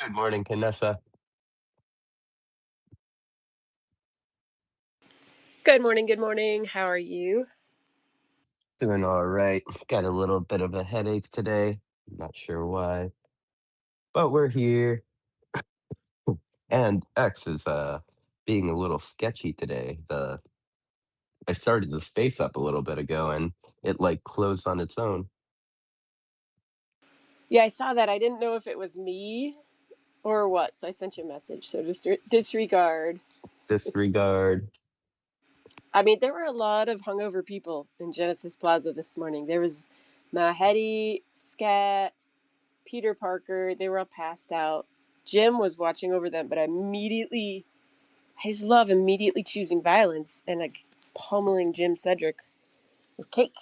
Good morning, Vanessa. Good morning. Good morning. How are you? Doing all right. Got a little bit of a headache today. Not sure why, but we're here. And X is being a little sketchy today. The I started the space up a little bit ago and it like closed on its own. Yeah, I saw that. I didn't know if it was me or what, so I sent you a message. So just disregard. Disregard. I mean, there were a lot of hungover people in Genesis Plaza this morning. There was Mahedi, Scat, Peter Parker. They were all passed out. Jim was watching over them, but I just love immediately choosing violence and like pummeling Jim Cedric with cake.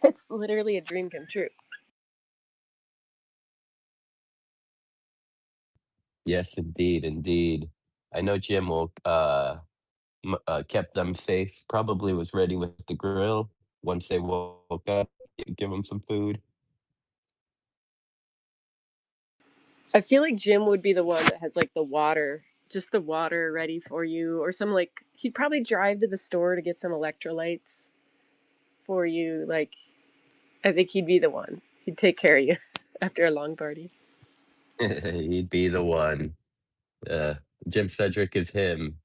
It's literally a dream come true. Yes, indeed, indeed. I know Jim will kept them safe. Probably was ready with the grill once they woke up. Give them some food. I feel like Jim would be the one that has like the water, just the water ready for you, or some like he'd probably drive to the store to get some electrolytes for you. Like, I think he'd be the one. He'd take care of you after a long party. He'd be the one. Uh, Jim Cedric is him.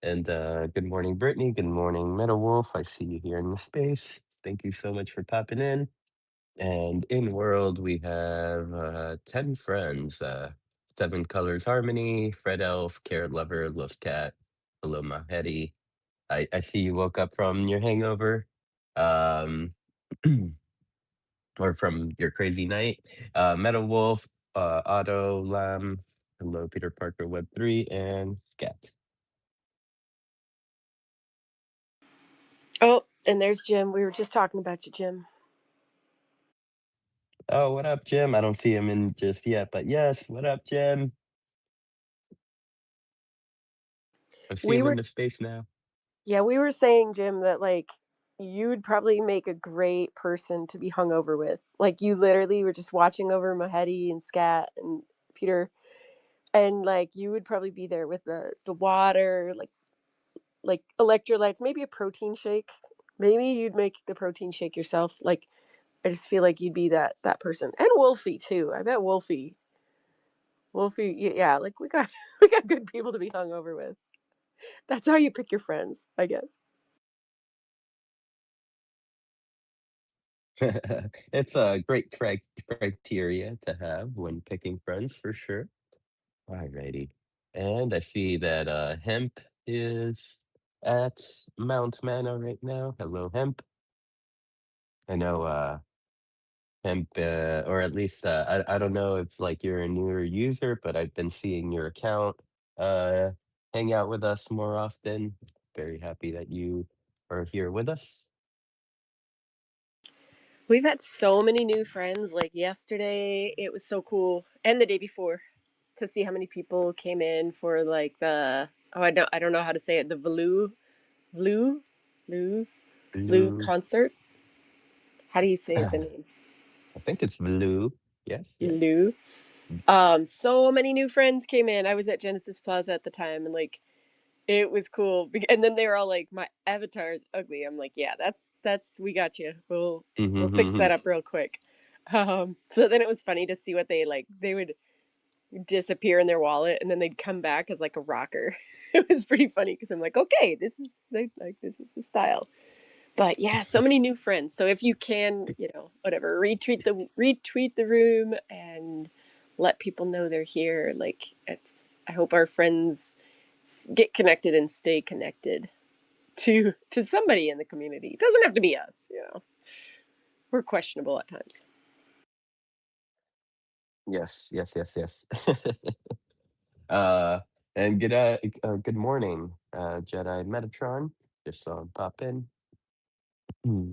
And good morning, Brittany. Good morning, Meadow Wolf. I see you here in the space. Thank you so much for popping in. And in world, we have 10 friends. Seven Colors Harmony, Fred Elf, Carrot Lover, Los Cat, Hello Mahedi. I see you woke up from your hangover. Um, or from your crazy night. Meadow Wolf, Otto Lamb, Hello Peter Parker Web3, and Scat. Oh, and there's Jim. We were just talking about you, Jim. Oh, what up, Jim? I don't see him in just yet, but yes, what up, Jim? I see We him in were, the space now. yeah, we were saying, Jim, that like you'd probably make a great person to be hungover with. Like you literally were just watching over Mahedi and Scat and Peter, and like you would probably be there with the water, like electrolytes, maybe a protein shake. Maybe you'd make the protein shake yourself. Like I just feel like you'd be that person. And Wolfie too. I bet Wolfie, yeah, like we got we got good people to be hung over with. That's how you pick your friends, I guess. It's a great criteria to have when picking friends for sure. Alrighty. And I see that Hemp is at Mount Mana right now. Hello, Hemp. I know Hemp, or at least I don't know if like you're a newer user, but I've been seeing your account uh hang out with us more often. Very happy that you are here with us. We've had so many new friends. Like yesterday, it was so cool, and the day before, to see how many people came in for like the I don't know how to say it, the Vlu Vlu Vlu Blue. concert. How do you say the I name? think it's blue. Yes, yes. Lou. So many new friends came in. I was at Genesis Plaza at the time, and like it was cool. And then they were all like, "My avatar is ugly." I'm like, "Yeah, that's we got you. We'll fix that up real quick." So then it was funny to see what they like. They would disappear in their wallet, and then they'd come back as like a rocker. It was pretty funny because I'm like, "Okay, this is the style." But yeah, so many new friends. So if you can, whatever, retweet the room and let people know they're here. Like it's I hope our friends get connected and stay connected to somebody in the community. It doesn't have to be us, We're questionable at times. Yes, yes, yes, yes. uh, and good morning, Jedi Metatron. Just saw him pop in. Hmm.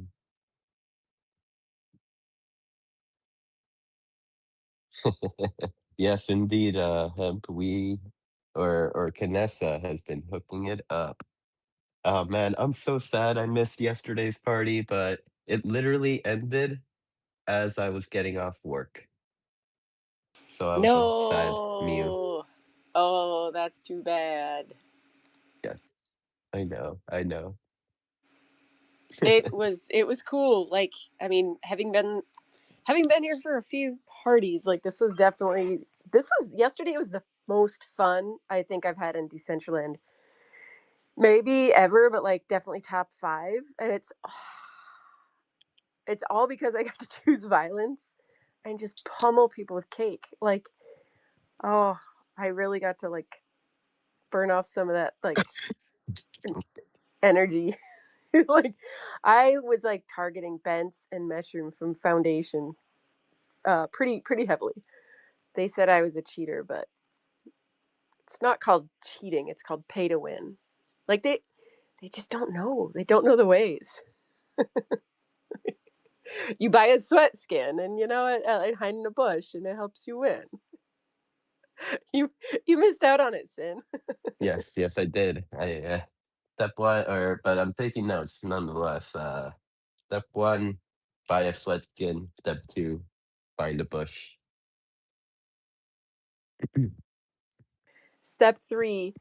Yes, indeed, Hemp. Or Canessa has been hooking it up. Oh man, I'm so sad I missed yesterday's party, but it literally ended as I was getting off work. So I was a sad mute. No. Oh, that's too bad. Yes, I know, I know. It was cool. Like, I mean, having been here for a few parties, like this was yesterday was the most fun I think I've had in Decentraland. Maybe ever, but like definitely top 5. And it's all because I got to choose violence and just pummel people with cake. Like, oh, I really got to like burn off some of that like energy. Like I was like targeting Bents and Mushroom from Foundation pretty heavily. They said I was a cheater, but it's not called cheating, it's called pay to win. Like they just don't know. They don't know the ways. You buy a sweat skin and it hide in a bush and it helps you win. You you missed out on it, Sin. Yes, yes, I did. Step one, but I'm taking notes nonetheless. Step one, buy a sweatskin. Step two, find a bush. Step 3,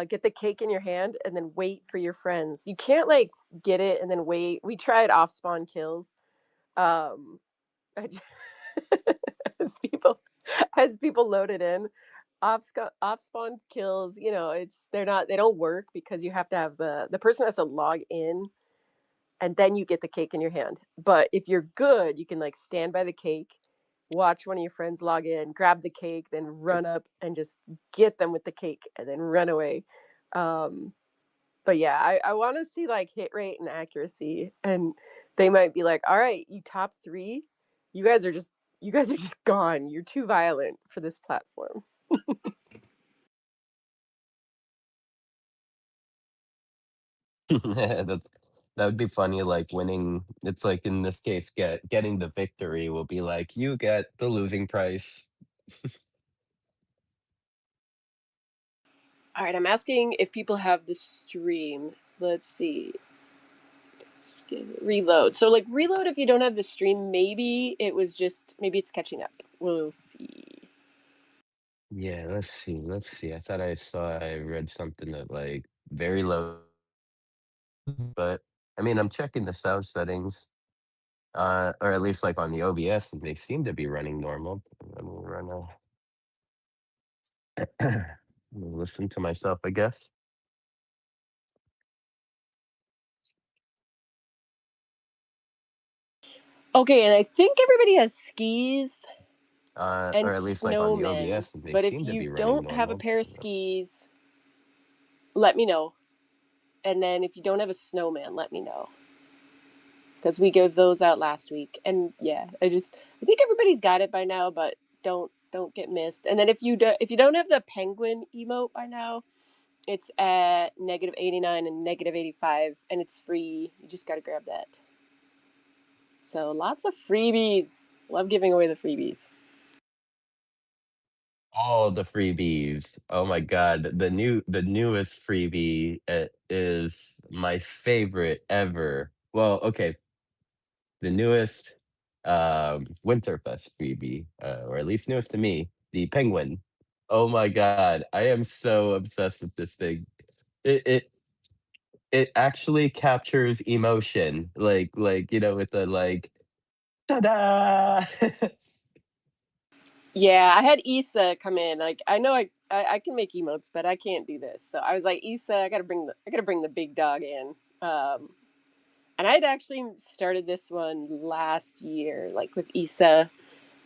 get the cake in your hand and then wait for your friends. You can't like get it and then wait. We tried off spawn kills. Um, as people as people loaded in, off spawn kills. They don't work because you have to have the person has to log in and then you get the cake in your hand. But if you're good, you can like stand by the cake, watch one of your friends log in, grab the cake, then run up and just get them with the cake and then run away. Um, but yeah, I want to see like hit rate and accuracy, and they might be like, "All right, you top 3, you guys are just you guys are just gone. You're too violent for this platform." That's that would be funny, like winning. It's like in this case, getting the victory will be like you get the losing price. All right, I'm asking if people have the stream. Let's see. Reload. So like reload if you don't have the stream, maybe it's catching up. We'll see. Yeah, let's see, let's see. I read something that like very low, but I mean, I'm checking the sound settings, or at least like on the OBS, and they seem to be running normal. Let me run listen to myself, I guess. Okay, and I think everybody has skis and Or at least like on the snowmen. OBS, and they But if seem to you be running don't have a normal. pair of skis, let me know. And then if you don't have a snowman, let me know. Because we gave those out last week. And yeah, I think everybody's got it by now, but don't get missed. And then if you don't have the penguin emote by now, it's at -89 and -85, and it's free. You just got to grab that. So lots of freebies. Love giving away the freebies. All the freebies. Oh my god, the newest freebie is my favorite ever. Well, okay, the newest Winterfest freebie, or at least newest to me, the penguin. Oh my god, I am so obsessed with this thing. It it it actually captures emotion, with the ta-da! Yeah, I had Issa come in. Like, I know I can make emotes, but I can't do this. So I was like, Issa, I gotta bring the big dog in. Um, and I'd actually started this one last year, like with Issa,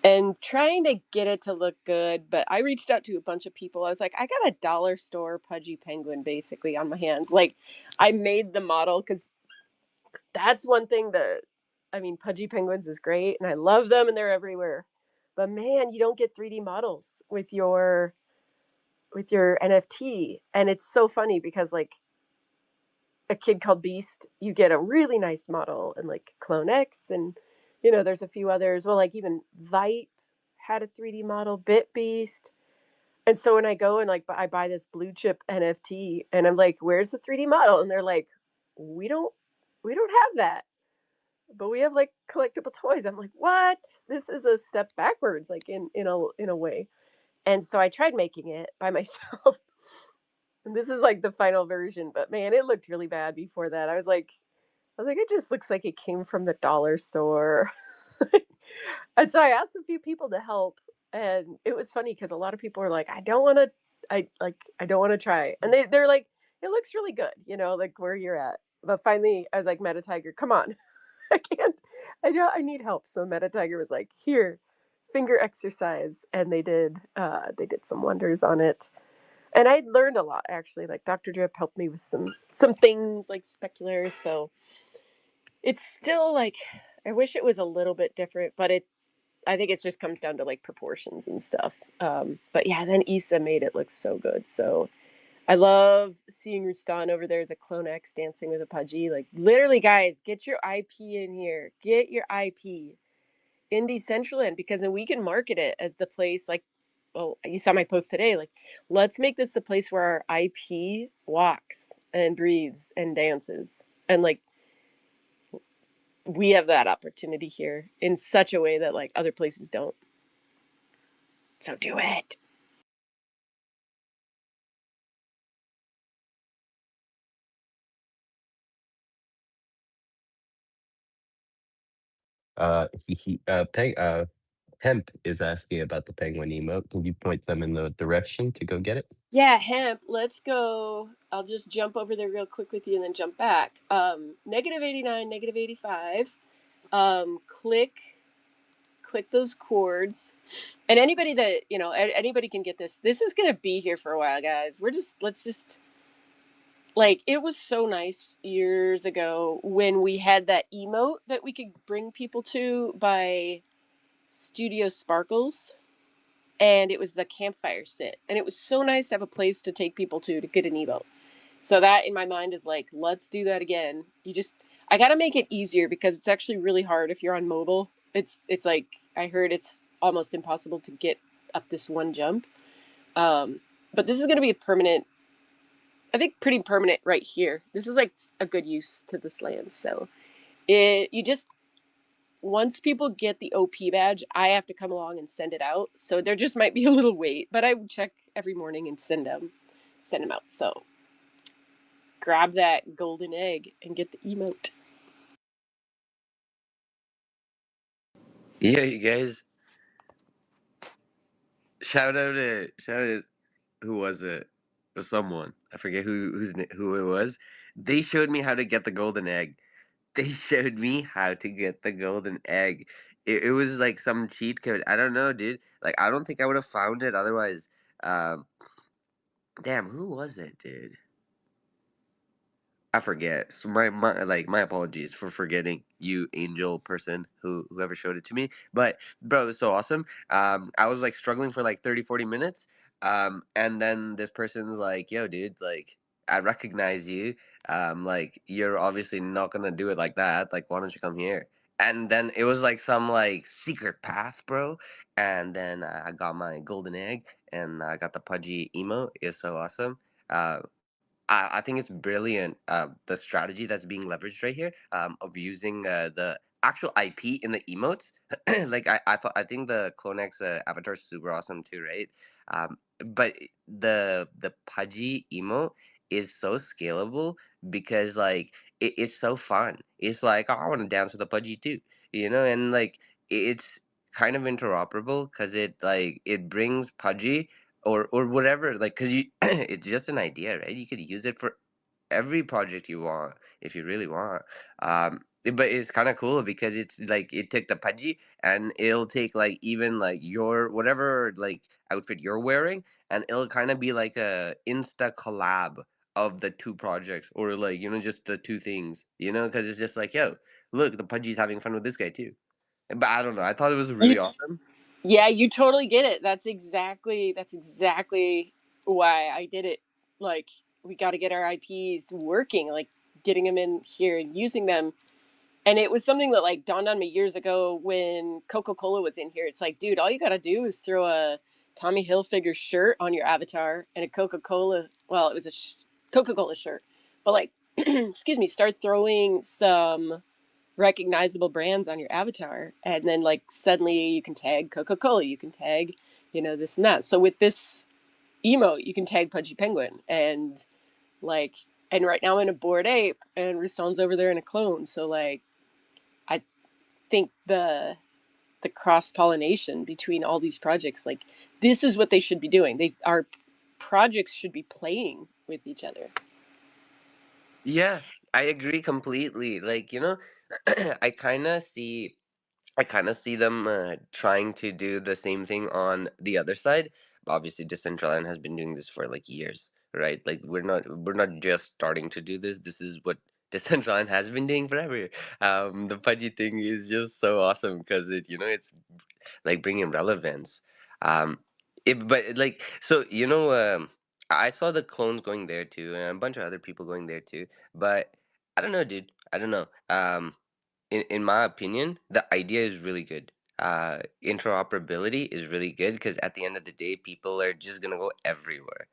and trying to get it to look good. But I reached out to a bunch of people. I was like, I got a dollar store pudgy penguin basically on my hands. Like, I made the model because that's one thing that, I mean, pudgy penguins is great, and I love them, and they're everywhere. But man, you don't get 3D models with your NFT, and it's so funny because like a kid called Beast, you get a really nice model, and like Clone X, and there's a few others. Well, like even Vipe had a 3D model, Bit Beast. And so when I go and like I buy this blue chip NFT, and I'm like, "Where's the 3D model?" And they're like, "We don't, we don't have that, but we have like collectible toys." I'm like, "What? This is a step backwards, like in a way." And so I tried making it by myself. And this is like the final version, but man, it looked really bad before that. I was like, it just looks like it came from the dollar store. And so I asked a few people to help, and it was funny because a lot of people were like, I don't want to try. And they're like, it looks really good, like where you're at. But finally I was like, Meta Tiger, come on. I can't. I know I need help. So Meta Tiger was like, here, finger exercise, and they did some wonders on it. And I learned a lot actually. Like Dr. Drip helped me with some things like specular. So it's still like I wish it was a little bit different, but I think it just comes down to like proportions and stuff. But yeah, then Issa made it look so good. So I love seeing Rustan over there as a Clone X dancing with a Pudgy. Like literally, guys, get your IP in here. Get your IP in Decentraland because then we can market it as the place. Like, well, you saw my post today. Like, let's make this the place where our IP walks and breathes and dances. And like, we have that opportunity here in such a way that like other places don't. So do it. Hemp is asking about the penguin emote. Can you point them in the direction to go get it? Yeah, hemp. Let's go. I'll just jump over there real quick with you and then jump back. -89, -85. Click those chords. And anybody that, anybody can get this. This is going to be here for a while, guys. Let's just, like, it was so nice years ago when we had that emote that we could bring people to by Studio Sparkles. And it was the campfire sit. And it was so nice to have a place to take people to get an emote. So that in my mind is like, let's do that again. I got to make it easier because it's actually really hard if you're on mobile. It's like I heard it's almost impossible to get up this one jump. Um, but this is going to be a permanent, I think pretty permanent right here. This is like a good use to this land. So you just once people get the OP badge, I have to come along and send it out. So there just might be a little wait, but I would check every morning and send them out. So grab that golden egg and get the emote. Yeah, you guys. Shout out. Who was it? It was someone. I forget who it was. They showed me how to get the golden egg. They showed me how to get the golden egg. It was like some cheat code. I don't know, dude. Like I don't think I would have found it otherwise. Um, damn, who was it, dude? I forget. So my apologies for forgetting you, angel person whoever showed it to me. But bro, it was so awesome. I was like struggling for like 30-40 minutes. And then this person's like, "Yo, dude, like I recognize you. Like you're obviously not gonna do it like that. Like why don't you come here?" And then it was like some like secret path, bro. And then I got my golden egg and I got the pudgy emote. It's so awesome. I think it's brilliant, the strategy that's being leveraged right here, of using the actual IP in the emotes. Like I think the Clonex avatar is super awesome too, right? But the pudgy emote is so scalable because like it's so fun. It's like, oh, I want to dance with a pudgy too, you know, and like it's kind of interoperable because it brings pudgy or whatever, like, because you it's just an idea, right? You could use it for every project you want if you really want. But it's kind of cool because it's like it took the pudgy and it'll take like even like your whatever like outfit you're wearing, and it'll kind of be like a insta collab of the two projects, or like, you know, just the two things, you know, because it's just like, yo, look, the pudgy's having fun with this guy too. But I don't know, I thought it was really You awesome. Yeah, you totally get it. That's exactly why I did it. Like, we got to get our IPs working, like getting them in here and using them. And it was something that like dawned on me years ago when Coca-Cola was in here. It's like, dude, all you got to do is throw a Tommy Hilfiger shirt on your avatar and a Coca-Cola, well, it was a Coca-Cola shirt. But like, excuse me, start throwing some recognizable brands on your avatar, and then like suddenly you can tag Coca-Cola, you can tag, you know, this and that. So with this emote you can tag Pudgy Penguin, and like, and right now I'm in a Bored Ape and Ruston's over there in a clone. So like, I think the cross pollination between all these projects, like, this is what they should be doing. They Our projects should be playing with each other. Yeah, I agree completely. Like, you know, I kind of see I kind of see them trying to do the same thing on the other side. Obviously, Decentraland has been doing this for like years, right? Like we're not just starting to do this. This is what Decentraland has been doing forever. The pudgy thing is just so awesome because it, you know, it's like bringing relevance. Um, but like, so, you know, I saw the clones going there too, and a bunch of other people going there too. But I don't know, dude. I don't know. In my opinion, the idea is really good. Interoperability is really good because at the end of the day, people are just gonna go everywhere.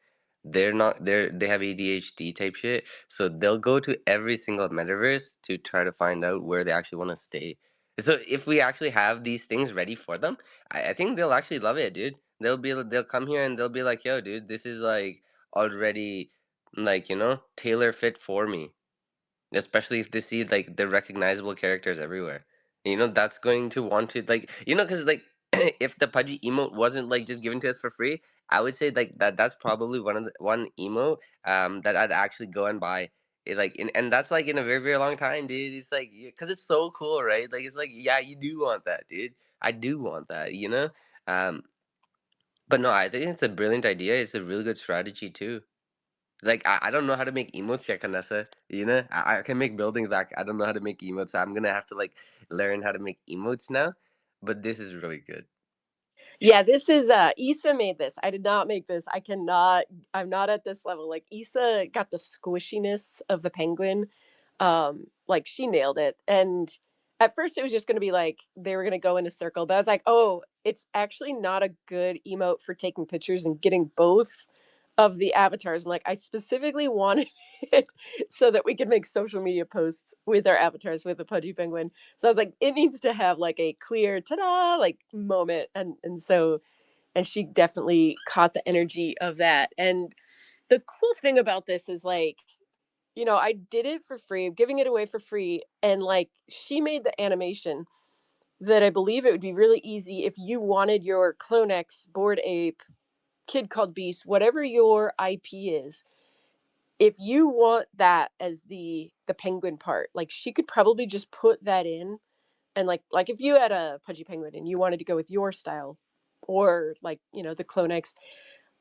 They have ADHD type shit, so they'll go to every single metaverse to try to find out where they actually want to stay. So if we actually have these things ready for them, I think they'll actually love it, dude. They'll come here and they'll be like, yo, dude, this is like already, like, you know, tailor fit for me, especially if they see like the recognizable characters everywhere. You know, that's going to want to, like, you know, because like if the pudgy emote wasn't like just given to us for free, I would say like that's probably one emote that I'd actually go and buy it, like, and that's like in a very very long time, dude. It's like, because it's so cool, right? Like, it's like, yeah, you do want that, dude. I do want that, you know. um but no, I think it's a brilliant idea. It's a really good strategy too. Like, I don't know how to make emotes yet, Kanessa. You know, I can make buildings. Like, I don't know how to make emotes. So I'm gonna have to like learn how to make emotes now. But this is really good. Yeah, this is Issa made this. I did not make this. I'm not at this level. Like, Issa got the squishiness of the penguin. Like, she nailed it. And at first it was just gonna be like they were gonna go in a circle, but I was like, oh, it's actually not a good emote for taking pictures and getting both of the avatars. And like, I specifically wanted it so that we could make social media posts with our avatars with the Pudgy Penguin. So I was like, it needs to have like a clear ta-da like moment. And she definitely caught the energy of that. And the cool thing about this is like, you know, I did it for free, I'm giving it away for free. And like, she made the animation that I believe it would be really easy if you wanted your Clonex, Bored Ape, Kid Called Beast, whatever your IP is, if you want that as the penguin part, like, she could probably just put that in. And like if you had a Pudgy Penguin and you wanted to go with your style, or like, you know, the Clonex,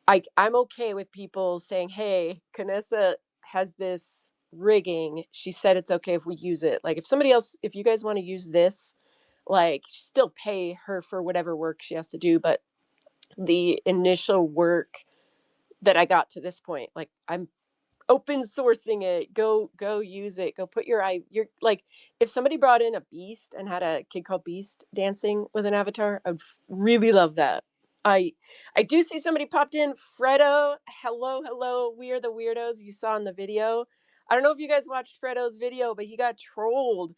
I'm okay with people saying, hey, Canessa has this rigging, she said it's okay if we use it. Like, if somebody else, if you guys want to use this, like, still pay her for whatever work she has to do, but the initial work that I got to this point, like, I'm open sourcing it. Go use it. Go put your like, if somebody brought in a beast and had a Kid Called Beast dancing with an avatar, I'd really love that. I do see somebody popped in. Fredo, hello, hello. We are the weirdos you saw in the video. I don't know if you guys watched Fredo's video, but he got trolled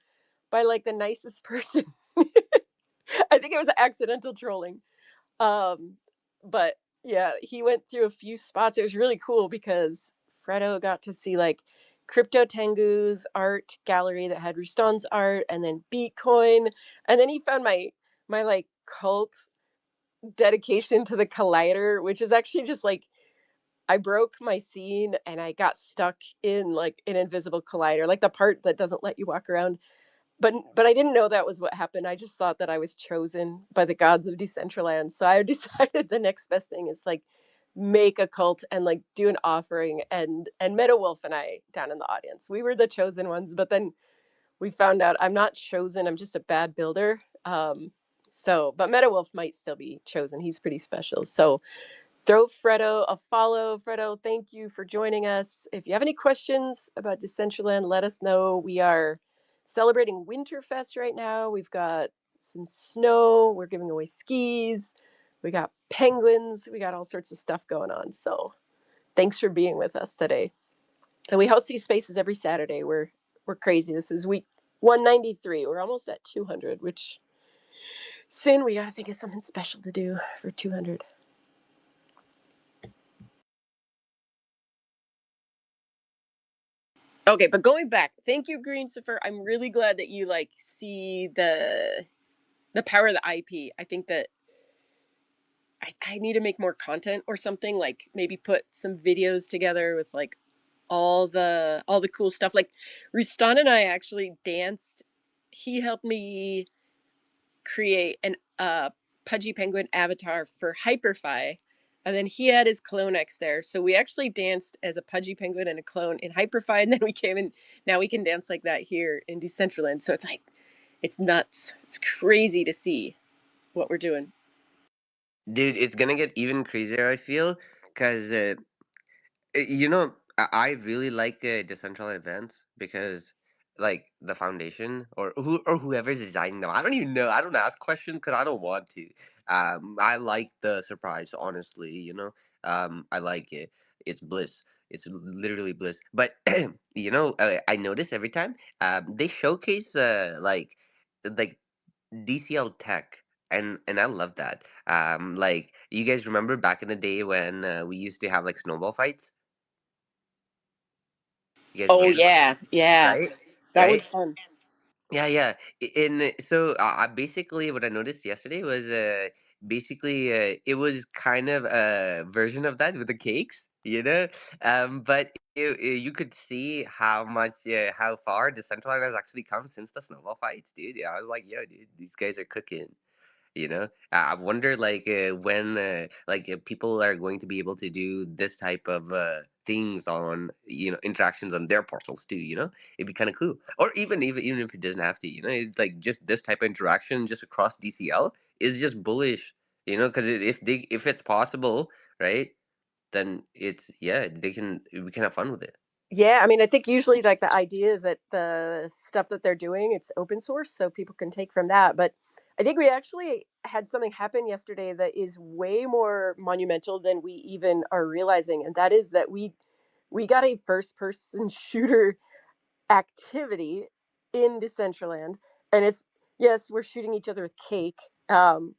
by like the nicest person. I think it was accidental trolling. Um, but yeah, he went through a few spots. It was really cool because Fredo got to see like Crypto Tengu's art gallery that had Rustan's art, and then Bitcoin, and then he found my like cult dedication to the collider, which is actually just like I broke my scene and I got stuck in like an invisible collider, like the part that doesn't let you walk around. But I didn't know that was what happened. I just thought that I was chosen by the gods of Decentraland. So I decided the next best thing is like make a cult and like do an offering, and Meadow Wolf and I down in the audience. We were the chosen ones, but then we found out I'm not chosen. I'm just a bad builder. But Meadow Wolf might still be chosen. He's pretty special. So throw Fredo a follow. Fredo, thank you for joining us. If you have any questions about Decentraland, let us know. We are celebrating Winterfest right now. We've got some snow. We're giving away skis. We got penguins. We got all sorts of stuff going on. So thanks for being with us today. And we host these spaces every Saturday. We're crazy. This is week 193. We're almost at 200, which soon we gotta think of something special to do for 200. Okay, but going back, thank you, Greensifer. I'm really glad that you like see the power of the IP. I think that I need to make more content or something, like maybe put some videos together with like all the cool stuff. Like Rustan and I actually danced. He helped me create an Pudgy Penguin avatar for Hyperfy. And then he had his clonex there. So we actually danced as a Pudgy Penguin and a clone in Hyperfy. And then we came in. Now we can dance like that here in Decentraland. So it's like, it's nuts. It's crazy to see what we're doing. Dude, it's gonna get even crazier, I feel, because you know, I really like decentralized events because, like, the foundation or whoever's designing them. I don't even know. I don't ask questions because I don't want to. I like the surprise, honestly. I like it. It's bliss. It's literally bliss. But I notice every time they showcase like DCL tech. And I love that. Like you guys remember back in the day when we used to have like snowball fights? You Oh, guys remember, yeah. Yeah. right? That Right? was fun. Yeah, yeah. And so basically, what I noticed yesterday was basically it was kind of a version of that with the cakes, But you could see how far Decentraland has actually come since the snowball fights, dude. Yeah, I was like, yo, dude, these guys are cooking. I wonder like when people are going to be able to do this type of things on interactions on their portals too. It'd be kind of cool, or even if it doesn't have to. It's like just this type of interaction just across DCL is just bullish. Because if it's possible, right, then it's, yeah, we can have fun with it. Yeah, I mean, I think usually like the idea is that the stuff that they're doing, it's open source, so people can take from that. But I think we actually had something happen yesterday that is way more monumental than we even are realizing, and that is that we got a first person shooter activity in Decentraland, and it's yes, we're shooting each other with cake, and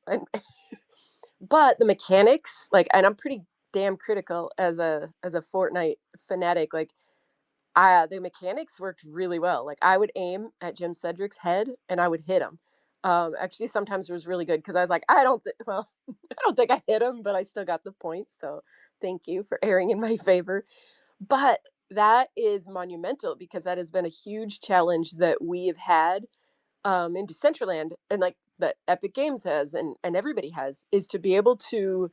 but the mechanics, like, and I'm pretty damn critical as a Fortnite fanatic, like the mechanics worked really well. Like I would aim at Jim Cedric's head and I would hit him. Actually, sometimes it was really good because I was like, well, I don't think I hit him, but I still got the point. So thank you for airing in my favor. But that is monumental because that has been a huge challenge that we have had in Decentraland, and like that Epic Games has, and everybody has, is to be able to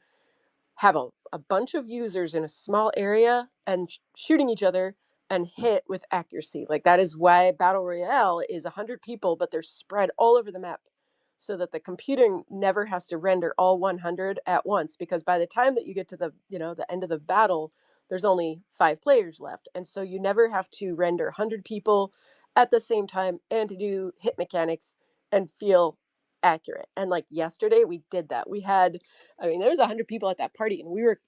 have a bunch of users in a small area and shooting each other and hit with accuracy. Like that is why Battle Royale is 100 people, but they're spread all over the map so that the computing never has to render all 100 at once, because by the time that you get to the end of the battle, there's only 5 players left. And so you never have to render 100 people at the same time and to do hit mechanics and feel accurate. And like yesterday we did that. I mean, there was 100 people at that party, and we were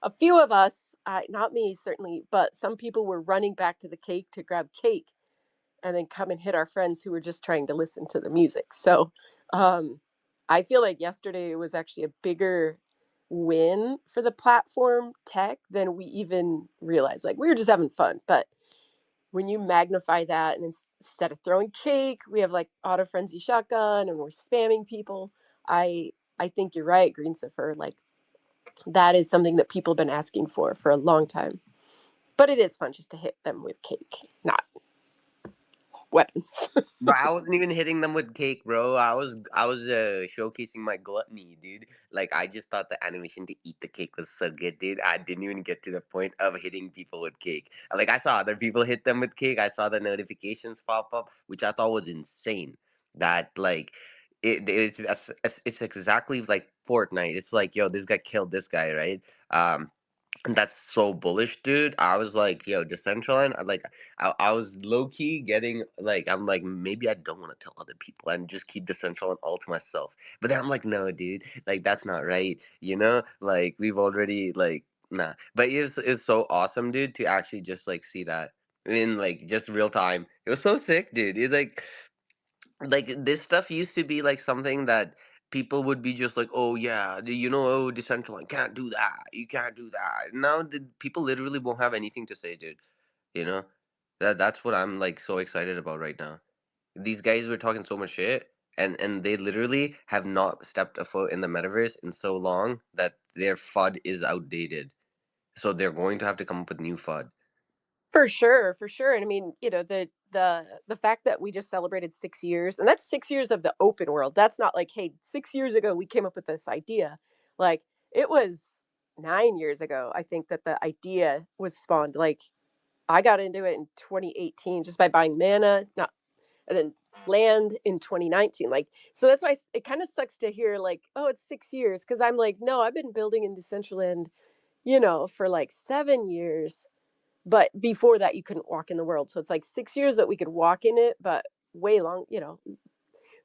a few of us, not me certainly, but some people were running back to the cake to grab cake. and then come and hit our friends who were just trying to listen to the music. So um, I feel like yesterday was actually a bigger win for the platform tech than we even realized. Like we were just having fun, but when you magnify that, and instead of throwing cake, we have like auto frenzy shotgun and we're spamming people. I think you're right, Green Zipper. Like that is something that people have been asking for a long time. But it is fun just to hit them with cake, not weapons. Bro, I wasn't even hitting them with cake, bro. I was showcasing my gluttony, dude. Like I just thought the animation to eat the cake was so good, dude. I didn't even get to the point of hitting people with cake. Like I saw other people hit them with cake. I saw the notifications pop up, which I thought was insane. That like it's exactly like Fortnite. It's like, yo, this guy killed this guy, right? Um and that's so bullish, dude. I was like, yo, Decentraland. I was low key getting like, I'm like, maybe I don't want to tell other people and just keep Decentraland all to myself. But then I'm like, no, dude, like that's not right. You know, like we've already like, nah. But it's so awesome, dude, to actually just like see that in like just real time. It was so sick, dude. It's like this stuff used to be like something that people would be just like, oh yeah, oh, Decentraland can't do that, you can't do that. Now the people literally won't have anything to say, dude. you know that's what I'm like so excited about right now. These guys were talking so much shit, and they literally have not stepped a foot in the metaverse in so long that their FUD is outdated, so they're going to have to come up with new FUD. For sure, for sure. And I mean, the fact that we just celebrated 6 years, and that's 6 years of the open world. That's not like, hey, 6 years ago we came up with this idea. Like it was 9 years ago, I think, that the idea was spawned. Like I got into it in 2018 just by buying mana, not and then land in 2019. Like so that's why it kind of sucks to hear like, oh, it's 6 years, because I'm like, no, I've been building in Decentraland, for like 7 years, but before that you couldn't walk in the world. So it's like 6 years that we could walk in it, but way long,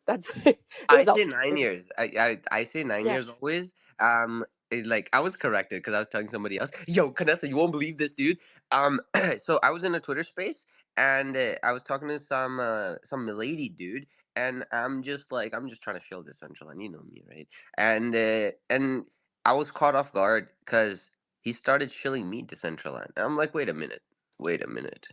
that's it I was say all 9 years. I say nine yeah. years always. Like I was corrected because I was telling somebody else. Yo, Canessa, you won't believe this, dude. So I was in a Twitter space and I was talking to some milady dude, and I'm just trying to show this central, and you know me, right? And I was caught off guard because he started shilling me to Decentraland. And I'm like, wait a minute, wait a minute.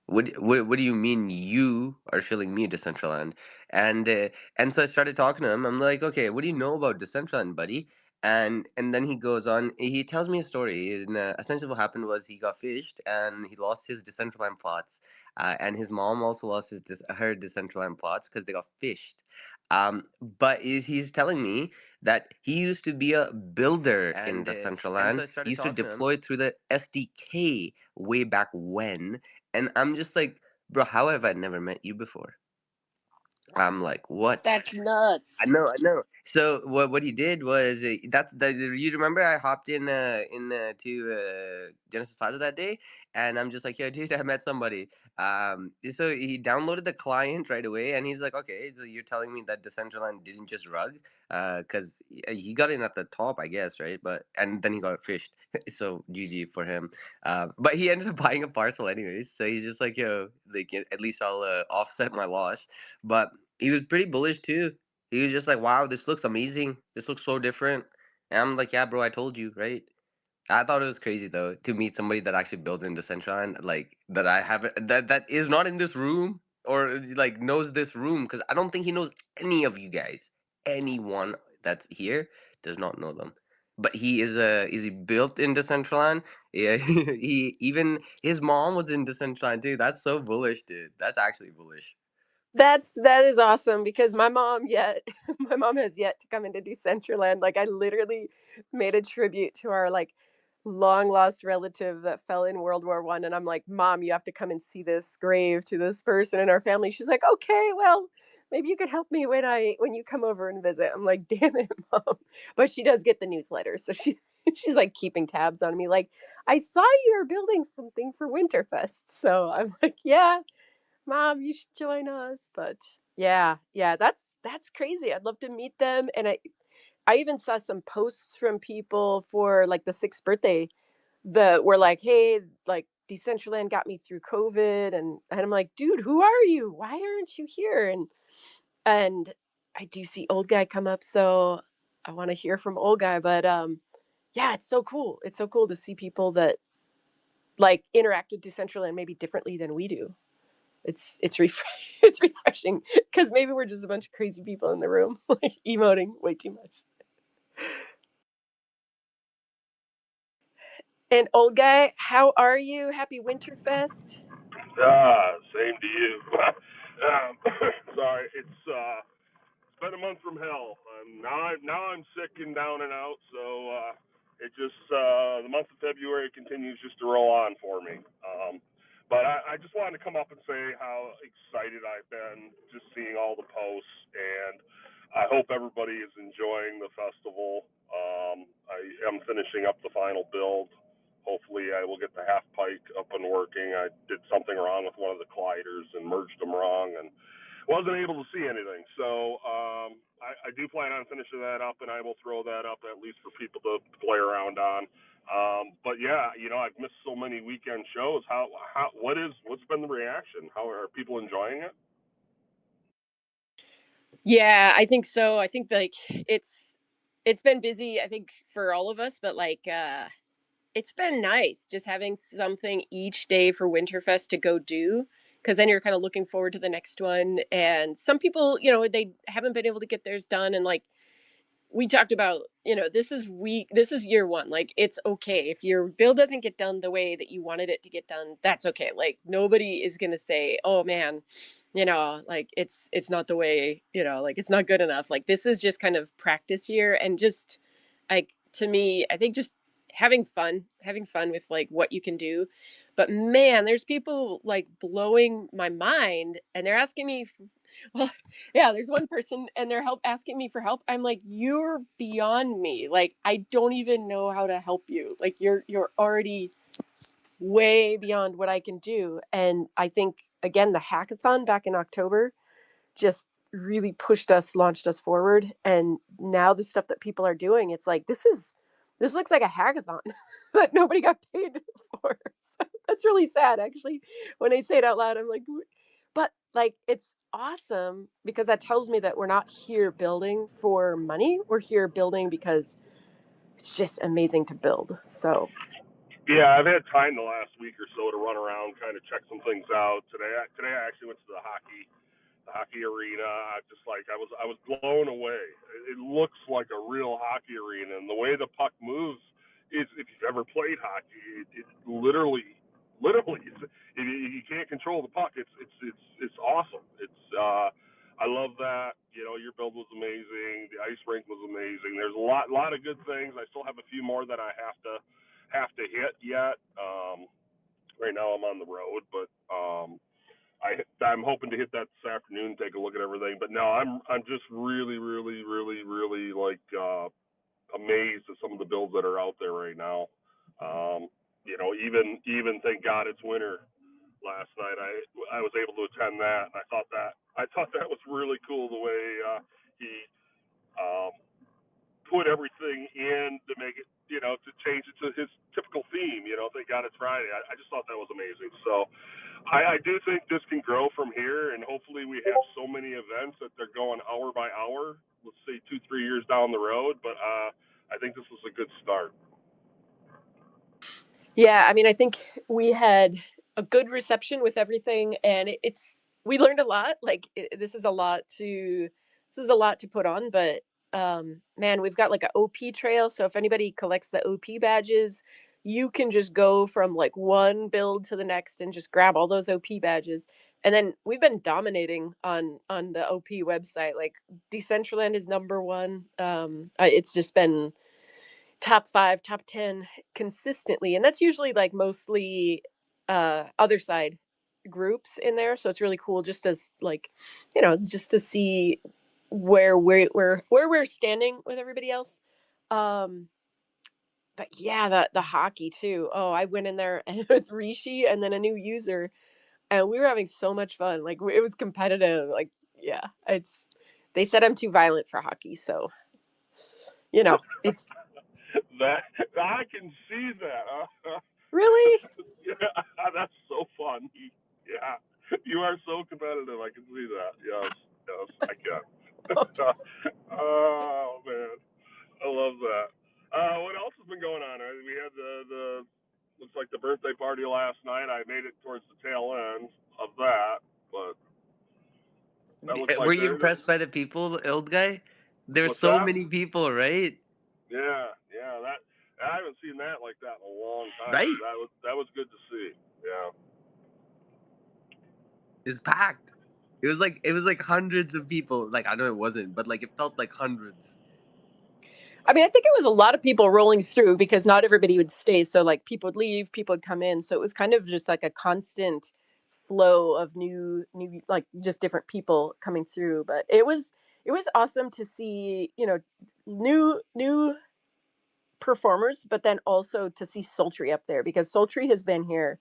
What do you mean you are shilling me Decentraland? And and so I started talking to him. I'm like, okay, what do you know about Decentraland, buddy? And then he goes on. He tells me a story. And essentially, what happened was he got fished and he lost his Decentraland plots. And his mom also lost her Decentraland plots because they got fished. But he's telling me that he used to be a builder in And Decentraland. so I He started used to talking to him. deploy through the SDK way back when, and I'm just like, bro, how have I never met you before? I'm like, what? That's nuts. I know. So what he did was that's the you remember I hopped in to Genesis Plaza that day, and I'm just like, yo, dude, I met somebody. So he downloaded the client right away, and he's like, okay, so you're telling me that Decentraland didn't just rug, because he got in at the top, I guess, right? But and then he got fished, so GG for him. But he ended up buying a parcel anyways, so he's just like, yo, like at least I'll offset my loss. But he was pretty bullish too. He was just like, "Wow, this looks amazing. This looks so different." And I'm like, "Yeah, bro, I told you, right?" I thought it was crazy though to meet somebody that actually builds in Decentraland, like that I haven't that is not in this room or like knows this room, because I don't think he knows any of you guys. Anyone that's here does not know them. But is he built in Decentraland? Yeah, he even his mom was in Decentraland too. That's so bullish, dude. That's actually bullish. That is awesome, because my mom yet my mom has yet to come into Decentraland. Like I literally made a tribute to our like long lost relative that fell in World War I, and I'm like, Mom, you have to come and see this grave to this person in our family. She's like, okay, well, maybe you could help me when you come over and visit. I'm like, damn it, Mom. But she does get the newsletter, so she's like keeping tabs on me. Like, I saw you were building something for Winterfest, so I'm like, yeah, Mom, you should join us. But yeah, yeah, that's crazy. I'd love to meet them. And I even saw some posts from people for like the sixth birthday that were like, hey, like Decentraland got me through COVID, and I'm like, dude, who are you? Why aren't you here? And I do see old guy come up, so I want to hear from old guy. But yeah, it's so cool. It's so cool to see people that like interact with Decentraland maybe differently than we do. It's refreshing because maybe we're just a bunch of crazy people in the room like emoting way too much. And old guy, how are you? Happy Winterfest. Same to you. um, sorry, it's been a month from hell. Now I'm sick and down and out, so it just the month of February continues just to roll on for me. But I just wanted to come up and say how excited I've been just seeing all the posts, and I hope everybody is enjoying the festival. I am finishing up the final build. Hopefully, I will get the half pike up and working. I did something wrong with one of the colliders and merged them wrong, and wasn't able to see anything. So I do plan on finishing that up, and I will throw that up at least for people to play around on. But yeah, I've missed so many weekend shows. What's been the reaction? How are people enjoying it? Yeah, I think so. I think like it's been busy, I think, for all of us, but like it's been nice just having something each day for Winterfest to go do because then you're kind of looking forward to the next one. And some people, they haven't been able to get theirs done, and like we talked about, this is year one. Like it's okay if your build doesn't get done the way that you wanted it to get done. That's okay. Like nobody is gonna say, oh man, like it's not the way, like it's not good enough. Like this is just kind of practice year, and just like to me, I think just having fun with like what you can do. But man, there's people like blowing my mind, and they're asking me well, yeah, there's one person and they're asking me for help. I'm like, you're beyond me. Like, I don't even know how to help you. Like, you're already way beyond what I can do. And I think again, the hackathon back in October just really launched us forward. And now the stuff that people are doing, it's like this looks like a hackathon that nobody got paid for. So that's really sad, actually. When I say it out loud, I'm like, but like it's awesome because that tells me that we're not here building for money. We're here building because it's just amazing to build. So Yeah, I've had time the last week or so to run around, kind of check some things out. Today I actually went to the hockey arena. I was blown away. It looks like a real hockey arena, and the way the puck moves is, if you've ever played hockey, it literally, you can't control the puck. It's awesome. I love that. Your build was amazing. The ice rink was amazing. There's a lot of good things. I still have a few more that I have to hit yet. Right now I'm on the road, but I'm hoping to hit that this afternoon, take a look at everything. But no, I'm just really, really, really, really like amazed at some of the builds that are out there right now. Even thank God it's winter. Last night I was able to attend that, and I thought that was really cool the way he um, put everything in to make it, to change it to his typical theme. Thank God it's Friday. I just thought that was amazing. So I do think this can grow from here, and hopefully we have so many events that they're going hour by hour. Let's say 2-3 years down the road, but I think this was a good start. yeah, I mean, I think we had a good reception with everything, and we learned a lot. Like this is a lot to put on, but man, we've got like a OP trail. So if anybody collects the OP badges, you can just go from like one build to the next and just grab all those OP badges. And then we've been dominating on the OP website. Like Decentraland is number one. It's just been top 5, top 10 consistently. And that's usually like mostly other side groups in there. So it's really cool just as like, just to see where we're standing with everybody else. Um but yeah, the hockey too. Oh, I went in there with Rishi and then a new user, and we were having so much fun. Like it was competitive. Like yeah, it's they said I'm too violent for hockey, so it's That I can see that. Really? Yeah, that's so fun. Yeah, you are so competitive. I can see that. Yes, yes, I can. Oh man, I love that. What else has been going on? We had the looks like the birthday party last night. I made it towards the tail end of that, but that looks Were like you there. impressed by the people, old guy? There's What's so that? many people, right? Yeah, yeah. That I haven't seen that like that in a long time. Right? That was good to see. Yeah. It's packed. It was like hundreds of people. Like I know it wasn't, but like it felt like hundreds. I mean, I think it was a lot of people rolling through because not everybody would stay. So like people would leave, people would come in. So it was kind of just like a constant flow of new like just different people coming through. But it was awesome to see, new performers, but then also to see Sultry up there because Sultry has been here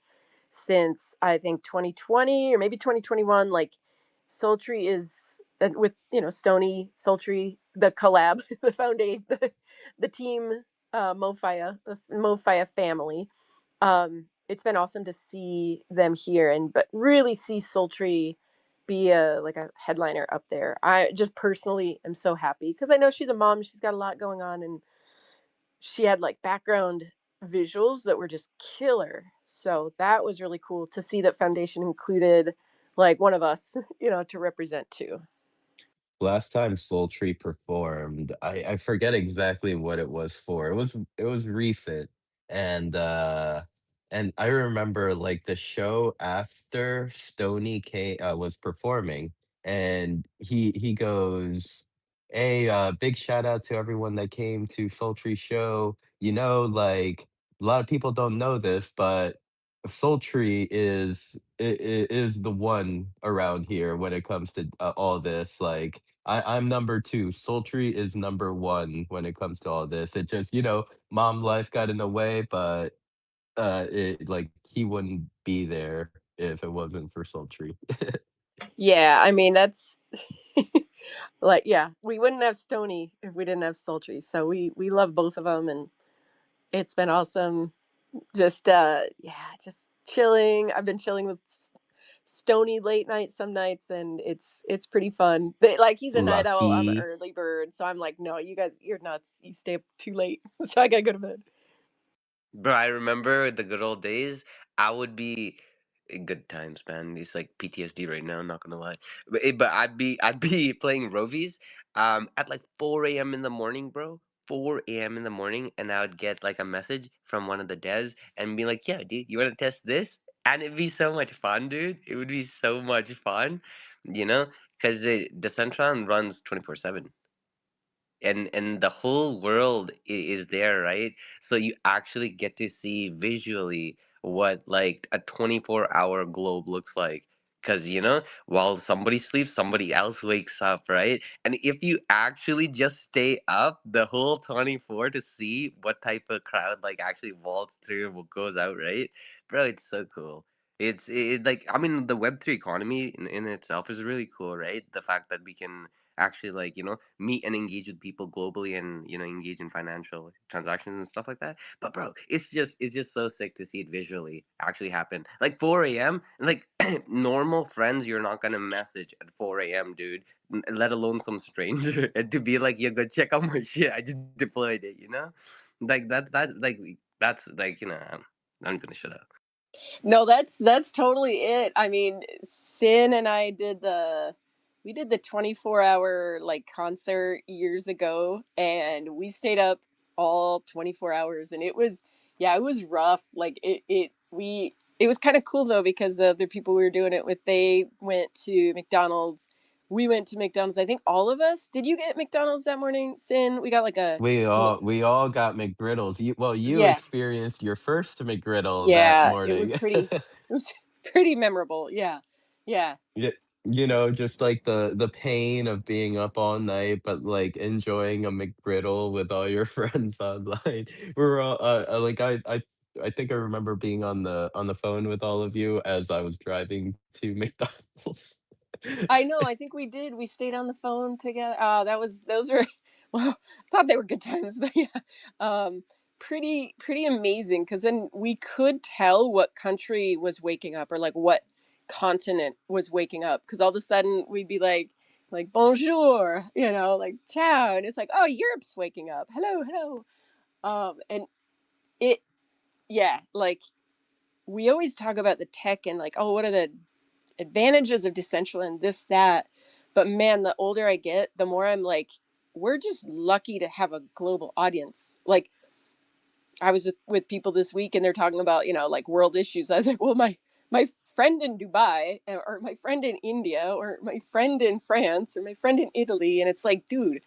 since I think 2020 or maybe 2021. Like Sultry is with Stony Sultry, the collab, the foundation, the team, Mofaya, the Mofaya family. It's been awesome to see them here and but really see Sultry be a headliner up there. I just personally am so happy because I know she's a mom, she's got a lot going on, and she had like background visuals that were just killer. So that was really cool to see that Foundation included like one of us, to represent too. Last time Sultry performed, I forget exactly what it was for. It was recent, and and I remember like the show after Stony was performing, and he goes, "Hey, big shout out to everyone that came to Sultry's show. Like a lot of people don't know this, but Sultry is the one around here when it comes to all this. Like I'm number two. Sultry is number one when it comes to all this. It just, mom life got in the way, but like he wouldn't be there if it wasn't for Sultry. Yeah, I mean that's like yeah, we wouldn't have Stony if we didn't have Sultry. So we love both of them, and it's been awesome. Just yeah, just chilling. I've been chilling with Stony late night some nights, and it's pretty fun. Like he's a night owl, I'm an Lucky. early bird, so I'm like, no, you guys, you're nuts. You stay up too late, so I gotta go to bed. Bro, I remember the good old days. I would be good times, man. It's like PTSD right now, not gonna lie. But I'd be playing Rovies at like 4 a.m. in the morning, bro. 4 a.m. in the morning, and I would get like a message from one of the devs and be like, "Yeah, dude, you wanna test this?" And it'd be so much fun, dude. It would be so much fun, you know, because the Decentraland runs 24/7, and the whole world is there, right? So you actually get to see visually what like a 24-hour globe looks like, because while somebody sleeps, somebody else wakes up, right? And if you actually just stay up the whole 24 to see what type of crowd like actually vaults through and what goes out, right? Bro, it's so cool. Like, I mean, the Web3 economy in itself is really cool, right? The fact that we can actually like meet and engage with people globally, and engage in financial transactions and stuff like that. But bro, it's just so sick to see it visually actually happen, like 4 a.m. and like normal friends you're not gonna message at 4 a.m., dude. Let alone some stranger and to be like, "Yeah, go check out my shit, I just deployed it," like that's like I'm gonna shut up. No, that's totally it. I mean, Sin and I did the 24-hour like concert years ago, and we stayed up all 24 hours, and it was yeah, it was rough. Like it was kind of cool though because the other people we were doing it with, they went to McDonald's. We went to McDonald's. I think all of us. Did you get McDonald's that morning, Sin? We got like a We well, all we all got McGriddles. You yeah. experienced your first McGriddle that Yeah, it morning. was pretty it was pretty memorable. Yeah. Yeah. Yeah, just like the pain of being up all night, but like enjoying a McGriddle with all your friends online. We're all like I think I remember being on the phone with all of you as I was driving to McDonald's. I know, I think we did. We stayed on the phone together. That was those were well, I thought they were good times, but yeah. Um pretty amazing because then we could tell what country was waking up or like what continent was waking up because all of a sudden we'd be like bonjour, like ciao, and it's like, oh, Europe's waking up, hello, hello. And it, yeah, like we always talk about the tech and like, oh, what are the advantages of Decentraland, this, that. But man, the older I get, the more I'm like, we're just lucky to have a global audience. Like, I was with people this week and they're talking about, like world issues. I was like, well, my friend in Dubai or my friend in India or my friend in France or my friend in Italy. And it's like, dude,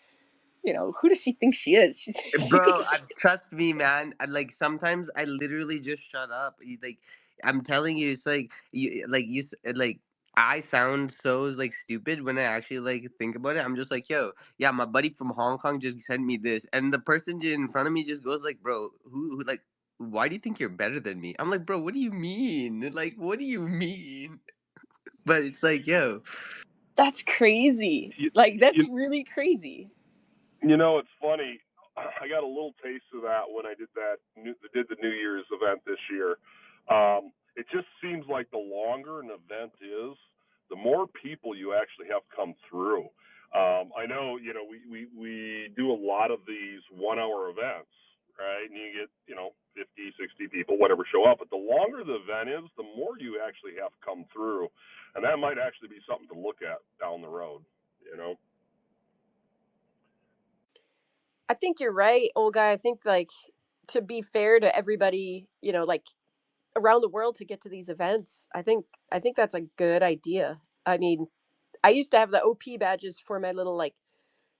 who does she think she is? She Bro, thinks trust me, man. Like sometimes I literally just shut up. Like I'm telling you, it's like like I sound so like stupid when I actually like think about it. I'm just like, yo, yeah, my buddy from Hong Kong just sent me this, and the person in front of me just goes like, bro, who like, why do you think you're better than me? I'm like, bro, what do you mean? Like, what do you mean? But it's like, yo, that's crazy. You, Like, you, that's really crazy. it's funny. I got a little taste of that when I did the New Year's event this year. It just seems like the longer an event is, the more people you actually have come through. I know, we do a lot of these 1 hour events, right? And you get, 50, 60 people, whatever, show up. But the longer the event is, the more you actually have come through. And that might actually be something to look at down the road, you know? I think you're right, Olga. I think like to be fair to everybody, like around the world to get to these events, I think that's a good idea. I mean, I used to have the OP badges for my little like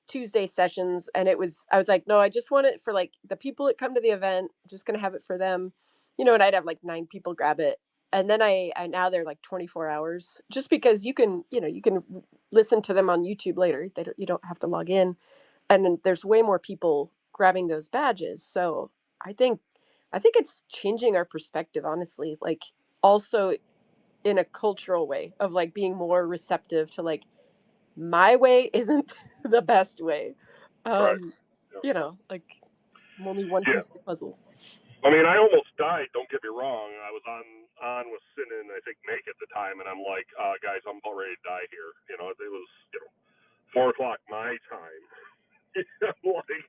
Tuesday sessions and I was like, no, I just want it for like the people that come to the event. I'm just going to have it for them. And I'd have like 9 people grab it. And then I now they're like 24 hours just because you can listen to them on YouTube later. You don't have to log in, and then there's way more people grabbing those badges. So I think I think it's changing our perspective, honestly. Like also in a cultural way of like being more receptive to like my way isn't the best way. Right. Um, Yeah. like I'm only one Yeah. piece of the puzzle. I mean, I almost died. Don't get me wrong. I was on with Sin and I think Make at the time, and I'm like, guys, I'm about ready to die here. It was 4 o'clock my time. Like,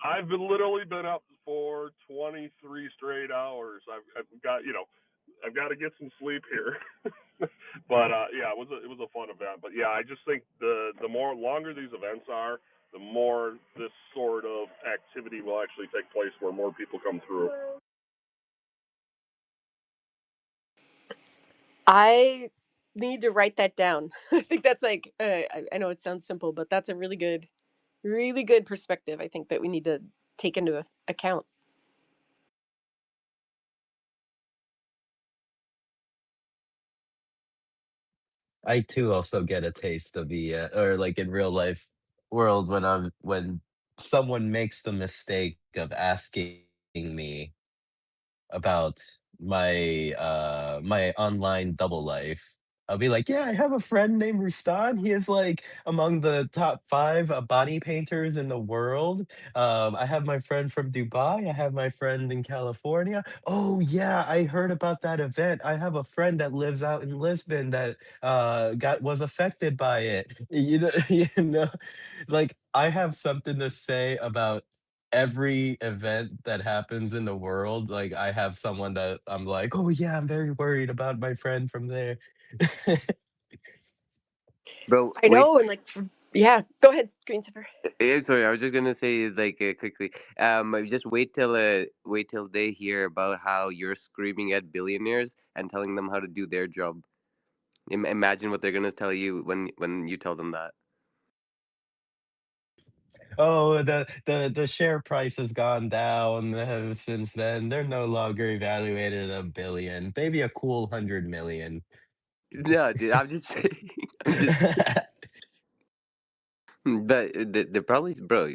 I've literally been up for 23 straight hours. I've got I've got to get some sleep here. But yeah, it was a fun event. But yeah, I just think the more longer these events are, the more this sort of activity will actually take place, where more people come through. I need to write that down. I think that's like I know it sounds simple, but that's a really good perspective. I think that we need to take into account. I too also get a taste of the or like in real life world when someone makes the mistake of asking me about my online double life. I'll be like, "Yeah, I have a friend named Rustan. He is like among the top 5 body painters in the world. I have my friend from Dubai. I have my friend in California. Oh yeah, I heard about that event. I have a friend that lives out in Lisbon that got was affected by it." Like I have something to say about every event that happens in the world. Like I have someone that I'm like, "Oh yeah, I'm very worried about my friend from there." bro, I wait. know, and like, yeah. Go ahead, Greensifer. Sorry, I was just gonna say like quickly. Just wait till they hear about how you're screaming at billionaires and telling them how to do their job. Imagine what they're gonna tell you when you tell them that. Oh, the share price has gone down since then. They're no longer evaluated at 1 billion, maybe a cool 100 million. No, dude, I'm just saying. I'm just. But the probably, bro.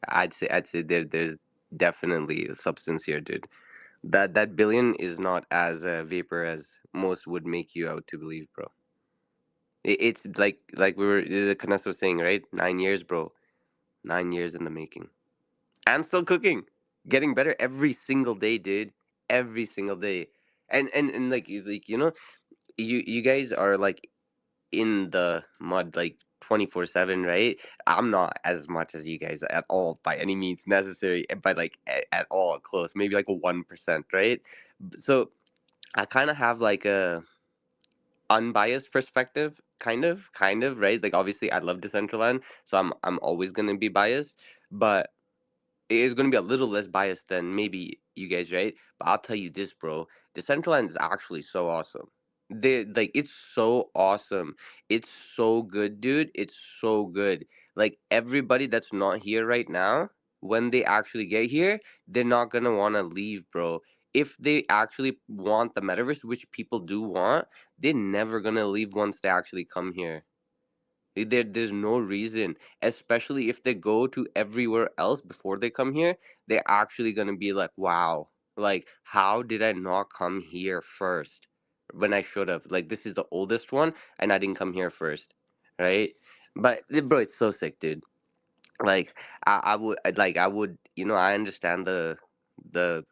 I'd say there's definitely a substance here, dude. That billion is not as vapor as most would make you out to believe, bro. It's like we were the Vanessa was saying, right? 9 years, bro. 9 years in the making, and still cooking. getting better every single day, dude. Every single day. And like you guys are like in the mud like 24/7, right? I'm not as much as you guys at all by any means necessary, but like at all close, maybe like a 1%, right? So I kind of have like a unbiased perspective, kind of, right? Like obviously I love Decentraland, so I'm always gonna be biased, but it is going to be a little less biased than maybe you guys, right? But I'll tell you this, bro. Decentraland is actually so awesome. They like it's so awesome. It's so good, dude. It's so good. Like everybody that's not here right now, when they actually get here, they're not gonna want to leave, bro. If they actually want the metaverse, which people do want, they're never gonna leave once they actually come here. There's no reason, especially if they go to everywhere else before they come here, they're actually gonna be like, wow, like how did I not come here first when I should have? Like this is the oldest one and I didn't come here first, right? But bro, it's so sick, dude. Like I understand the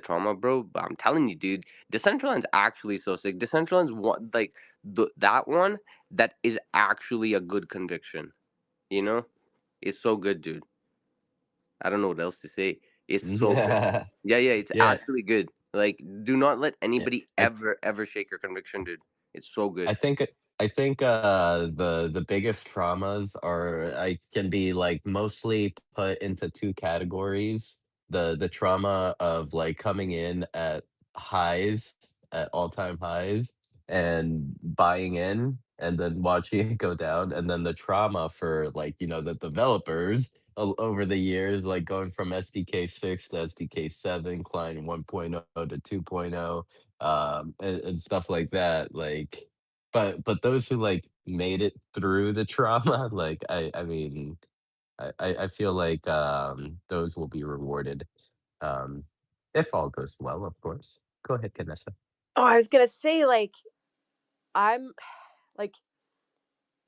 trauma, bro, but I'm telling you, dude, Decentraland's actually so sick. Decentraland's one like that one that is actually a good conviction, you know? It's so good, dude. I don't know what else to say. It's so good. Yeah, yeah, it's Yeah, actually good. Like, do not let yeah. anybody I ever shake your conviction, dude. It's so I good. think the biggest traumas are I can be like mostly put into two categories. The trauma of like coming in at highs, at all-time highs, and buying in and then watching it go down, and then the trauma for like, the developers over the years, like going from SDK 6 to SDK 7, client 1.0 to 2.0, and stuff like that. But those who, like, made it through the trauma, like, I mean, I feel like, those will be rewarded, um, if all goes well, of course. Go ahead, Vanessa. Oh, I was gonna say, like, I'm like,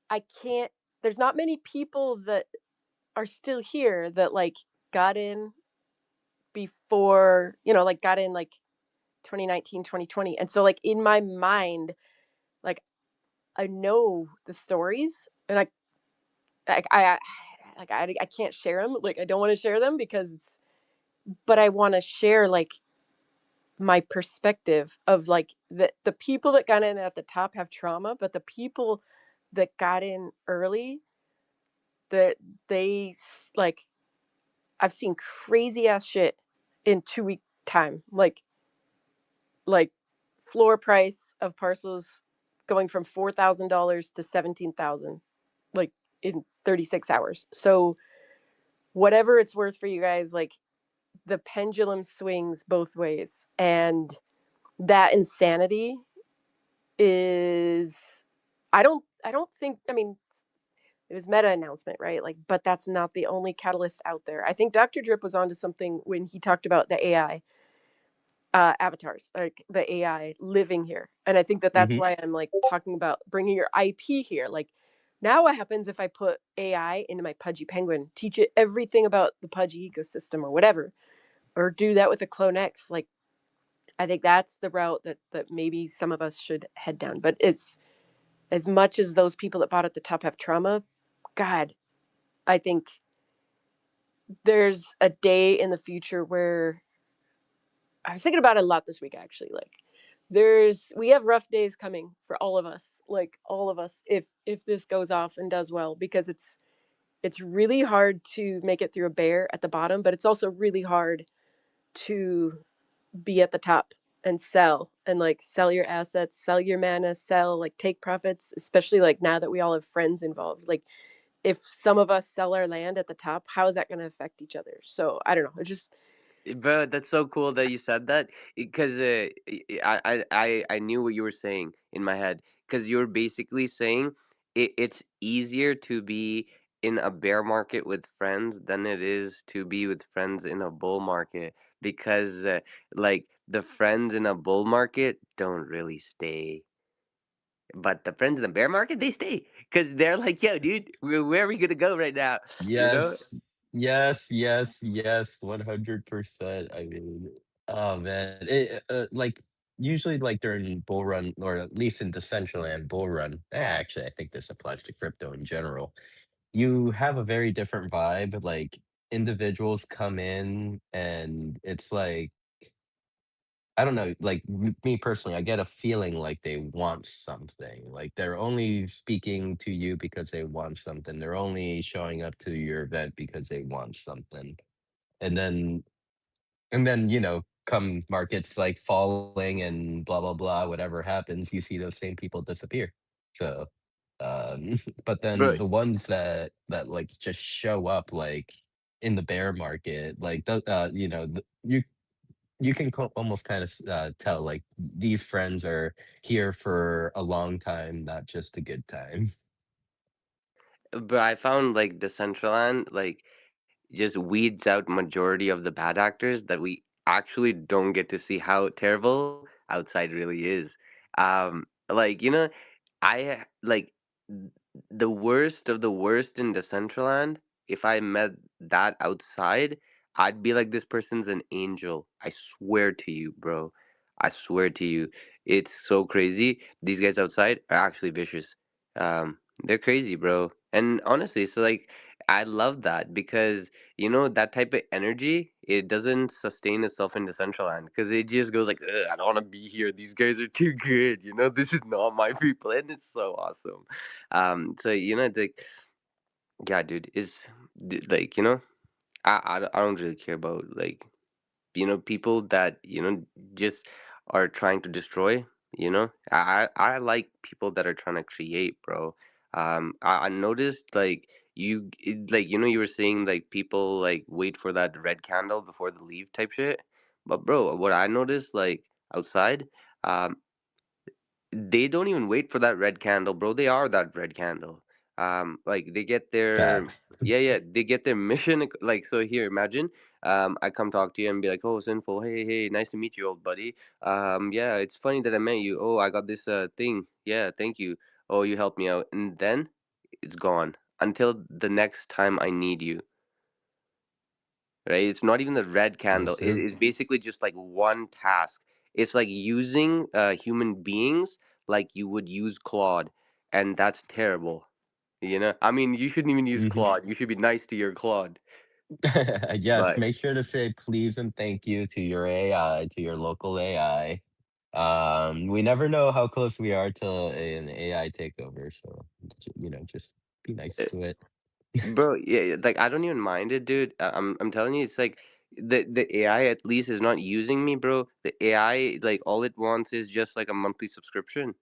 I can't there's not many people that are still here that, like, got in before, like, got in, like, 2019, 2020, and so, like, in my mind, like, I know the stories, and like, I can't share them. Like, I don't wanna share them because it's but I wanna share, like, my perspective of, like, the people that got in at the top have trauma, but the people that got in early, that like, I've seen crazy ass shit in 2-week time, like floor price of parcels going from $4,000 to 17,000, like, in 36 hours. So, whatever it's worth for you guys, like, the pendulum swings both ways, and that insanity is I don't think, I mean, it was meta announcement, right? Like, but that's not the only catalyst out there. I think Dr. Drip was onto something when he talked about the AI avatars, like the AI living here. And I think that that's Mhm. why I'm like talking about bringing your IP here. Like, now what happens if I put AI into my Pudgy Penguin, teach it everything about the Pudgy ecosystem or whatever, or do that with a Clone X? Like, I think that's the route that maybe some of us should head down. But it's as much as those people that bought at the top have trauma, God, I think there's a day in the future where I was thinking about it a lot this week actually. Like, we have rough days coming for all of us, like all of us, if this goes off and does well, because it's really hard to make it through a bear at the bottom, but it's also really hard to be at the top and sell, and like sell your assets, sell your mana, sell, like, take profits, especially like now that we all have friends involved. Like, if some of us sell our land at the top, how is that going to affect each other? So I don't know. It just Bro, that's so cool that you said that because I knew what you were saying in my head because you were basically saying it's easier to be in a bear market with friends than it is to be with friends in a bull market because like the friends in a bull market don't really stay, but the friends in the bear market they stay because they're like, yo, dude, where are we gonna go right now? You know? Yes. Yes, yes, yes, 100%. I mean, oh man, like usually like during bull run, or at least in Decentraland bull run. Actually, I think this applies to crypto in general. You have a very different vibe. Like individuals come in, and it's like I don't know, like me personally, I get a feeling like they want something. Like they're only speaking to you because they want something. They're only showing up to your event because they want something. And then come markets like falling and blah blah blah, whatever happens, you see those same people disappear. So but then Bro, the ones that like just show up like in the bear market, like you can almost kind of tell like these friends are here for a long time, not just a good time. but I found like Decentraland just weeds out majority of the bad actors that we actually don't get to see how terrible outside really is. I like the worst of the worst in Decentraland. If I met that outside, I'd be like, this person's an angel. I swear to you, bro. I swear to you. It's so crazy. These guys outside are actually vicious. They're crazy, bro. And honestly, so like I love that because that type of energy, it doesn't sustain itself in Decentraland because it just goes like, "Ugh, I don't want to be here. These guys are too good. This is not my people," and it's so awesome. So it's like, yeah, dude, like I don't really care about like people that just are trying to destroy. I like people that are trying to create, bro. I noticed like you were saying like people like wait for that red candle before they leave type shit, but bro, what I noticed like outside, um they don't even wait for that red candle, bro. They are that red candle. Like they get their Facts. yeah, yeah, they get their mission. Like so, here, imagine. I come talk to you and be like, "Oh, Sinful, hey, hey, nice to meet you, old buddy. Yeah, it's funny that I met you. Oh, I got this thing. Yeah, thank you. Oh, you helped me out, and then it's gone until the next time I need you." Right? It's not even the red candle. Listen. It's basically just like one task. It's like using human beings like you would use Claude, and that's terrible. I mean, you shouldn't even use Mhm. Claude. You should be nice to your Claude. Yes, But make sure to say please and thank you to your AI, to your local AI. We never know how close we are to an AI takeover, so just be nice uh, to it. bro, yeah, yeah, like I don't even mind it, dude. I'm telling you, it's like the AI at least is not using me, bro. The AI, like all it wants is just like a monthly subscription.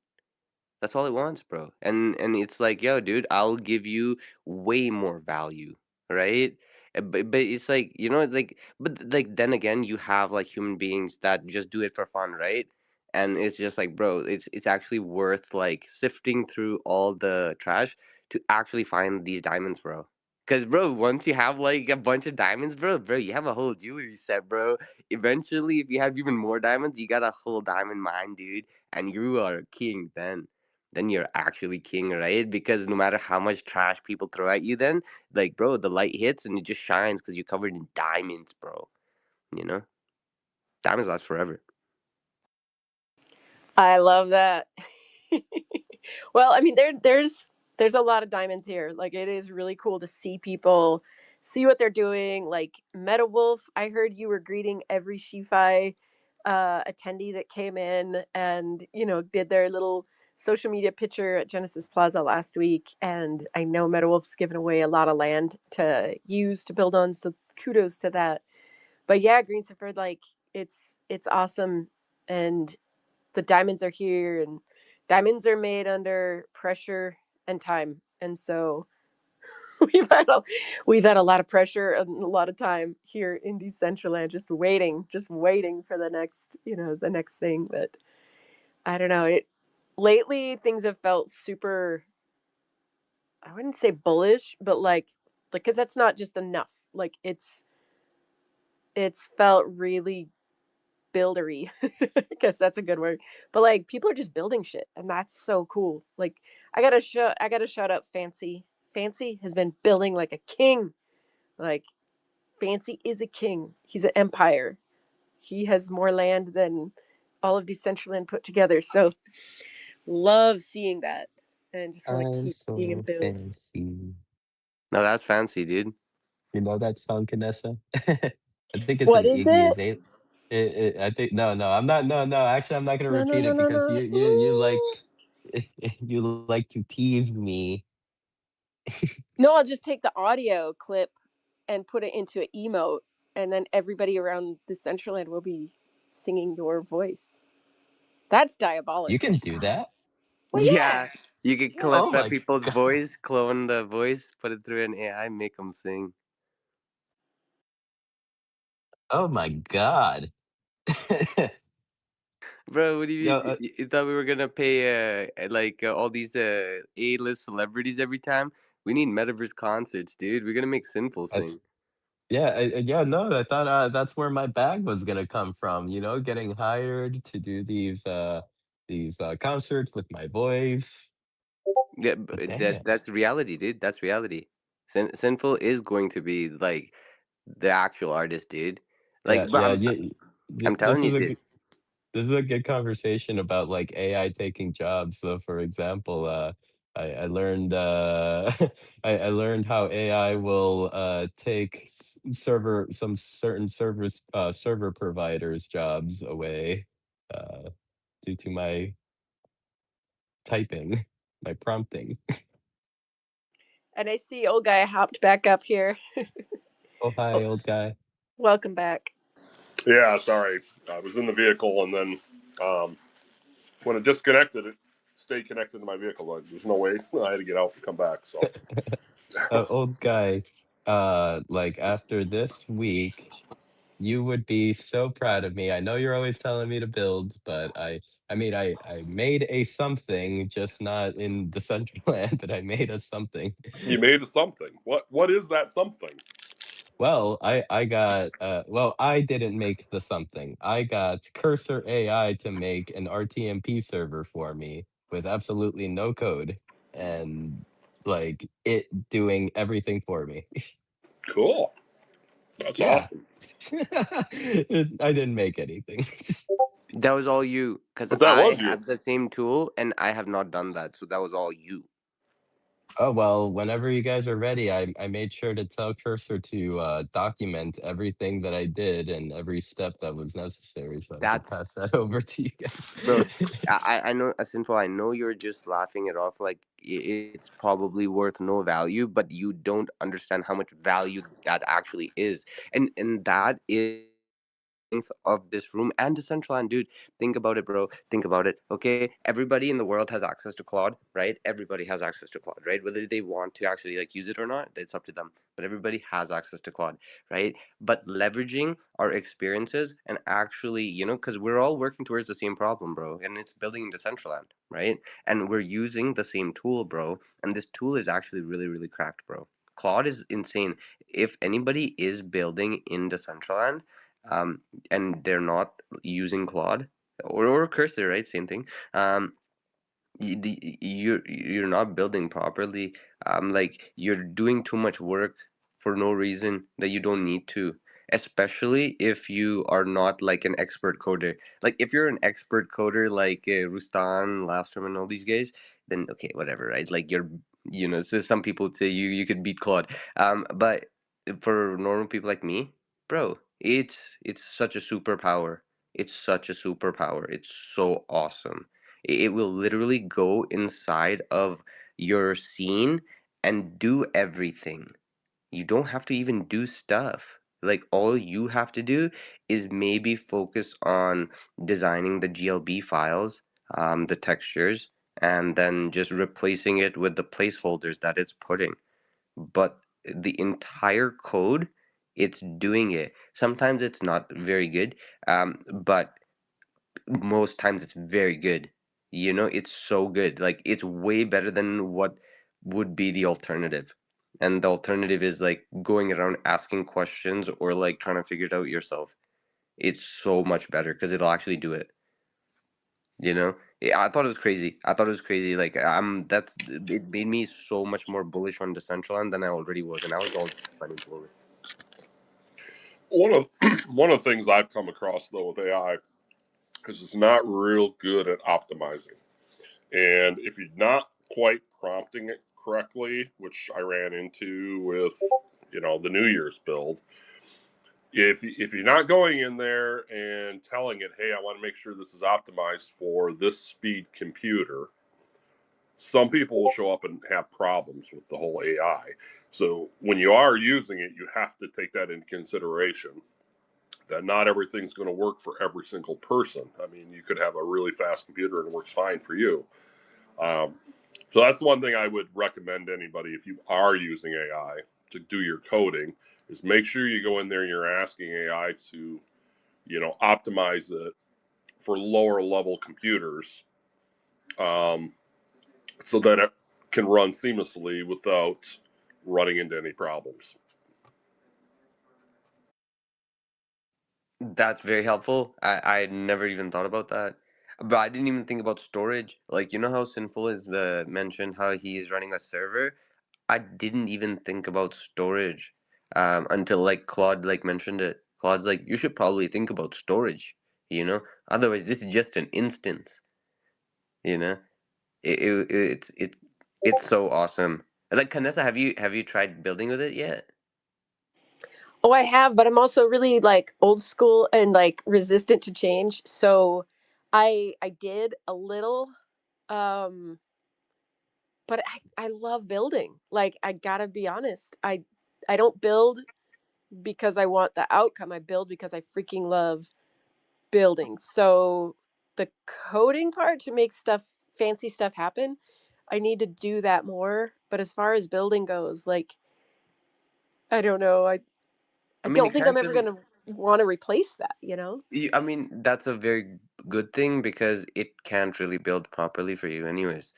That's all it wants, bro. And it's like, yo, dude, I'll give you way more value, right? But it's like, but like then again, you have like human beings that just do it for fun, right? And it's just like, bro, it's actually worth like sifting through all the trash to actually find these diamonds, bro. Cause bro, once you have like a bunch of diamonds, bro, you have a whole jewelry set, bro. Eventually, if you have even more diamonds, you got a whole diamond mine, dude, and you are king then you're actually king, right? Because no matter how much trash people throw at you, then like, bro, the light hits and it just shines because you're covered in diamonds, bro. You know, diamonds last forever. I love that. Well, I mean, there's a lot of diamonds here. Like, it is really cool to see people see what they're doing. Like Meta Wolf, I heard you were greeting every SheFi attendee that came in, and did their little social media picture at Genesis Plaza last week. And I know Meta Wolf's given away a lot of land to use to build on, so kudos to that. But yeah, Green Sifford, like it's awesome. And the diamonds are here, and diamonds are made under pressure and time. And so we've had a, we've had a lot of pressure and a lot of time here in Decentraland, just waiting for the next thing. But I don't know, it lately things have felt super, I wouldn't say bullish, but like cuz that's not just enough. Like it's felt really buildery. I guess that's a good word. But like people are just building shit, and that's so cool. Like I gotta shout out Fancy. Fancy has been building like a king. Like Fancy is a king. He's an empire. He has more land than all of Decentraland put together. So love seeing that, and just want to I'm keep seeing him so build. fancy. No, that's fancy, dude. You know that song, Canessa? I think it's What an is Iggy it? Azalea. I think no, I'm not. No, no. Actually, I'm not gonna No, no, repeat no, it no, because no. you like you like to tease me. No, I'll just take the audio clip and put it into an emote, and then everybody around the Decentraland will be singing your voice. That's You can diabolical. do that. Well, yeah, Yeah, you could yeah. Oh clip my people's god. voice, clone the voice, put it through an AI, make them sing. Oh my god. Bro, what do you Yo, mean? You thought we were gonna pay like all these A-list celebrities every time? We need metaverse concerts, dude. We're gonna make Sinful I, sing. yeah, yeah. No, I thought that's where my bag was gonna come from. You know, getting hired to do these concerts with my voice. Yeah, But damn. that's reality, dude. That's reality. Sinful is going to be like the actual artist, dude. Yeah, Like, but yeah, yeah. I'm telling This you, is a dude. good, this is a good conversation about like AI taking jobs. So, for example, I learned I learned how AI will take some certain server providers jobs away uh, due to my typing, my prompting. And I see old guy hopped back up here. Oh hi, old guy. Welcome back. Yeah, sorry. I was in the vehicle, and then um, when it disconnected, it stayed connected to my vehicle. There's no way I had to get out and come back. So Old guy. Like after this week, you would be so proud of me. I know you're always telling me to build, but I mean I made a something, just not in the central land, but I made a something. you made something. What is that something? Well, I got well, I didn't make the something. I got Cursor AI to make an RTMP server for me with absolutely no code and like it doing everything for me. Cool. That's Yeah. awesome. I didn't make anything. That was all you, because But that I was you. have the same tool and I have not done that. So that was all you. Oh, well, whenever you guys are ready, I made sure to tell Cursor to document everything that I did and every step that was necessary so I could That's pass that over to you guys. bro. I know, Sinful. I know you're just laughing it off like it's probably worth no value, but you don't understand how much value that actually is, and that is strength of this room and Decentraland, dude. Think about it, bro. Think about it. Okay, everybody in the world has access to Claude, right? Everybody has access to Claude, right? Whether they want to actually like use it or not, it's up to them. But everybody has access to Claude, right? But leveraging our experiences and actually, because we're all working towards the same problem, bro, and it's building Decentraland, right? And we're using the same tool, bro. And this tool is actually really, really cracked, bro. Claude is insane. If anybody is building in Decentraland, um, and they're not using Claude or Cursor, right? Same thing. You're not building properly. Like you're doing too much work for no reason that you don't need to. Especially if you are not like an expert coder. Like if you're an expert coder like Rustan, Lastrom, and all these guys, then okay, whatever, right? Like so some people would say you could beat Claude. But for normal people like me, bro, it's such a superpower. It's such a superpower. It's so awesome. It will literally go inside of your scene and do everything. You don't have to even do stuff. Like all you have to do is maybe focus on designing the GLB files, the textures, and then just replacing it with the placeholders that it's putting. But the entire code, it's doing it. Sometimes it's not very good, but most times it's very good. It's so good. Like it's way better than what would be the alternative. And the alternative is like going around asking questions or like trying to figure it out yourself. It's so much better because it'll actually do it. I thought it was crazy. I thought it was crazy. Like that's it made me so much more bullish on Decentraland than I already was, and I was all funny bullets. One of one of the things I've come across though with AI is it's not real good at optimizing. And if you're not quite prompting it correctly, which I ran into with, the New Year's build, if you're not going in there and telling it, hey, I want to make sure this is optimized for this speed computer, some people will show up and have problems with the whole AI. So when you are using it, you have to take that into consideration that not everything's going to work for every single person. I mean, you could have a really fast computer and it works fine for you. Um, so that's one thing I would recommend anybody if you are using AI to do your coding is make sure you go in there and you're asking AI to, optimize it for lower level computers, um, so that it can run seamlessly without running into any problems. That's very helpful. I never even thought about that. But I didn't even think about storage. Like, you know how Sinful is mentioned how he is running a server? I didn't even think about storage until like Claude like mentioned it. Claude's like, you should probably think about storage, you know? Otherwise, this is just an instance, you know? It, it it's it it's so awesome. Like Canessa, have you tried building with it yet? Oh, I have, but I'm also really like old school and like resistant to change. So I did a little, um but I love building. Like I gotta be honest. I don't build because I want the outcome. I build because I freaking love building. So the coding part to make stuff fancy stuff happen, I need to do that more. But as far as building goes, like I don't know. I I mean, don't it think I'm can't ever really. gonna want to replace that, you know? I mean, that's a very good thing because it can't really build properly for you, anyways.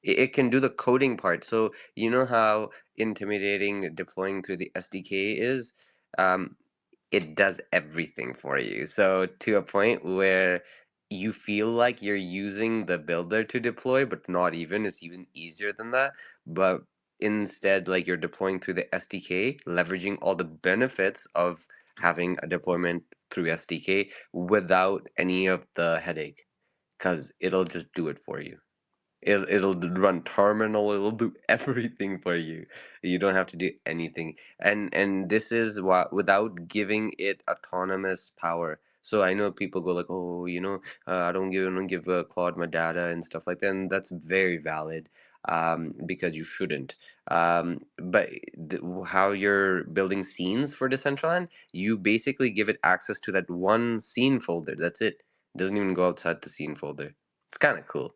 It can do the coding part. So you know how intimidating deploying through the SDK is. Um, it does everything for you. So to a point where you feel like you're using the builder to deploy, but not even. It's even easier than that. But instead, like you're deploying through the SDK, leveraging all the benefits of having a deployment through SDK without any of the headache, because it'll just do it for you. It'll run terminal. It'll do everything for you. You don't have to do anything. And this is what without giving it autonomous power. So I know people go like, oh, I don't give Claude my data and stuff like that, and that's very valid. Because you shouldn't. But how you're building scenes for Decentraland, you basically give it access to that one scene folder. That's it. It doesn't even go outside the scene folder. It's kind of cool.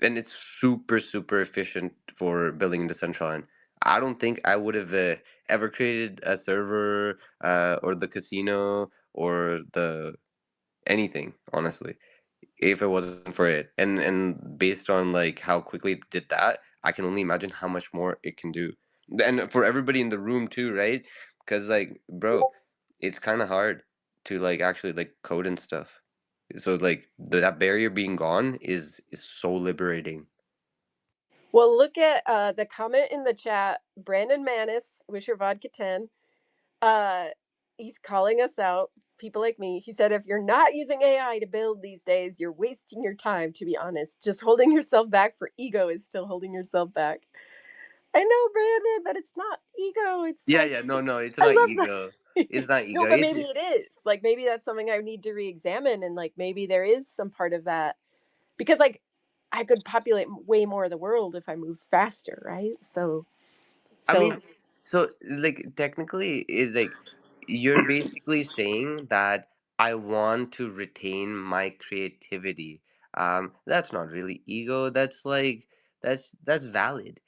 And it's super super efficient for building in Decentraland. I don't think I would have ever created a server or the casino or the anything, honestly, if it wasn't for it. And based on like how quickly it did that, I can only imagine how much more it can do. And for everybody in the room too, right? Because like, bro, it's kind of hard to like actually like code and stuff. So like that barrier being gone is so liberating. Well, look at the comment in the chat. Brandon Manis, wish your vodka 10. Uh, he's calling us out, people like me. He said, if you're not using AI to build these days, you're wasting your time, to be honest. Just holding yourself back for ego is still holding yourself back. I know, Brandon, but it's not ego. It's Yeah, like, yeah, no, no, it's I not love ego. that. It's not No, ego. but It's maybe it is. Like, maybe that's something I need to re examine. And, like, maybe there is some part of that. Because, like, I could populate way more of the world if I move faster, right? I So mean, so like technically, it's like you're basically saying that I want to retain my creativity. That's not really ego. That's like that's valid.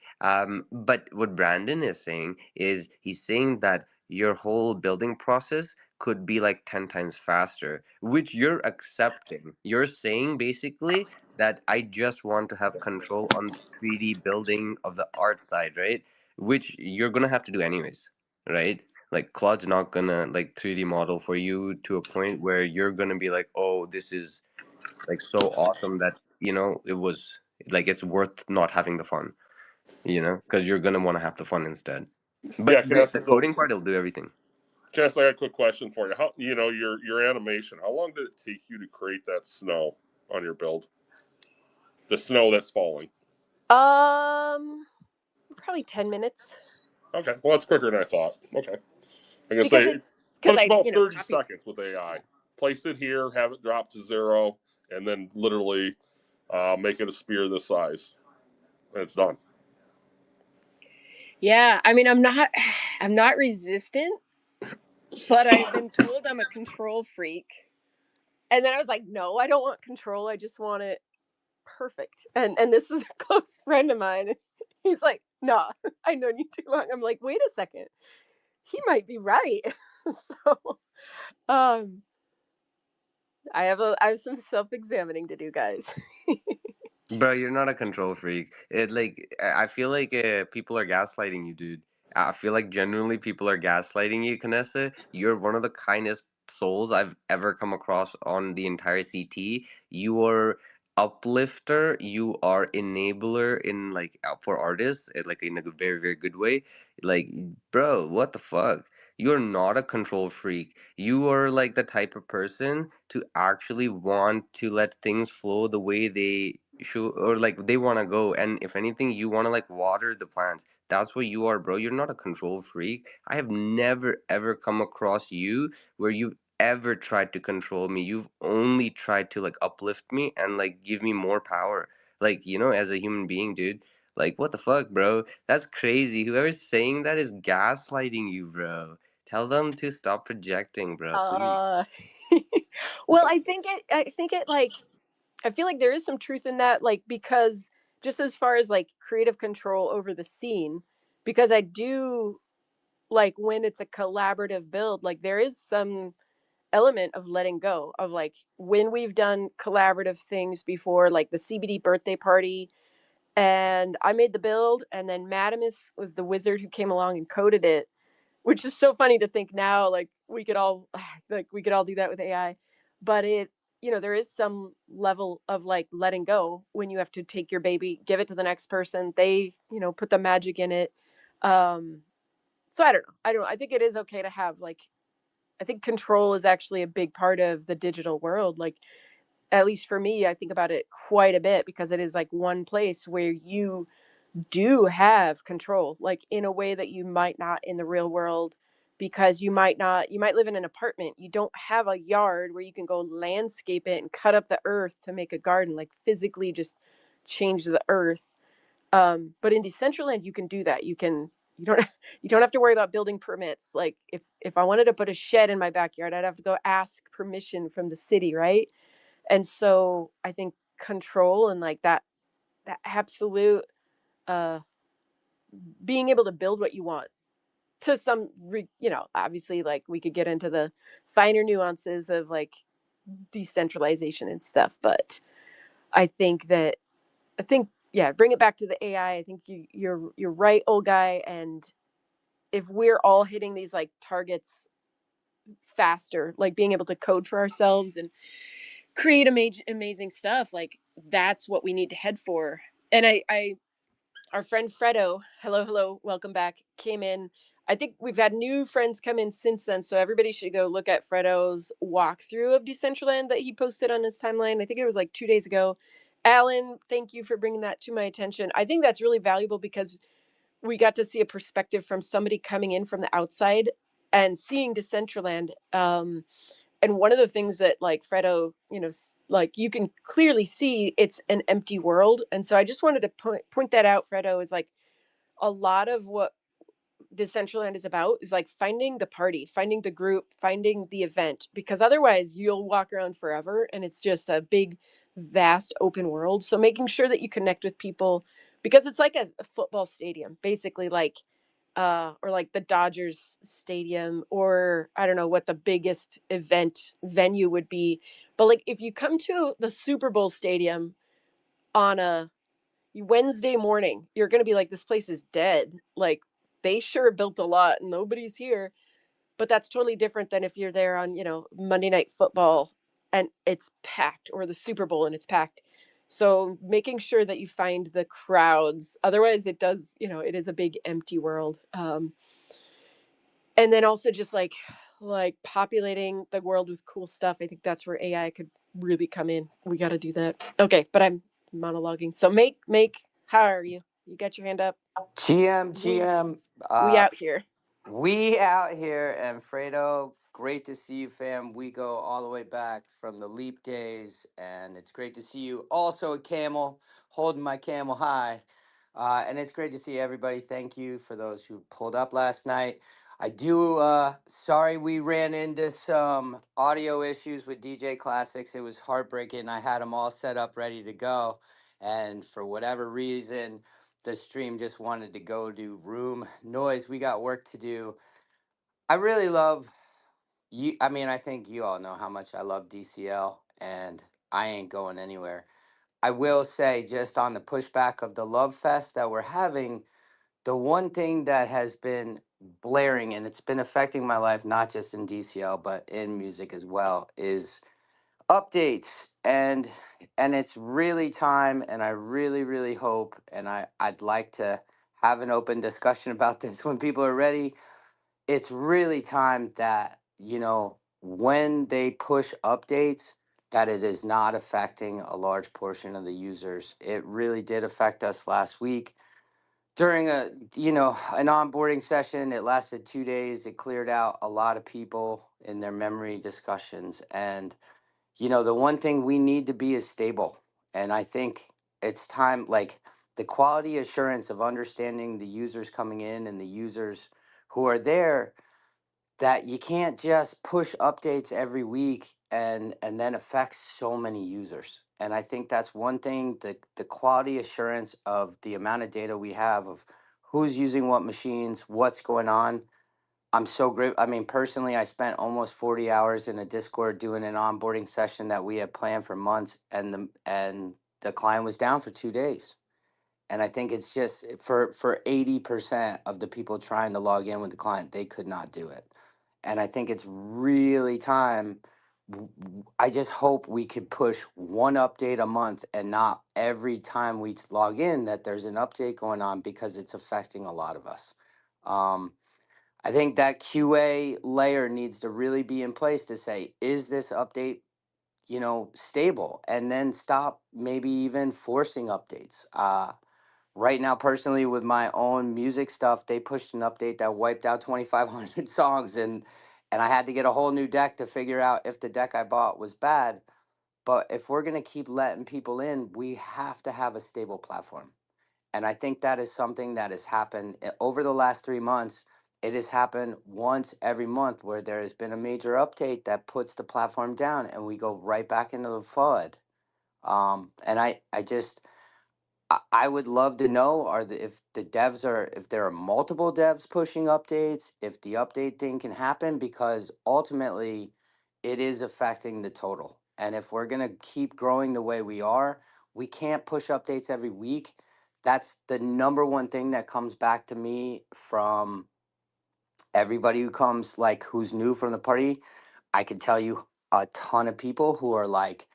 But what Brandon is saying is he's saying that your whole building process could be like 10 times faster, which you're accepting. You're saying basically that I just want to have control on the 3D building of the art side, right? Which you're gonna have to do anyways, right? Like Claude's not gonna like 3D model for you to a point where you're gonna be like, oh, this is like so awesome that it was like it's worth not having the fun, because you're gonna want to have the fun instead. Yeah, But the Canessa. So coding part will do everything. Chance, I got a quick question for you. How your animation? How long did it take you to create that snow on your build? The snow that's falling. Probably 10 minutes. Okay, well that's quicker than I thought. Okay, I guess Because but it's I, about 30 copied. seconds with AI. Place it here, have it drop to 0, and then literally make it a spear this size, and it's done. Yeah, I mean, I'm not resistant, but I've been told I'm a control freak. And then I was like, no, I don't want control. I just want it perfect. And this is a close friend of mine. He's like, nah, I known you too long. I'm like, wait a second. He might be right. So um I have some self-examining to do, guys. Bro, you're not a control freak. It like I feel like people are gaslighting you, dude. I feel like genuinely people are gaslighting you, Canessa. You're one of the kindest souls I've ever come across on the entire CT. You are uplifter. You are enabler in like for artists, like in a very very good way. Like, bro, what the fuck? You're not a control freak. You are like the type of person to actually want to let things flow the way they should, or like they want to go. And if anything, you want to like water the plants. That's what you are, bro. You're not a control freak. I have never ever come across you where you've ever tried to control me. You've only tried to like uplift me and like give me more power, like, as a human being, dude. Like, what the fuck, bro? That's crazy. Whoever's saying that is gaslighting you, bro. Tell them to stop projecting, bro, please. uh well, I think it like I feel like there is some truth in that, like, because just as far as like creative control over the scene, because I do like when it's a collaborative build, like there is some element of letting go of like when we've done collaborative things before, like the CBD birthday party, and I made the build, and then Madamus was the wizard who came along and coded it, which is so funny to think now, like we could all do that with AI. But there is some level of like letting go when you have to take your baby, give it to the next person, they put the magic in it. So I think it is okay to have like, I think control is actually a big part of the digital world. Like, at least for me, I think about it quite a bit because it is like one place where you do have control, like in a way that you might not in the real world, because you might live in an apartment, you don't have a yard where you can go landscape it and cut up the earth to make a garden, like physically just change the earth. But in Decentraland, you can do that. You don't you don't have to worry about building permits. Like if I wanted to put a shed in my backyard, I'd have to go ask permission from the city, right? And so I think control and like that absolute uh being able to build what you want to obviously, like we could get into the finer nuances of like decentralization and stuff, but I think that I think yeah, bring it back to the AI. I think you're right, old guy. And if we're all hitting these like targets faster, like being able to code for ourselves and create amazing stuff, like that's what we need to head for. And I our friend Fredo, hello, welcome back, came in. I think we've had new friends come in since then, so everybody should go look at Fredo's walkthrough of Decentraland that he posted on his timeline. I think it was like 2 days ago. Alan, thank you for bringing that to my attention. I think that's really valuable because we got to see a perspective from somebody coming in from the outside and seeing Decentraland. And one of the things that like Fredo, like you can clearly see it's an empty world. And so I just wanted to point that out, Fredo, is like a lot of what Decentraland is about is like finding the party, finding the group, finding the event, because otherwise you'll walk around forever and it's just a big, vast open world. So making sure that you connect with people, because it's like a football stadium, basically, like or like the Dodgers stadium, or I don't know what the biggest event venue would be. But like if you come to the Super Bowl stadium on a Wednesday morning, you're going to be like, this place is dead. Like they sure built a lot and nobody's here. But that's totally different than if you're there on, Monday Night Football and it's packed, or the Super Bowl and it's packed. So making sure that you find the crowds. Otherwise it does, it is a big empty world. And then also just like populating the world with cool stuff. I think that's where AI could really come in. We got to do that. Okay, but I'm monologuing. So make how are you? You got your hand up. GM, We GM, we uh, out here. we out here, and Fredo, great to see you, fam. We go all the way back from the Leap days, and it's great to see you. Also, a camel, holding my camel high. And it's great to see everybody. Thank you for those who pulled up last night. I do, sorry we ran into some audio issues with DJ Classics. It was heartbreaking. I had them all set up, ready to go. And for whatever reason, the stream just wanted to go to room noise. We got work to do. I really love you. I mean, I think you all know how much I love DCL, and I ain't going anywhere. I will say, just on the pushback of the love fest that we're having, the one thing that has been blaring, and it's been affecting my life, not just in DCL, but in music as well, is updates. And it's really time, and I really hope, and I'd like to have an open discussion about this when people are ready. It's really time that, when they push updates, that it is not affecting a large portion of the users. It really did affect us last week during an onboarding session. It lasted 2 days. It cleared out a lot of people in their memory discussions. And the one thing we need to be is stable. And I think it's time, like the quality assurance of understanding the users coming in and the users who are there, that you can't just push updates every week and then affect so many users. And I think that's one thing, the quality assurance of the amount of data we have of who's using what machines, what's going on. I'm so great. I mean, personally, I spent almost 40 hours in a Discord doing an onboarding session that we had planned for months, and the client was down for 2 days. And I think it's just for 80% of the people trying to log in with the client, they could not do it. And I think it's really time. I just hope we could push one update a month and not every time we log in that there's an update going on, because it's affecting a lot of us. Um, I think that QA layer needs to really be in place to say, is this update, stable? And then stop maybe even forcing updates. Right now, personally, with my own music stuff, they pushed an update that wiped out 2,500 songs, and I had to get a whole new deck to figure out if the deck I bought was bad. But if we're gonna keep letting people in, we have to have a stable platform. And I think that is something that has happened over the last 3 months. It has happened once every month where there has been a major update that puts the platform down, and we go right back into the flood. And I just, I would love to know, if the devs are, if there are multiple devs pushing updates, if the update thing can happen, because ultimately it is affecting the total. And if we're going to keep growing the way we are, we can't push updates every week. That's the number one thing that comes back to me from everybody who comes, like, who's new from the party. I can tell you a ton of people who are like,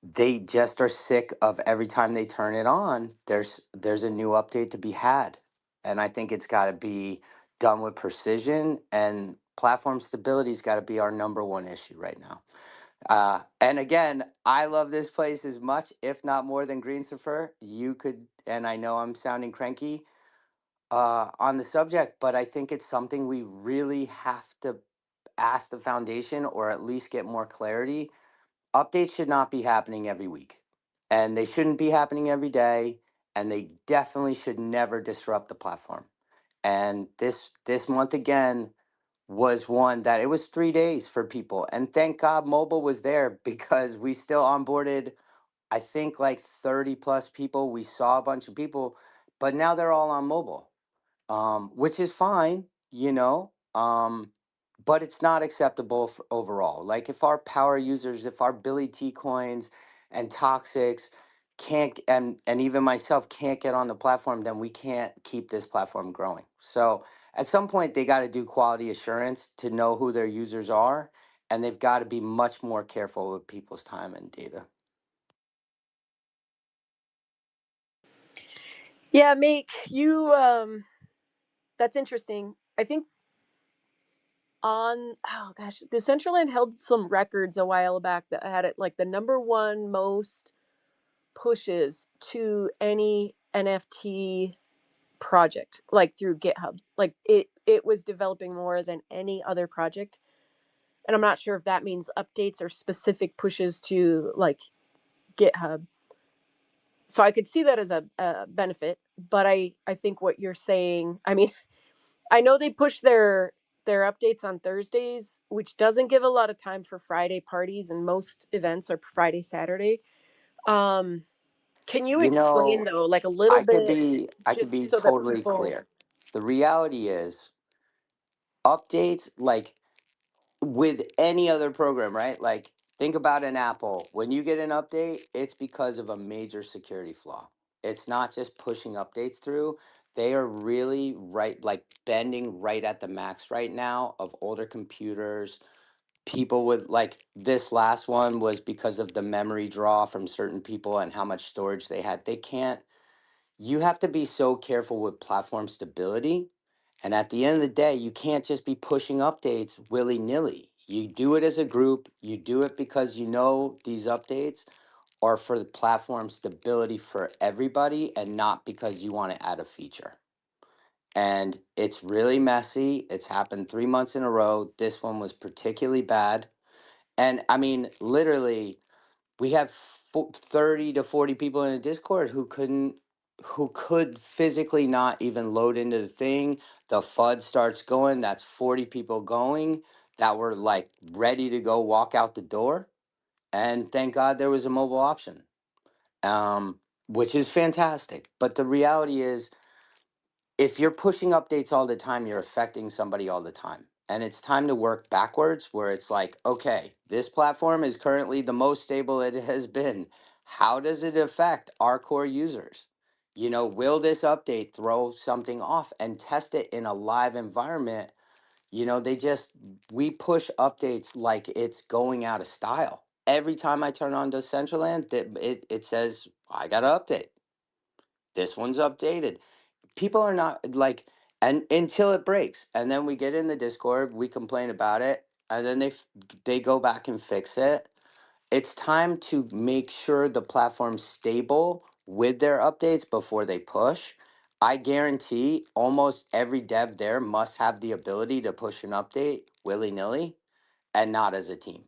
they just are sick of every time they turn it on, there's a new update to be had. And I think it's got to be done with precision, and platform stability's got to be our number one issue right now. And again, I love this place as much, if not more, than Green Surfer. You could, and I know I'm sounding cranky on the subject, but I think it's something we really have to ask the foundation, or at least get more clarity. Updates should not be happening every week, and they shouldn't be happening every day, and they definitely should never disrupt the platform. And this month again was one that it was 3 days for people, and thank God mobile was there, because we still onboarded, I think, like 30 plus people. We saw a bunch of people, but now they're all on mobile, which is fine, but it's not acceptable for overall. Like, if our power users, if our Billy T coins and Toxics can't, and even myself can't get on the platform, then we can't keep this platform growing. So at some point, they got to do quality assurance to know who their users are, and they've got to be much more careful with people's time and data. Yeah, make you that's interesting. I think on oh gosh, Decentraland held some records a while back that had it like the number one most pushes to any NFT project, like through GitHub. Like it was developing more than any other project. And I'm not sure if that means updates or specific pushes to like GitHub. So I could see that as a benefit, but I think what you're saying, I mean, I know they push their updates on Thursdays, which doesn't give a lot of time for Friday parties, and most events are Friday, Saturday. Um, can you You explain know, though, like a little bit, I could just be so that totally people? clear. The reality is updates like with any other program, right? Like think about an Apple. When you get an update, it's because of a major security flaw. It's not just pushing updates through. They are really right like bending right at the max right now of older computers. People would like this last one was because of the memory draw from certain people and how much storage they had. They can't you have to be so careful with platform stability. And at the end of the day, you can't just be pushing updates willy nilly. You do it as a group, you do it because you know these updates are for the platform stability for everybody and not because you want to add a feature. And it's really messy. It's happened 3 months in a row. This one was particularly bad. And I mean, literally, we have 30 to 40 people in a Discord who could physically not even load into the thing. The FUD starts going. That's 40 people going that were like ready to go walk out the door. And thank God there was a mobile option, um, which is fantastic. But the reality is, if you're pushing updates all the time, you're affecting somebody all the time. And it's time to work backwards where it's like, okay, this platform is currently the most stable it has been. How does it affect our core users? You know, will this update throw something off and test it in a live environment? You know, we push updates like it's going out of style. Every time I turn on Decentraland, it says, I got to update. This one's updated. People are not like, and until it breaks, and then we get in the Discord, we complain about it, and then they go back and fix it. It's time to make sure the platform's stable with their updates before they push. I guarantee almost every dev there must have the ability to push an update willy-nilly and not as a team.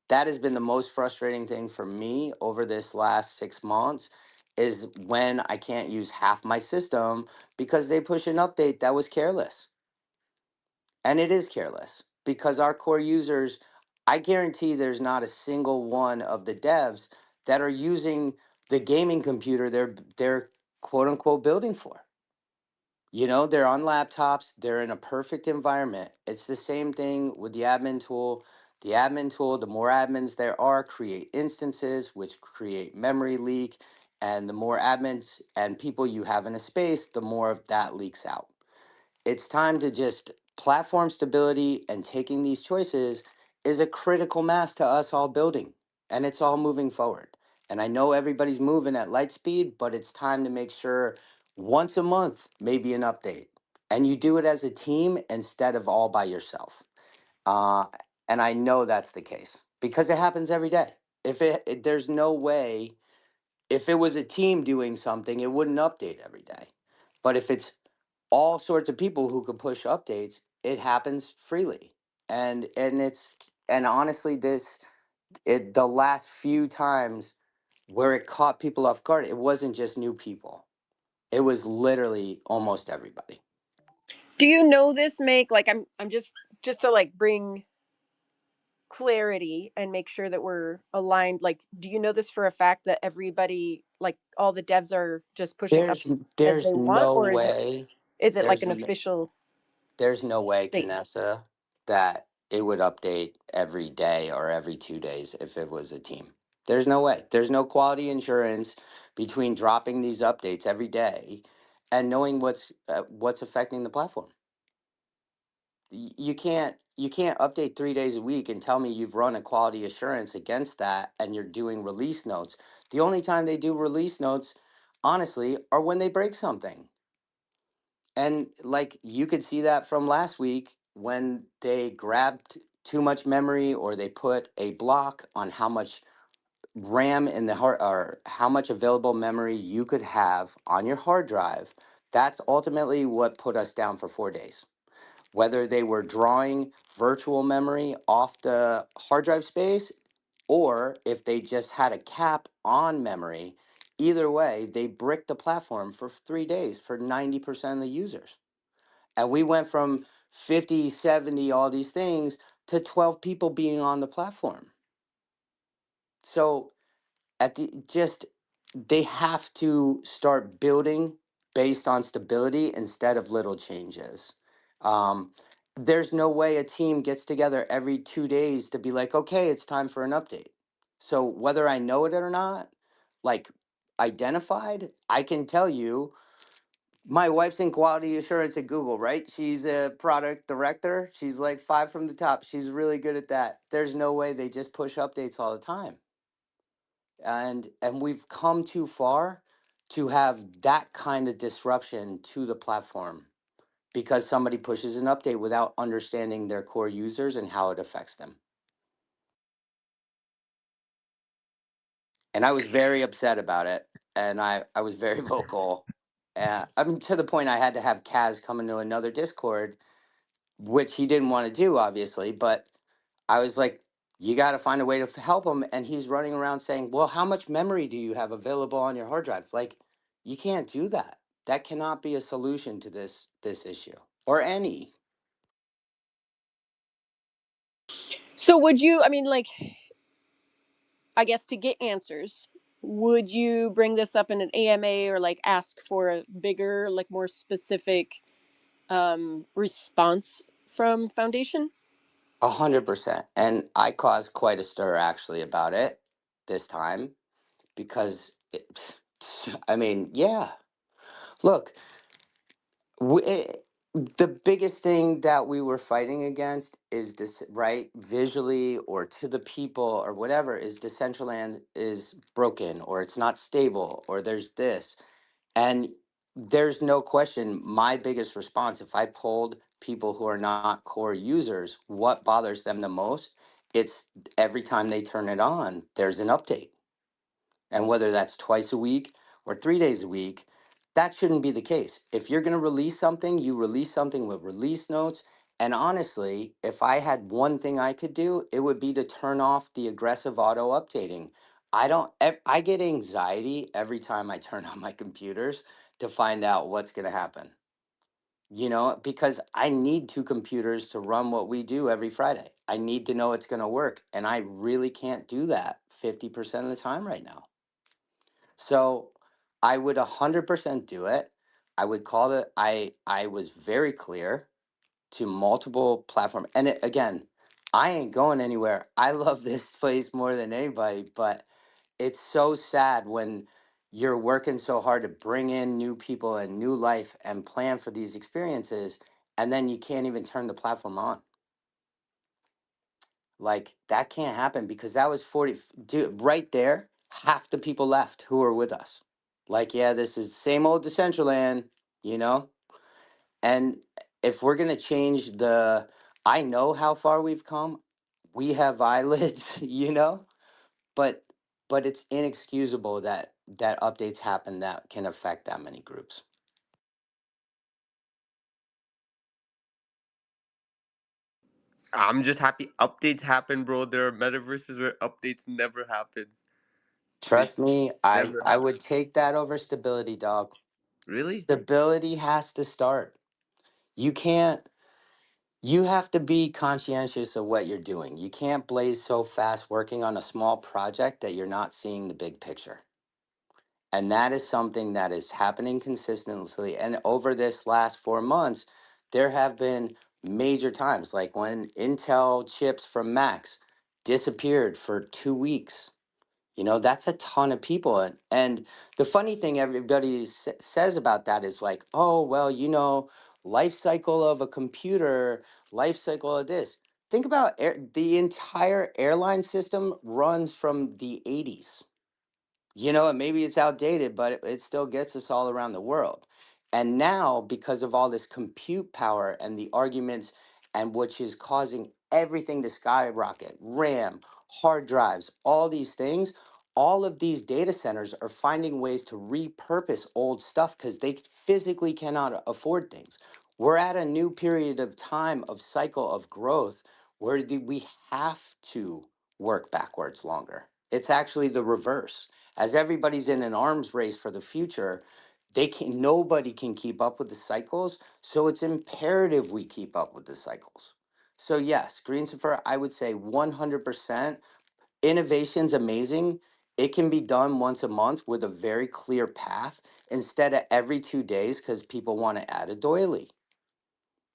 That has been the most frustrating thing for me over this last 6 months is when I can't use half my system because they push an update that was careless. And it is careless because our core users, I guarantee there's not a single one of the devs that are using the gaming computer they're quote unquote building for. You know, they're on laptops, they're in a perfect environment. It's the same thing with the admin tool. The admin tool, the more admins there are, create instances, which create memory leak. And the more admins and people you have in a space, the more of that leaks out. It's time to just platform stability and taking these choices is a critical mass to us all building. And it's all moving forward. And I know everybody's moving at light speed, but it's time to make sure once a month, maybe an update. And you do it as a team instead of all by yourself. Uh, and I know that's the case because it happens every day. There's no way, if it was a team doing something, it wouldn't update every day. But if it's all sorts of people who could push updates, it happens freely. And honestly, the last few times where it caught people off guard, it wasn't just new people. It was literally almost everybody. Do you know this make like I'm just to like bring clarity and make sure that we're aligned, like do you know this for a fact that everybody, like all the devs are just pushing up There's as they there's want, no or way is it like there's an n- official there's no way, statement? Canessa, that it would update every day or every 2 days if it was a team. There's no way. There's no quality insurance between dropping these updates every day and knowing what's affecting the platform. You can't update 3 days a week and tell me you've run a quality assurance against that and you're doing release notes. The only time they do release notes, honestly, are when they break something. And like you could see that from last week when they grabbed too much memory or they put a block on how much RAM in the hard or how much available memory you could have on your hard drive. That's ultimately what put us down for 4 days. Whether they were drawing virtual memory off the hard drive space or if they just had a cap on memory, either way, they bricked the platform for 3 days for 90% of the users. And we went from 50, 70, all these things to 12 people being on the platform. So at the just they have to start building based on stability instead of little changes. Um, there's no way a team gets together every 2 days to be like, okay, it's time for an update. So whether I know it or not, like identified, I can tell you my wife's in quality assurance at Google, right? She's a product director. She's like five from the top. She's really good at that. There's no way they just push updates all the time. And we've come too far to have that kind of disruption to the platform because somebody pushes an update without understanding their core users and how it affects them. And I was very upset about it. And I was very vocal. I mean, to the point I had to have Kaz come into another Discord, which he didn't want to do, obviously. But I was like, you got to find a way to help him. And he's running around saying, well, how much memory do you have available on your hard drive? Like, you can't do that. That cannot be a solution to this issue or any. So would you, I mean, like, I guess to get answers, would you bring this up in an AMA or like ask for a bigger, like more specific response from Foundation? 100%. And I caused quite a stir actually about it this time because I mean, yeah. Look, we, the biggest thing that we were fighting against is this, right? Visually or to the people or whatever, is Decentraland is broken or it's not stable or there's this. And there's no question, my biggest response, if I polled people who are not core users, what bothers them the most, it's every time they turn it on, there's an update. And whether that's twice a week or 3 days a week, that shouldn't be the case. If you're going to release something, you release something with release notes. And honestly, if I had one thing I could do, it would be to turn off the aggressive auto updating. I get anxiety every time I turn on my computers to find out what's going to happen. Because I need two computers to run what we do every Friday. I need to know it's going to work. And I really can't do that 50% of the time right now. So I would 100% do it. I would call it, I was very clear to multiple platform. And again, I ain't going anywhere. I love this place more than anybody, but it's so sad when you're working so hard to bring in new people and new life and plan for these experiences, and then you can't even turn the platform on. Like that can't happen because that was 40, dude, right there, half the people left who were with us. Like, yeah, this is the same old Decentraland, you know? And if we're gonna change I know how far we've come. We have eyelids, but it's inexcusable that updates happen that can affect that many groups. I'm just happy updates happen, bro. There are metaverses where updates never happen. They Trust me, I never I happen. would take that over stability, dog. Really? Stability has to start. You can't You have to be conscientious of what you're doing. You can't blaze so fast working on a small project that you're not seeing the big picture. And that is something that is happening consistently. And over this last 4 months, there have been major times, like when Intel chips from Max disappeared for 2 weeks. That's a ton of people. And the funny thing everybody says about that is like, oh, well, life cycle of a computer, life cycle of this. Think about the entire airline system runs from the 80s. And maybe it's outdated, but it still gets us all around the world. And now, because of all this compute power and the arguments, and which is causing everything to skyrocket, RAM, hard drives, all these things, all of these data centers are finding ways to repurpose old stuff because they physically cannot afford things. We're at a new period of time of cycle of growth where we have to work backwards longer. It's actually the reverse. As everybody's in an arms race for the future, nobody can keep up with the cycles, so it's imperative we keep up with the cycles. So yes, green Saphir, I would say 100%. Innovation's amazing. It can be done once a month with a very clear path instead of every 2 days because people want to add a doily.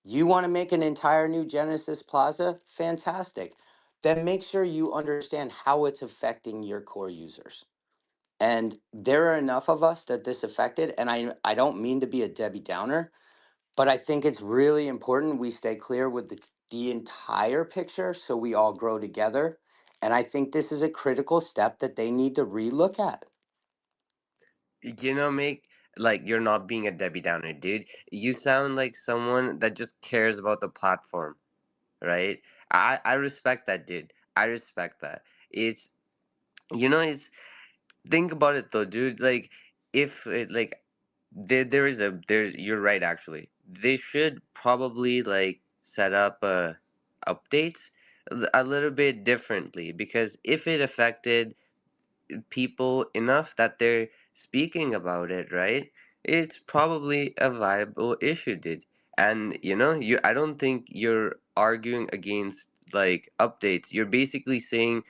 You want to make an entire new Genesis Plaza? Fantastic. Then make sure you understand how it's affecting your core users. And there are enough of us that this affected, and I don't mean to be a Debbie Downer, but I think it's really important we stay clear with the entire picture so we all grow together. And I think this is a critical step that they need to relook at. You know, make like you're not being a Debbie Downer, dude. You sound like someone that just cares about the platform, right? I respect that, dude. I respect that. It's it's think about it though, dude. Like if it like there's you're right actually. They should probably like set up updates a little bit differently because if it affected people enough that they're speaking about it, right? It's probably a viable issue, dude. And I don't think you're arguing against like updates. You're basically saying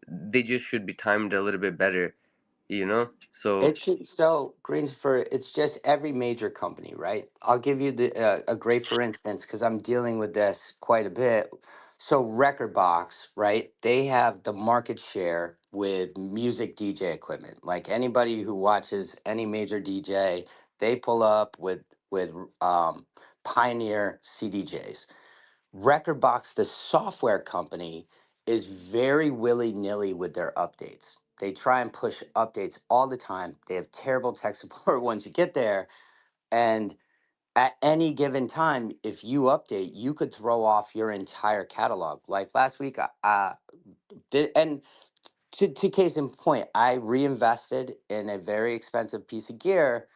they just should be timed a little bit better, So It should, so Greensford, it's just every major company, right? I'll give you a great for instance because I'm dealing with this quite a bit. So Record Box, right? They have the market share with music DJ equipment. Like anybody who watches any major DJ, they pull up with Pioneer CDJs. Recordbox, the software company, is very willy nilly with their updates. They try and push updates all the time. They have terrible tech support once you get there. And at any given time, if you update, you could throw off your entire catalog. Like last week, and to case in point, I reinvested in a very expensive piece of gear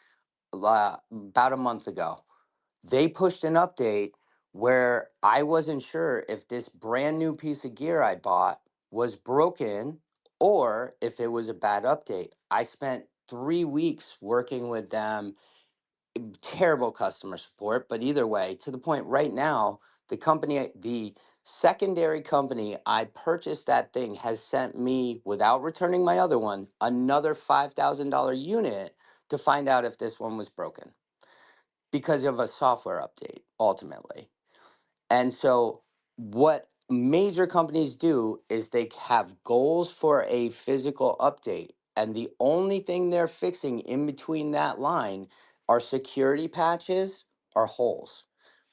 about a month ago. They pushed an update where I wasn't sure if this brand new piece of gear I bought was broken or if it was a bad update. I spent 3 weeks working with them, terrible customer support, but either way, to the point right now, the secondary company I purchased that thing has sent me, without returning my other one, another $5,000 unit to find out if this one was broken because of a software update ultimately. And so what major companies do is they have goals for a physical update, and the only thing they're fixing in between that line are security patches or holes.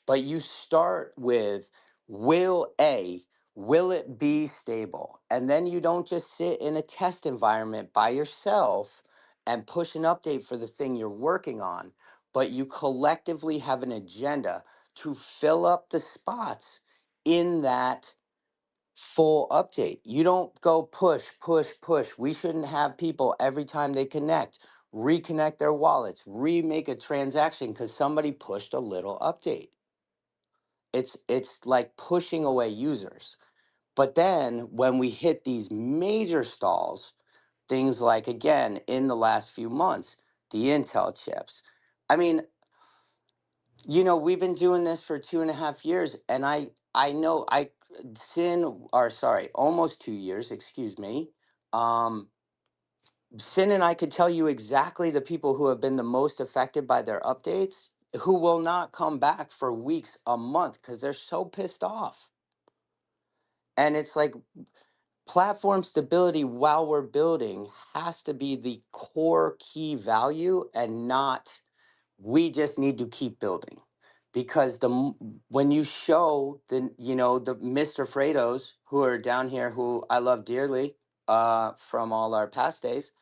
But you start with will A, will it be stable? And then you don't just sit in a test environment by yourself and push an update for the thing you're working on, but you collectively have an agenda to fill up the spots in that full update. You don't go push, push, push. We shouldn't have people every time they connect reconnect their wallets, remake a transaction because somebody pushed a little update. It's like pushing away users. But then when we hit these major stalls, things like again in the last few months, the Intel chips. I mean, we've been doing this for 2.5 years, and I know almost 2 years, excuse me. Um, Sin and I could tell you exactly the people who have been the most affected by their updates, who will not come back for weeks, a month, because they're so pissed off. And it's like platform stability while we're building has to be the core key value and not we just need to keep building. Because when you show the Mr. Fredos who are down here who I love dearly from all our past days,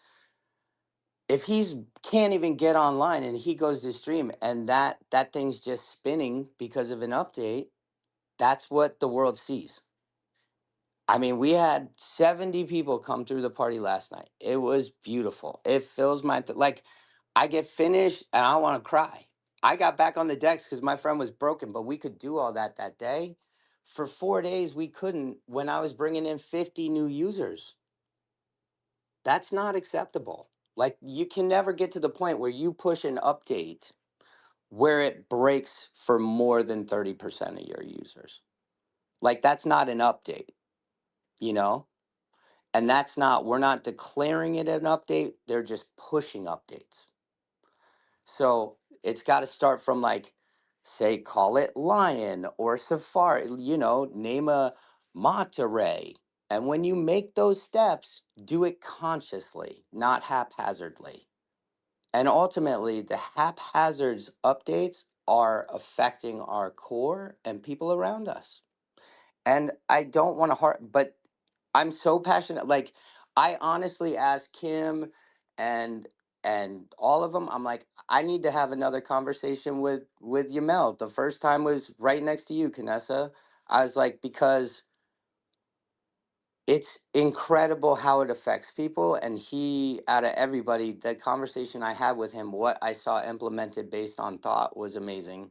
If he's can't even get online and he goes to stream and that thing's just spinning because of an update, that's what the world sees. I mean, we had 70 people come through the party last night. It was beautiful. It fills my like I get finished and I want to cry. I got back on the decks because my friend was broken, but we could do all that day. For 4 days, we couldn't when I was bringing in 50 new users. That's not acceptable. Like, you can never get to the point where you push an update where it breaks for more than 30% of your users. Like, that's not an update, you know? And that's not, we're not declaring it an update, they're just pushing updates. So it's got to start from, like, say, call it Lion or Safari, name a Monterey. And when you make those steps, do it consciously, not haphazardly. And ultimately, the haphazards updates are affecting our core and people around us. And I don't want to but I'm so passionate. Like, I honestly asked Kim and all of them. I'm like, I need to have another conversation with Yamel. The first time was right next to you, Kanessa. I was like, because it's incredible how it affects people. And he, out of everybody, the conversation I had with him, what I saw implemented based on thought was amazing.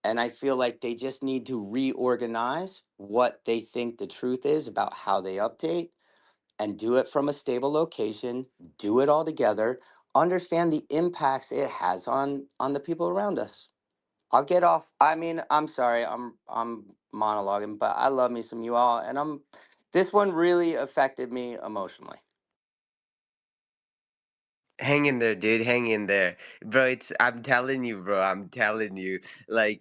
And I feel like they just need to reorganize what they think the truth is about how they update and do it from a stable location, do it all together, understand the impacts it has on the people around us. I'll get off. I mean, I'm sorry, I'm monologuing, but I love me some you all, and this one really affected me emotionally. Hang in there, dude. Hang in there, bro. I'm telling you, bro. I'm telling you. Like,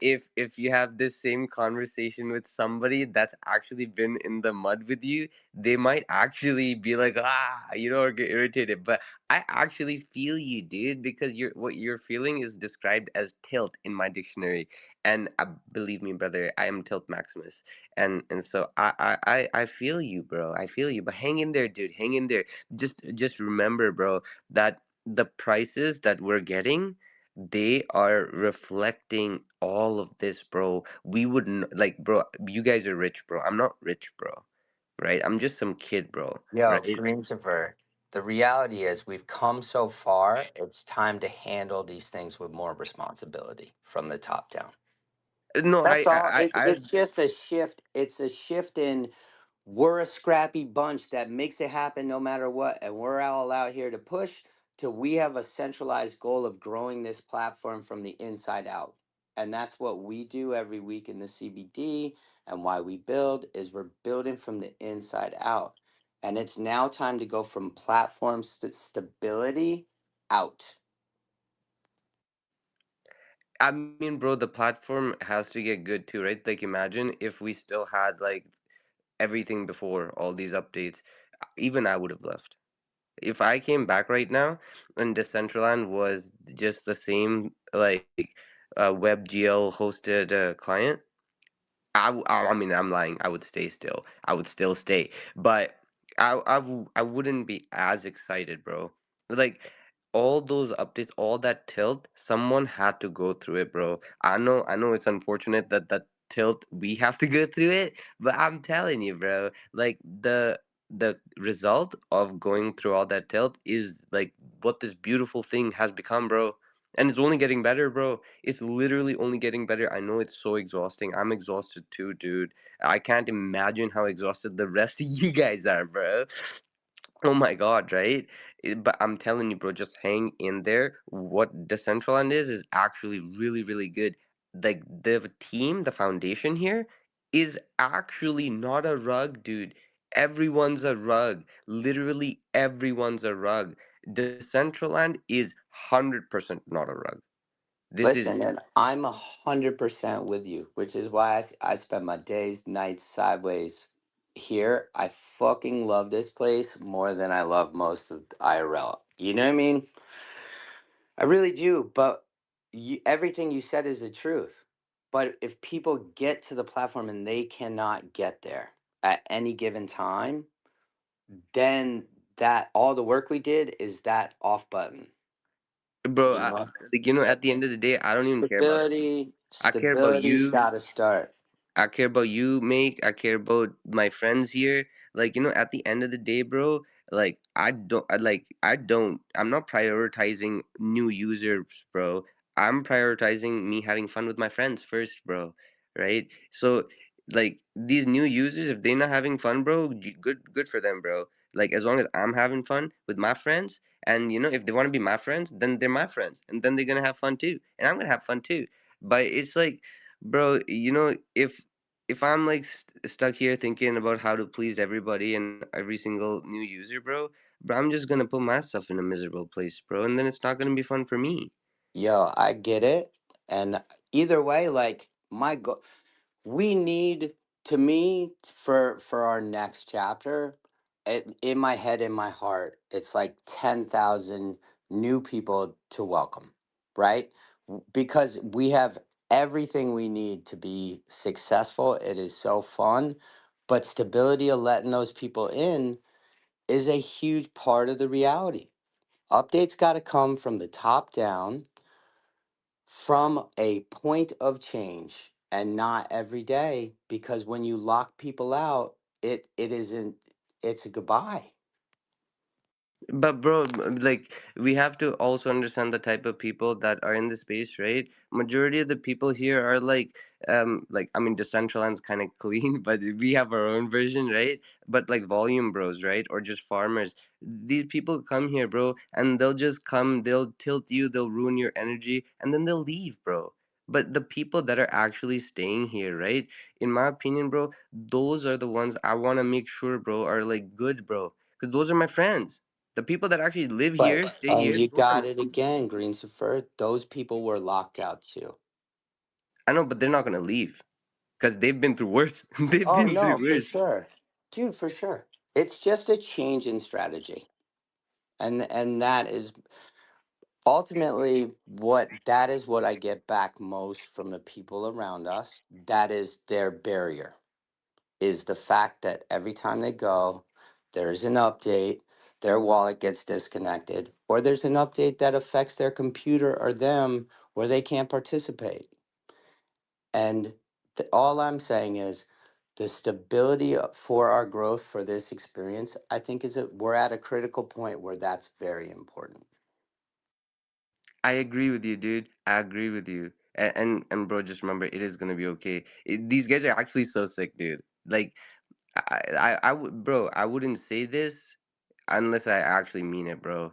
if you have this same conversation with somebody that's actually been in the mud with you, they might actually be like, or get irritated. But I actually feel you, dude, because what you're feeling is described as tilt in my dictionary, and believe me, brother, I am tilt maximus, and so I feel you, bro. I feel you. But hang in there, dude. Hang in there. Just remember, bro, that the prices that we're getting, they are reflecting all of this, bro. We wouldn't, like, bro, you guys are rich, bro. I'm not rich, bro. Right? I'm just some kid, bro. Yo, Right? Greensifer, the reality is we've come so far. It's time to handle these things with more responsibility from the top down. No, That's all. I I It's just a shift. It's a shift in we're a scrappy bunch that makes it happen no matter what, and we're all out here to push till we have a centralized goal of growing this platform from the inside out. And that's what we do every week in the CBD, and why we build is we're building from the inside out. And it's now time to go from platform stability out. I mean, bro, the platform has to get good too, right? Like, imagine if we still had like everything before all these updates. Even I would have left. If I came back right now and Decentraland was just the same, like, WebGL hosted client, I mean, I'm lying. I would stay still. I would still stay, but I wouldn't be as excited, bro. Like, all those updates, all that tilt, someone had to go through it, bro. I know it's unfortunate that that tilt we have to go through it, but I'm telling you, bro. Like, the result of going through all that tilt is like what this beautiful thing has become, bro. And it's only getting better, bro. It's literally only getting better. I know it's so exhausting. I'm exhausted too, dude. I can't imagine how exhausted the rest of you guys are, bro. Oh my god, right? But I'm telling you, bro, just hang in there. What Decentraland is actually really, really good. Like, the team, the foundation here is actually not a rug, dude. Everyone's a rug. Literally, everyone's a rug. Decentraland is 100% not a rug. This is. Listen, and I'm 100% with you, which is why I spend my days, nights sideways here. I fucking love this place more than I love most of IRL. You know what I mean? I really do. But everything you said is the truth. But if people get to the platform and they cannot get there at any given time, then that all the work we did is that off button, Bro. you know? Like, at the end of the day, I don't even care about them. I care about Stability's you. got to start. I care about you, mate. I care about my friends here. Like, at the end of the day, bro, like I'm not prioritizing new users, bro. I'm prioritizing me having fun with my friends first, bro. Right? So, like, these new users, if they're not having fun, bro, good for them, bro. Like, as long as I'm having fun with my friends, and if they want to be my friends, then they're my friends, and then they're gonna have fun too, and I'm gonna have fun too. But it's like, bro, if I'm like stuck here thinking about how to please everybody and every single new user, bro, I'm just gonna put myself in a miserable place, bro, and then it's not gonna be fun for me. Yo, I get it. And either way, like my go we need to me for our next chapter, in my head, in my heart, it's like 10,000 new people to welcome, right? Because we have everything we need to be successful. It is so fun, but stability of letting those people in is a huge part of the reality. Updates got to come from the top down, from a point of change, and not every day, because when you lock people out, it isn't, it's a goodbye. But bro, like, we have to also understand the type of people that are in the space, right? Majority of the people here are like, I mean, Decentraland's kind of clean, but we have our own version, right? But like volume bros, right? Or just farmers. These people come here, bro, and they'll just come, they'll tilt you, they'll ruin your energy, and then they'll leave, bro. But the people that are actually staying here, right? In my opinion, bro, those are the ones I want to make sure, bro, are like good, bro. Because those are my friends. The people that actually live But here, stay and here, you those are got my it people. again, Green Suffert. Those people were locked out too. I know, but they're not gonna leave because they've been through worse. They've Oh been no, through for worse. sure, dude, for sure. It's just a change in strategy, and that is ultimately what I get back most from the people around us. That is their barrier, is the fact that every time they go, there's an update, their wallet gets disconnected, or there's an update that affects their computer or them where they can't participate. And all I'm saying is the stability for our growth for this experience, I think is that we're at a critical point where that's very important. I agree with you, dude. I agree with you. And bro, just remember, it is gonna be okay. These guys are actually so sick, dude. Like, I would, bro, I wouldn't say this unless I actually mean it, bro.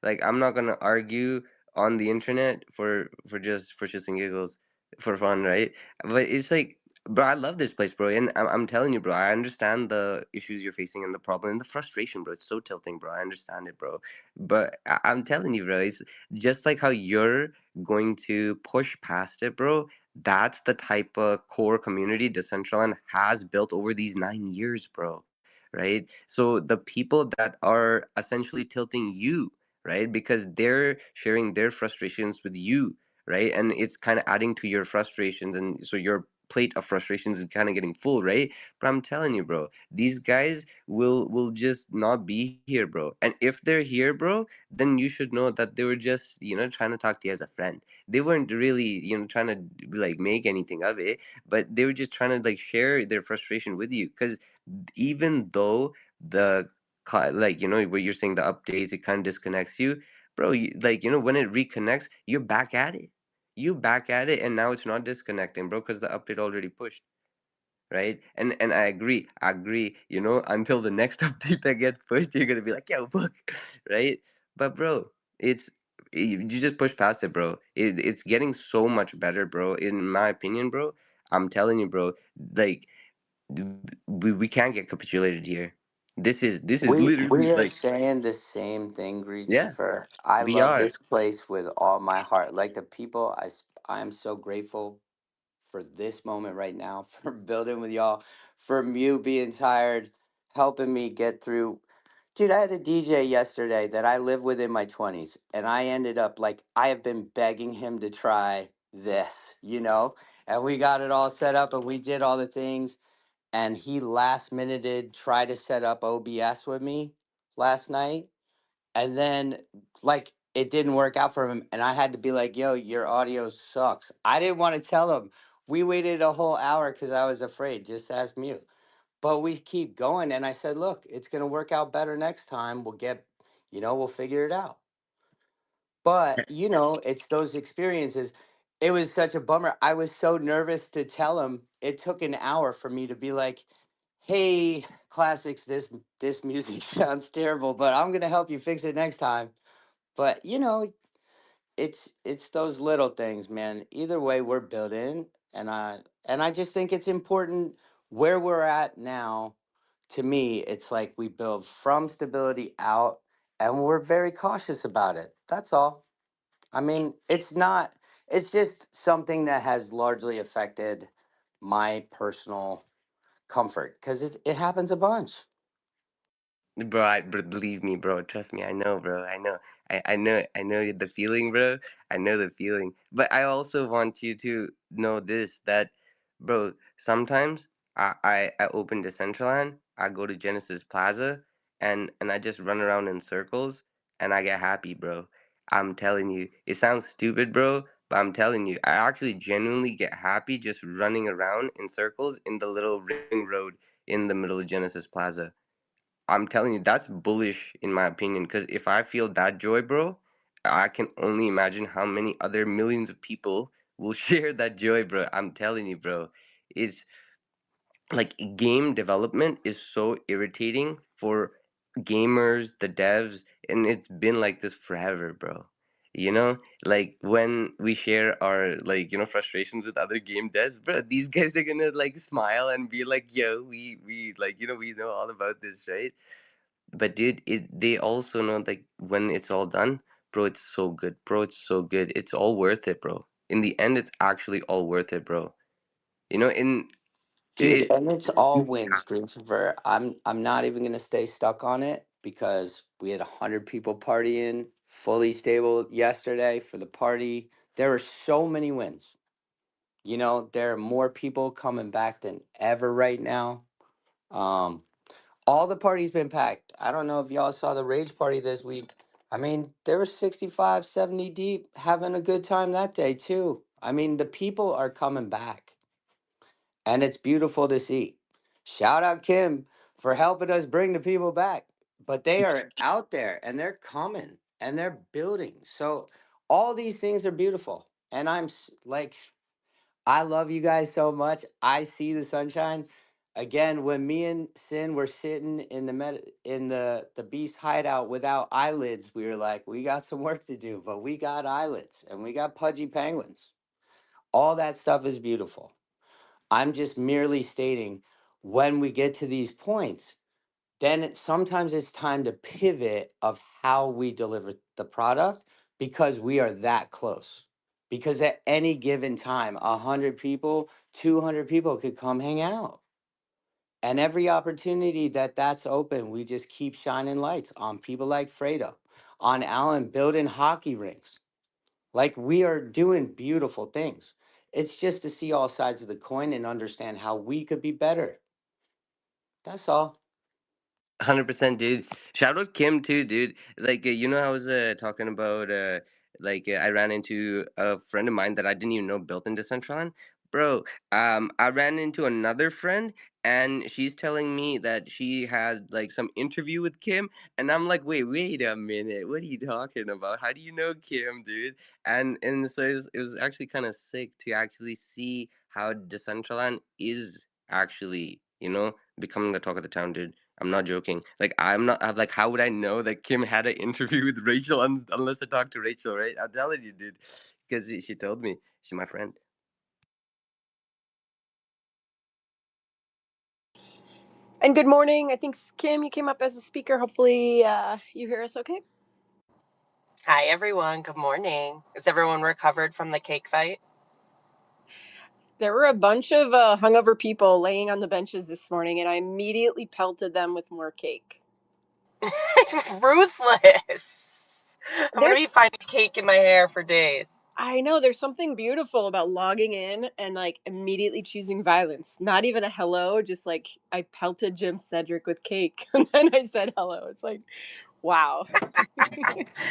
Like, I'm not gonna argue on the internet for shits and giggles, for fun, right? But it's like, bro, I love this place, bro, and I'm telling you, bro, I understand the issues you're facing and the problem and the frustration, bro. It's so tilting, bro. I understand it, bro. But I'm telling you, bro, it's just like how you're going to push past it, bro. That's the type of core community Decentraland has built over these 9 years, bro. Right? So the people that are essentially tilting you, right? Because they're sharing their frustrations with you, right? And it's kind of adding to your frustrations. And so your plate of frustrations is kind of getting full, right? But I'm telling you, bro, these guys will just not be here, bro. And if they're here, bro, then you should know that they were just, trying to talk to you as a friend. They weren't really, trying to like make anything of it, but they were just trying to like share their frustration with you. Because even though the like, what you're saying, the updates, it kind of disconnects you, bro, like, when it reconnects, you're back at it. You back at it, and now it's not disconnecting, bro, because the update already pushed, right? And I agree, until the next update that gets pushed, you're gonna be like, yo, book, right? But bro, it's you just push past it, bro. It's getting so much better, bro, in my opinion, bro. I'm telling you, bro, like, we can't get capitulated here. This is We literally are like, saying the same thing, yeah, Christopher. I we love are. this place with all my heart. Like the people, I am so grateful for this moment right now, for building with y'all, for you being tired, helping me get through. Dude, I had a DJ yesterday that I live with in my 20s, and I ended up like, I have been begging him to try this. And we got it all set up and we did all the things. And he last minuted, tried to set up OBS with me. last night, and then like it didn't work out for him, and I had to be like, "Yo, your audio sucks." I didn't want to tell him. We waited a whole hour because I was afraid. Just ask Mute. But we keep going, and I said, "Look, it's gonna work out better next time. We'll get, we'll figure it out." But it's those experiences. It was such a bummer. I was so nervous to tell him. It took an hour for me to be like, "Hey, classics, this music sounds terrible, but I'm gonna help you fix it next time." But it's those little things, man. Either way, we're building, and I just think it's important where we're at now. To me, it's like we build from stability out, and we're very cautious about it. That's all. I mean, it's just something that has largely affected my personal comfort because it happens a bunch. Bro, believe me, bro. Trust me, I know, bro. I know. I know the feeling, bro. I know the feeling. But I also want you to know this that, bro, sometimes I open Decentraland, I go to Genesis Plaza, and I just run around in circles, and I get happy, bro. I'm telling you. It sounds stupid, bro, but I'm telling you, I actually genuinely get happy just running around in circles in the little ring road in the middle of Genesis Plaza. I'm telling you, that's bullish in my opinion. Because if I feel that joy, bro, I can only imagine how many other millions of people will share that joy, bro. I'm telling you, bro. It's like game development is so irritating for gamers, the devs, and it's been like this forever, bro. You know, like when we share our frustrations with other game devs, bro, these guys are gonna like smile and be like, "Yo, we like we know all about this, right?" But dude, they also know like when it's all done, bro, it's so good, bro. It's so good. It's all worth it, bro. In the end, it's actually all worth it, bro. In Dude, it. and it's all wins, Christopher. I'm not even gonna stay stuck on it because we had 100 people partying, fully stable yesterday for the party. There are so many wins. There are more people coming back than ever right now. Um, all the parties been packed. I don't know if y'all saw the rage party this week. I mean, there were 65, 70 deep having a good time that day too. I mean, the people are coming back and it's beautiful to see. Shout out Kim for helping us bring the people back. But they are out there and they're coming and they're building. So all these things are beautiful. And like, I love you guys so much. I see the sunshine. Again, when me and Sin were sitting in the beast hideout without eyelids, we were like, we got some work to do, but we got eyelids and we got pudgy penguins. All that stuff is beautiful. I'm just merely stating when we get to these points, then sometimes it's time to pivot of how we deliver the product because we are that close. Because at any given time, 100 people, 200 people could come hang out. And every opportunity that's open, we just keep shining lights on people like Fredo, on Alan building hockey rinks. Like we are doing beautiful things. It's just to see all sides of the coin and understand how we could be better. That's all. 100%, dude. Shout out Kim too, dude. Like, I was talking about I ran into a friend of mine that I didn't even know built in Decentraland. Bro, I ran into another friend and she's telling me that she had like some interview with Kim, and I'm like, wait a minute. What are you talking about? How do you know Kim, dude? And so it was actually kind of sick to actually see how Decentraland is actually, becoming the talk of the town, dude. I'm not joking. Like I'm like, how would I know that Kim had an interview with Rachel unless I talked to Rachel, right? I'm telling you, dude, because she told me she's my friend. And good morning. I think Kim, you came up as a speaker. Hopefully, you hear us okay. Hi, everyone. Good morning. Is everyone recovered from the cake fight? There were a bunch of hungover people laying on the benches this morning, and I immediately pelted them with more cake. Ruthless. I'm going to be There's finding cake in my hair for days. I know there's something beautiful about logging in and like immediately choosing violence. Not even a hello, just like I pelted Jim Cedric with cake and then I said hello. It's like, wow.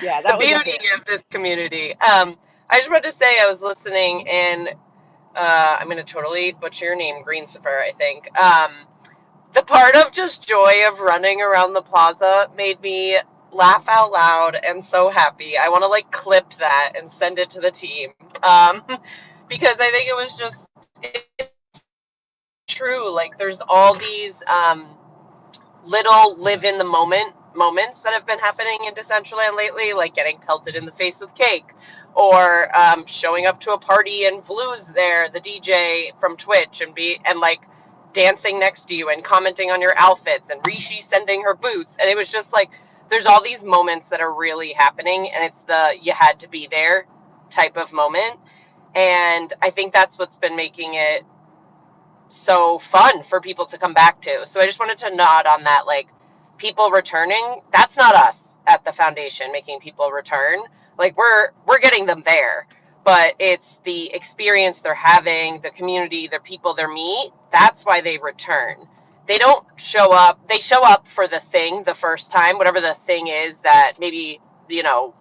Yeah, The that was beauty epic. of this community. I just wanted to say I was listening, and I'm going to totally butcher your name, Greensifer, I think. The part of just joy of running around the plaza made me laugh out loud and so happy. I want to like clip that and send it to the team, because I think it was just it's true. Like there's all these little live in the moment moments that have been happening in Decentraland lately, like getting pelted in the face with cake, or showing up to a party and Vlu's there, the DJ from Twitch, and like dancing next to you and commenting on your outfits, and Rishi sending her boots, and it was just like there's all these moments that are really happening, and it's the you had to be there type of moment, and I think that's what's been making it so fun for people to come back to. So I just wanted to nod on that, like people returning, that's not us at the foundation making people return. Like we're getting them there, but it's the experience they're having, the community, the people they meet, that's why they return. They don't show up, they show up for the thing the first time, whatever the thing is that maybe,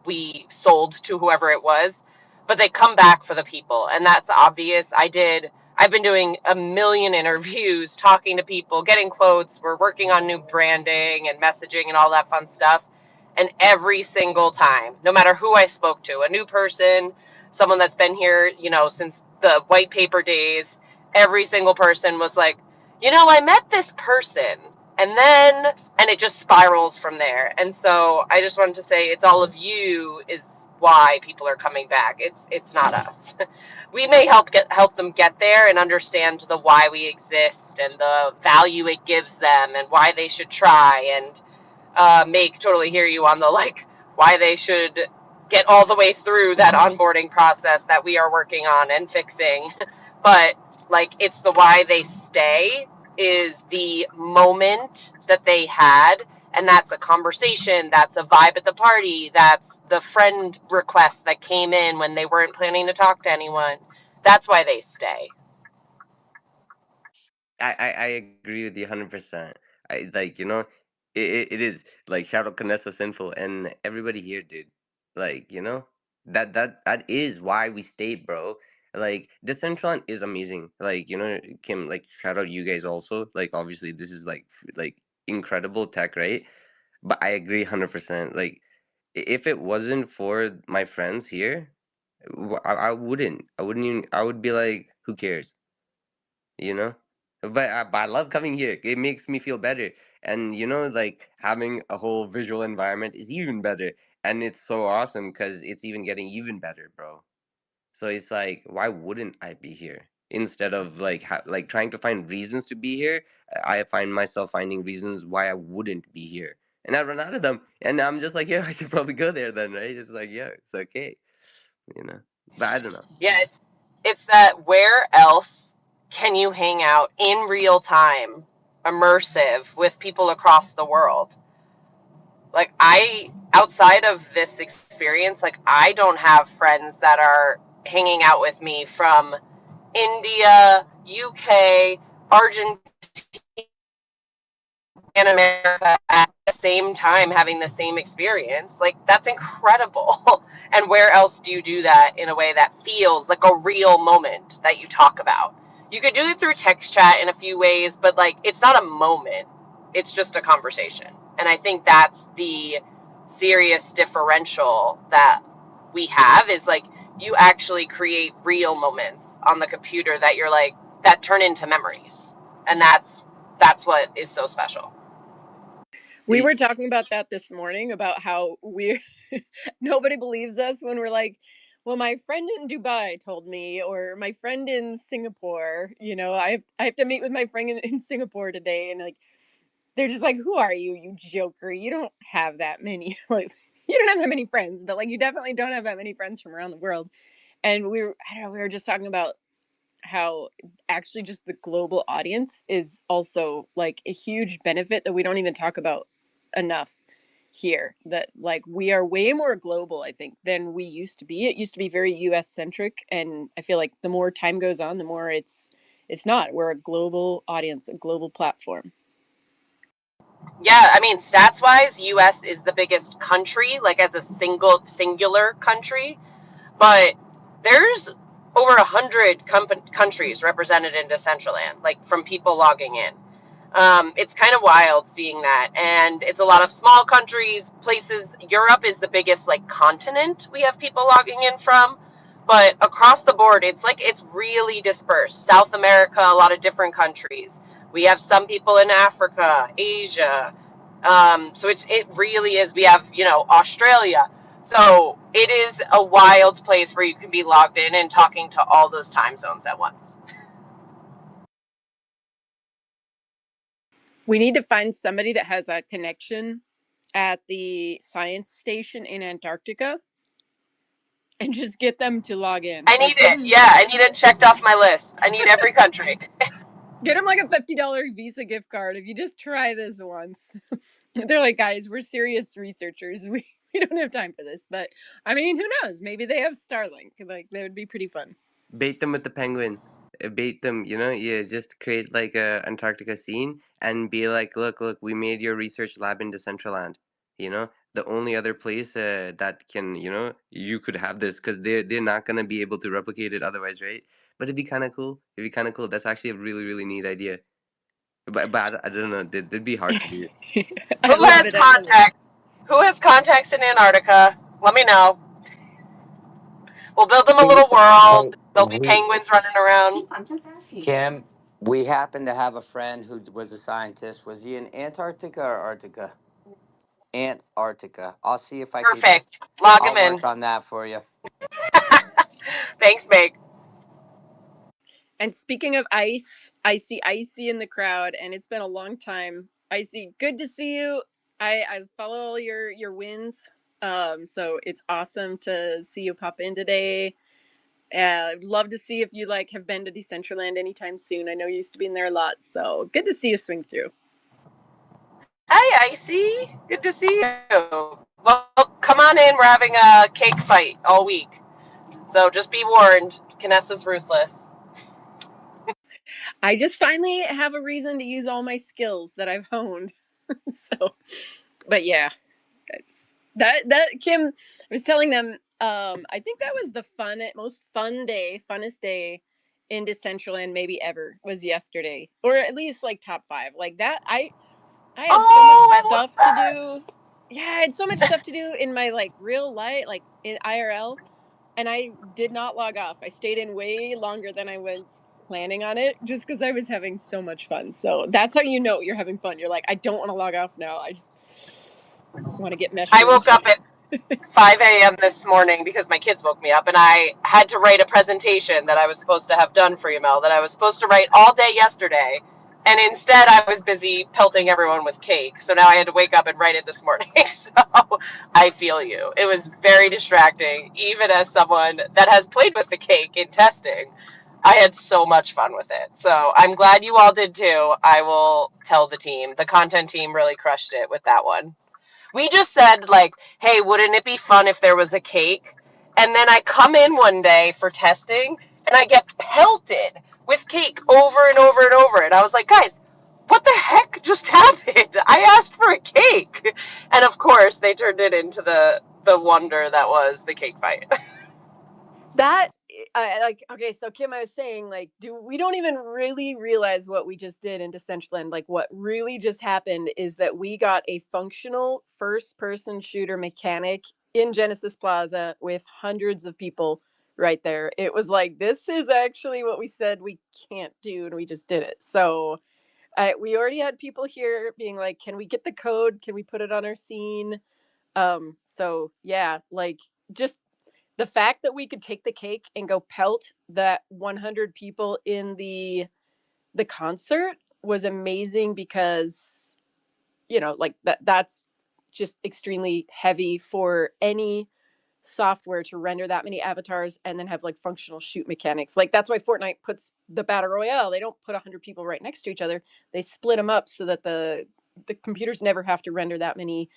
we sold to whoever it was, but they come back for the people. And that's obvious. I've been doing a million interviews, talking to people, getting quotes. We're working on new branding and messaging and all that fun stuff. And every single time, no matter who I spoke to, a new person, someone that's been here, since the white paper days, every single person was like, I met this person. And it just spirals from there. And so I just wanted to say it's all of you is why people are coming back. It's not us. We may help them get there and understand the why we exist and the value it gives them and why they should try, and make totally hear you on the like why they should get all the way through that onboarding process that we are working on and fixing. But like it's the why they stay is the moment that they had, and that's a conversation, that's a vibe at the party, that's the friend request that came in when they weren't planning to talk to anyone. That's why they stay. I agree with you 100%. I like, it is like shout out Canessa Sinful and everybody here, dude. Like, that is why we stayed, bro. Like Decentraland is amazing. Like, Kim, like shout out you guys also. Like obviously this is like incredible tech, right? But I agree 100%. Like if it wasn't for my friends here, I wouldn't. I wouldn't even I would be like, who cares? you know but I love coming here. It makes me feel better, and like having a whole visual environment is even better, and it's so awesome because it's even getting even better, bro. So it's like, why wouldn't I be here instead of like like trying to find reasons to be here? I find myself finding reasons why I wouldn't be here, and I run out of them, and I'm just like, yeah, I should probably go there then, right? It's like, yeah, it's okay, you know but I don't know. Yeah, it's that where else can you hang out in real time, immersive with people across the world? Like outside of this experience, like I don't have friends that are hanging out with me from India, UK, Argentina, in America at the same time having the same experience. Like that's incredible. And where else do you do that in a way that feels like a real moment that you talk about? You could do it through text chat in a few ways, but like it's not a moment. It's just a conversation. And I think that's the serious differential that we have is like you actually create real moments on the computer that you're like that turn into memories. And that's what is so special. We were talking about that this morning about how we nobody believes us when we're like, well, my friend in Dubai told me, or my friend in Singapore, I have to meet with my friend in Singapore today, and like they're just like, who are you, you joker? You don't have that many like you don't have that many friends, but like you definitely don't have that many friends from around the world. And I don't know, we were just talking about how actually just the global audience is also like a huge benefit that we don't even talk about enough. here, that like we are way more global, I think, than we used to be. It used to be very US centric, and I feel like the more time goes on, the more it's not. We're a global audience, a global platform. Yeah, I mean, stats wise, US is the biggest country, like as a singular country, but there's over 100 countries represented in Decentraland, like from people logging in. It's kind of wild seeing that, and it's a lot of small countries, places. Europe is the biggest like continent we have people logging in from, but across the board, it's like it's really dispersed. South America, a lot of different countries. We have some people in Africa, Asia. So it really is. We have Australia. So it is a wild place where you can be logged in and talking to all those time zones at once. We need to find somebody that has a connection at the science station in Antarctica and just get them to log in. I Like need it. Yeah, I need it checked off my list. I need every country. get them like a $50 Visa gift card if you just try this once. They're like, guys, we're serious researchers. We don't have time for this. But I mean, who knows? Maybe they have Starlink. Like that would be pretty fun. Bait them with the penguin. Bait them, you just create like a Antarctica scene and be like, look, we made your research lab in Decentraland. The only other place that can, you could have this because they're not gonna be able to replicate it otherwise, right? But it'd be kind of cool. It'd be kind of cool. That's actually a really, really neat idea. But I don't know. It'd be hard to do. I Who love has it. I love it. contacts? Who has contacts in Antarctica? Let me know. We'll build them a We, little world. hey, There'll be we, penguins running around. Kim, we happen to have a friend who was a scientist. Was he in Antarctica or Arctica? Antarctica. I'll see if I could. Perfect. Log I'll them in. work on that for you. Thanks, Meg. And speaking of ice, I see Icy in the crowd, and it's been a long time. Icy, good to see you. I follow all your wins. So it's awesome to see you pop in today. I'd love to see if you like have been to Decentraland anytime soon. I know you used to be in there a lot, so good to see you swing through. Hi, Icy. Good to see you. Well, come on in. We're having a cake fight all week. So just be warned. Canessa's ruthless. I just finally have a reason to use all my skills that I've honed. So, but yeah, it's that Kim. I was telling them. I think that was the funnest day in Decentraland maybe ever was yesterday, or at least like top 5. Like that, I had so much Oh, I love stuff to that. do. Yeah, I had so much stuff to do in my like real life, like in IRL, and I did not log off. I stayed in way longer than I was planning on it just because I was having so much fun. So that's how you know you're having fun. You're like, I don't want to log off now. I just want to get I mushroomed. woke up at 5 a.m. this morning because my kids woke me up, and I had to write a presentation that I was supposed to have done for you, Mel, that I was supposed to write all day yesterday. And instead, I was busy pelting everyone with cake. So now I had to wake up and write it this morning. So I feel you. It was very distracting, even as someone that has played with the cake in testing. I had so much fun with it. So I'm glad you all did too. I will tell the team. The content team really crushed it with that one. We just said, like, hey, wouldn't it be fun if there was a cake? And then I come in one day for testing and I get pelted with cake over and over and over. And I was like, guys, what the heck just happened? I asked for a cake. And of course, they turned it into the wonder that was the cake fight. That like okay, so Kim, I was saying like, do we don't even really realize what we just did in Decentraland. Like, what really just happened is that we got a functional first-person shooter mechanic in Genesis Plaza with hundreds of people right there. It was like, this is actually what we said we can't do, and we just did it. So we already had people here being like, can we get the code? Can we put it on our scene? So yeah, like just the fact that we could take the cake and go pelt that 100 people in the concert was amazing, because like that's just extremely heavy for any software to render that many avatars and then have like functional shoot mechanics. Like that's why Fortnite puts the battle royale, they don't put 100 people right next to each other, they split them up so that the computers never have to render that many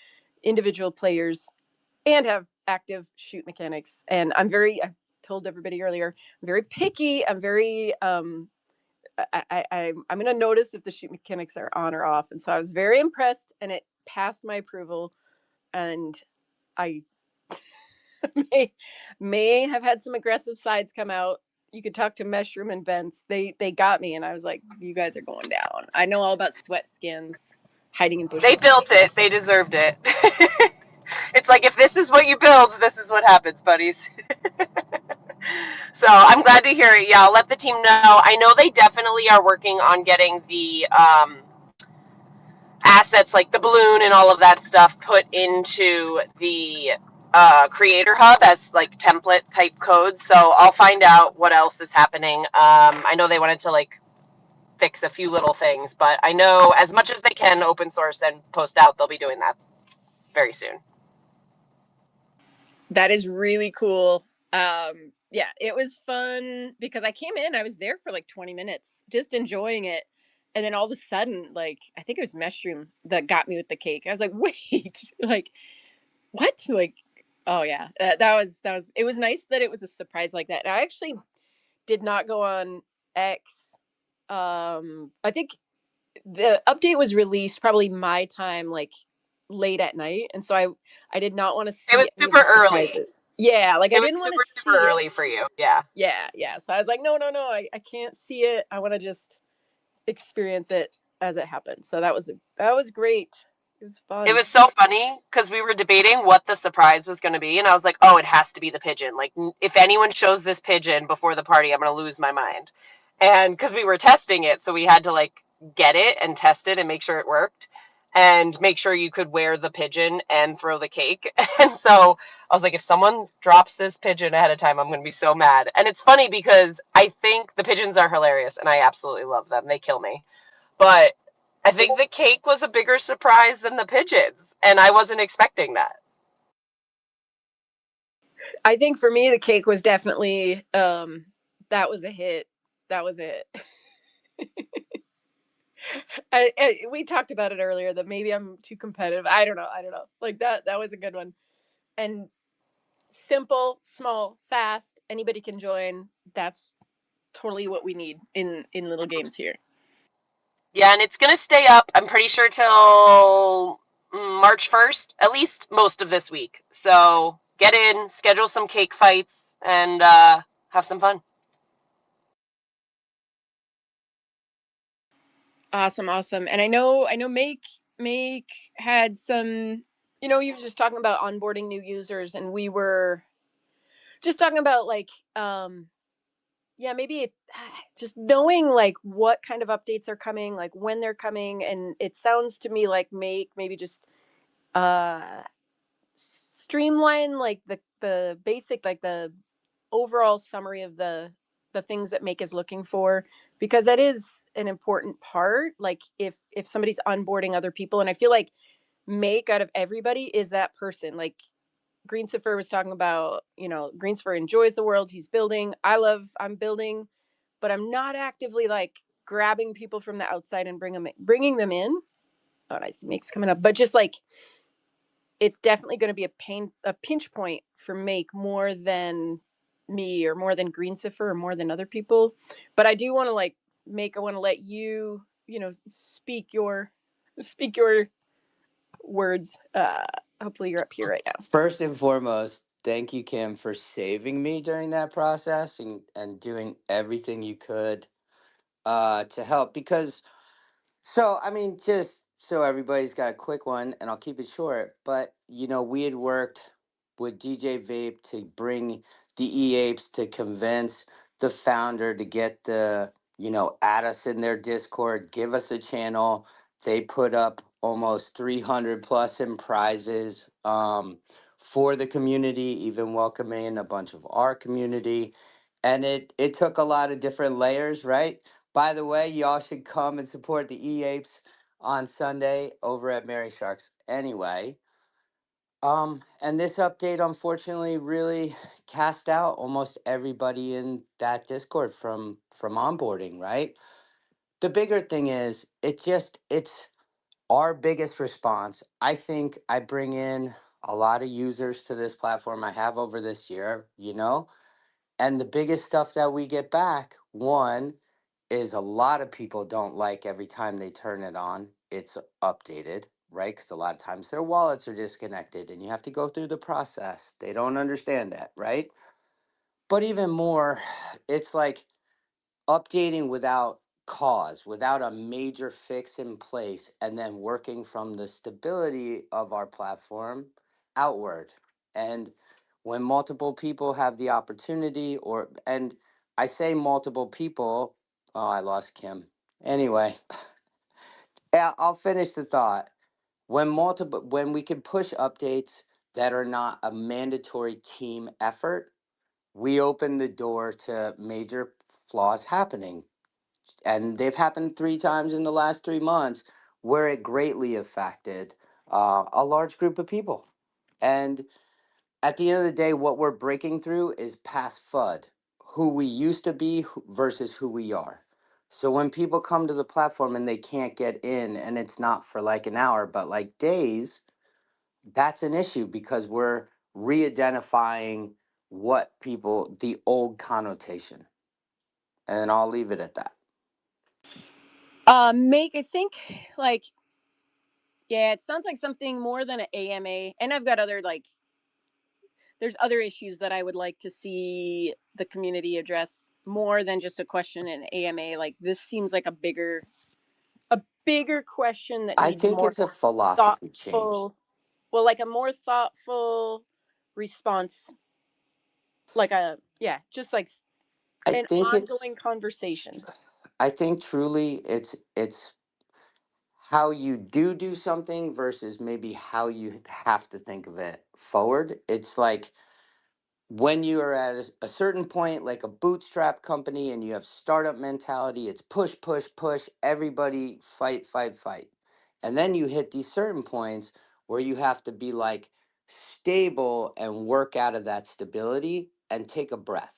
individual players and have active shoot mechanics. And I told everybody earlier, I'm very picky. I'm very, I'm going to notice if the shoot mechanics are on or off. And so I was very impressed, and it passed my approval. And I may may have had some aggressive sides come out. You could talk to Mushroom and Vince. They got me, and I was like, "You guys are going down." I know all about sweat skins, hiding in They bushes. built it. They deserved it. It's like if this is what you build, this is what happens, buddies. So I'm glad to hear it. Yeah, I'll let the team know. I know they definitely are working on getting the assets like the balloon and all of that stuff put into the creator hub as like template type codes. So I'll find out what else is happening. I know they wanted to like fix a few little things, but I know as much as they can open source and post out, they'll be doing that very soon. That is really cool. Yeah, it was fun because I came in, I was there for like 20 minutes, just enjoying it. And then all of a sudden, like, I think it was Mushroom that got me with the cake. I was like, wait, like, what? Like, oh yeah, that was, it was nice that it was a surprise like that. And I actually did not go on X. I think the update was released probably my time, like late at night, and so I did not want to It was see any of super the early. surprises. Yeah, like I It was didn't want to super, super see it. early for you. Yeah. Yeah, yeah. So I was like, no, no, no, I can't see it. I want to just experience it as it happened. So that was great. It was It fun. was so funny because we were debating what the surprise was going to be, and I was like, "Oh, it has to be the pigeon. Like, if anyone shows this pigeon before the party, I'm going to lose my mind." And because we were testing it, so we had to like get it and test it and make sure it worked, and make sure you could wear the pigeon and throw the cake. And so I was like, if someone drops this pigeon ahead of time, I'm going to be so mad. And it's funny because I think the pigeons are hilarious, and I absolutely love them. They kill me. But I think the cake was a bigger surprise than the pigeons, and I wasn't expecting that. I think for me the cake was definitely that was a hit. That was it. We talked about it earlier that maybe I'm too competitive. I don't know. I don't know. Like that was a good one. And simple, small, fast. Anybody can join. That's totally what we need in little games here. Yeah, and it's gonna stay up. I'm pretty sure till March 1st, at least most of this week. So get in, schedule some cake fights, and have some fun. Awesome, awesome. And I know Make had some, you were just talking about onboarding new users, and we were just talking about like yeah, maybe just knowing like what kind of updates are coming, like when they're coming. And it sounds to me like Make maybe just uh streamline like the basic, like the overall summary of the things that Make is looking for, because that is an important part. Like if somebody's onboarding other people, and I feel like Make out of everybody is that person. Like Greensifer was talking about, Greensifer enjoys the world he's building. I'm building, but I'm not actively like grabbing people from the outside and bringing them in. Oh, I see Make's coming up, but just like it's definitely going to be a pinch point for Make more than me, or more than Greensifer, or more than other people. But I do want to like Make. I want to let you, speak your words. Hopefully you're up here right now. First and foremost, thank you, Kim, for saving me during that process and doing everything you could to help. Because so, I mean, just so everybody's got a quick one, and I'll keep it short, but we had worked with DJ Vape to bring the E-Apes to convince the founder to get add us in their Discord, give us a channel. They put up almost 300 plus in prizes for the community, even welcoming a bunch of our community. And it took a lot of different layers, right? By the way, y'all should come and support the E-Apes on Sunday over at Mary Sharks. Anyway, and this update unfortunately really cast out almost everybody in that Discord from onboarding, right? The bigger thing is it's Our biggest response, I think I bring in a lot of users to this platform. I have over this year, and the biggest stuff that we get back, one, is a lot of people don't like every time they turn it on, it's updated, right? Because a lot of times their wallets are disconnected and you have to go through the process. They don't understand that, right? But even more, it's like updating without cause, without a major fix in place, and then working from the stability of our platform outward. And when multiple people have the opportunity, and I say multiple people, oh, I lost Kim. Anyway, yeah, I'll finish the thought. When we can push updates that are not a mandatory team effort, we open the door to major flaws happening, and they've happened 3 times in the last 3 months where it greatly affected a large group of people. And at the end of the day, what we're breaking through is past FUD, who we used to be versus who we are. So when people come to the platform and they can't get in, and it's not for like an hour, but like days, that's an issue because we're re-identifying the old connotation. And I'll leave it at that. Make I think like yeah, it sounds like something more than an AMA, and I've got other like there's other issues that I would like to see the community address more than just a question in AMA. Like this seems like a bigger question that I needs think more it's a philosophy change. thoughtful, well, like a more thoughtful response, like a yeah, just like I an think it's ongoing conversation. I think truly it's how you do something versus maybe how you have to think of it forward. It's like when you are at a certain point, like a bootstrap company, and you have startup mentality, it's push, push, push, everybody fight, fight, fight. And then you hit these certain points where you have to be like stable and work out of that stability and take a breath.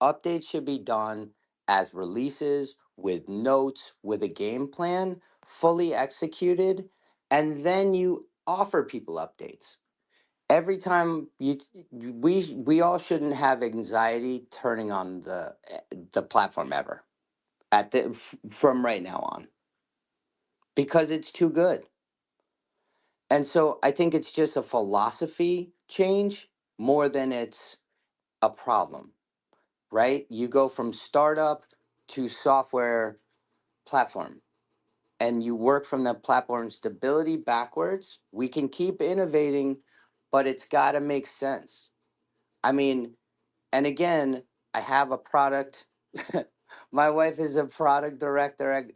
Updates should be done as releases with notes, with a game plan, fully executed, and then you offer people updates every time we all shouldn't have anxiety turning on the platform ever from right now on because it's too good. And so I think it's just a philosophy change more than it's a problem, right? You go from startup to software platform and you work from the platform stability backwards. We can keep innovating, but it's got to make sense. I mean, and again, I have a product. My wife is a product director at,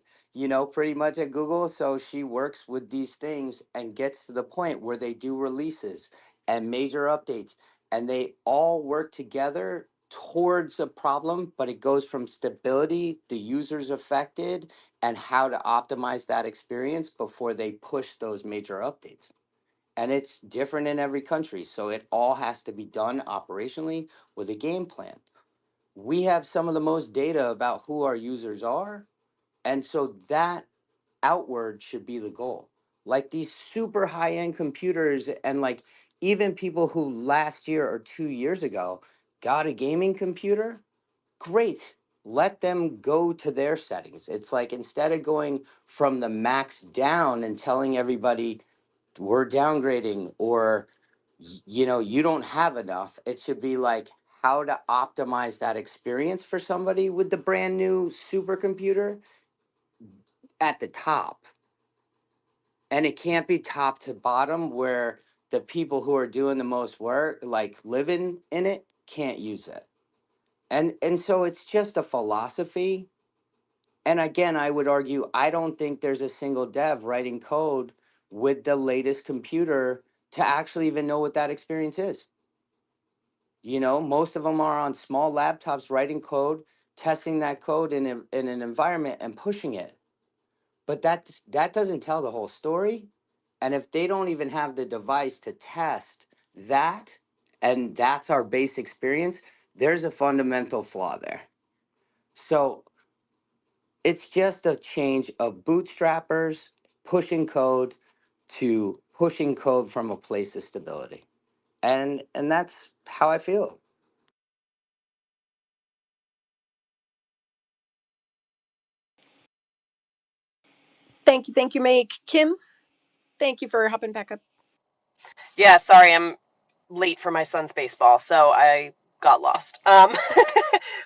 pretty much at Google. So she works with these things and gets to the point where they do releases and major updates, and they all work together towards a problem, but it goes from stability, the users affected, and how to optimize that experience before they push those major updates. And it's different in every country. So it all has to be done operationally with a game plan. We have some of the most data about who our users are. And so that outward should be the goal. Like these super high end computers, and like even people who last year or 2 years ago got a gaming computer, great. Let them go to their settings. It's like instead of going from the max down and telling everybody, we're downgrading, or you don't have enough, it should be like how to optimize that experience for somebody with the brand new supercomputer at the top. And it can't be top to bottom where the people who are doing the most work, like living in it, can't use it. And so it's just a philosophy. And again, I would argue I don't think there's a single dev writing code with the latest computer to actually even know what that experience is. Most of them are on small laptops writing code, testing that code in an environment and pushing it. But that doesn't tell the whole story. And if they don't even have the device to test that, and that's our base experience, there's a fundamental flaw there. So it's just a change of bootstrappers pushing code to pushing code from a place of stability. And that's how I feel. Thank you, Make. Kim, thank you for hopping back up. Yeah, sorry, I'm late for my son's baseball, so I got lost.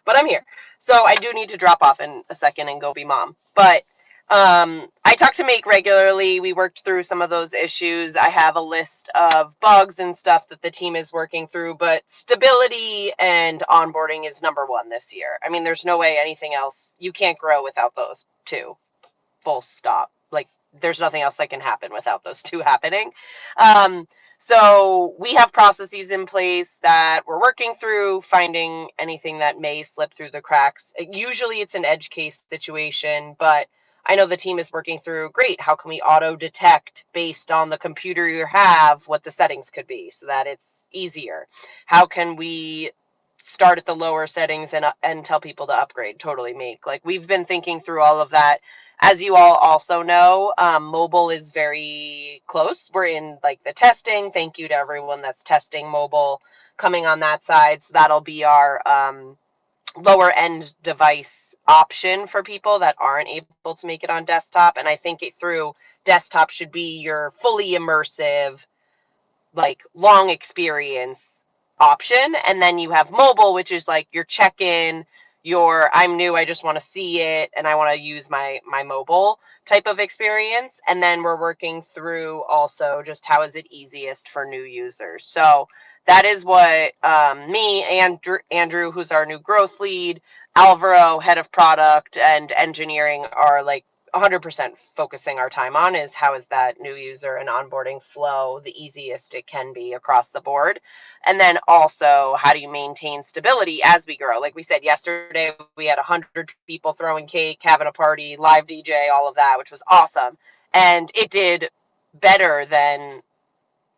But I'm here. So I do need to drop off in a second and go be mom. But I talk to Make regularly. We worked through some of those issues. I have a list of bugs and stuff that the team is working through, but stability and onboarding is number one this year. I mean, there's no way anything else. You can't grow without those two. Full stop. Like there's nothing else that can happen without those two happening. Um, so we have processes in place that we're working through, finding anything that may slip through the cracks. Usually it's an edge case situation, but I know the team is working through, great, how can we auto detect based on the computer you have what the settings could be so that it's easier? How can we start at the lower settings and tell people to upgrade? Totally. Make, like, we've been thinking through all of that. As you all also know, mobile is very close. We're in like the testing. Thank you to everyone that's testing mobile coming on that side. So that'll be our lower end device option for people that aren't able to make it on desktop. And I think it through desktop should be your fully immersive, like, long experience option. And then you have mobile, which is like your check-in, your I'm new, I just want to see it and I want to use my mobile type of experience. And then we're working through also just how is it easiest for new users. So that is what me and Andrew, who's our new growth lead, Alvaro, head of product and engineering, are like 100% focusing our time on, is how is that new user and onboarding flow the easiest it can be across the board. And then also, how do you maintain stability as we grow? Like we said yesterday, we had 100 people throwing cake, having a party, live DJ, all of that, which was awesome. And it did better than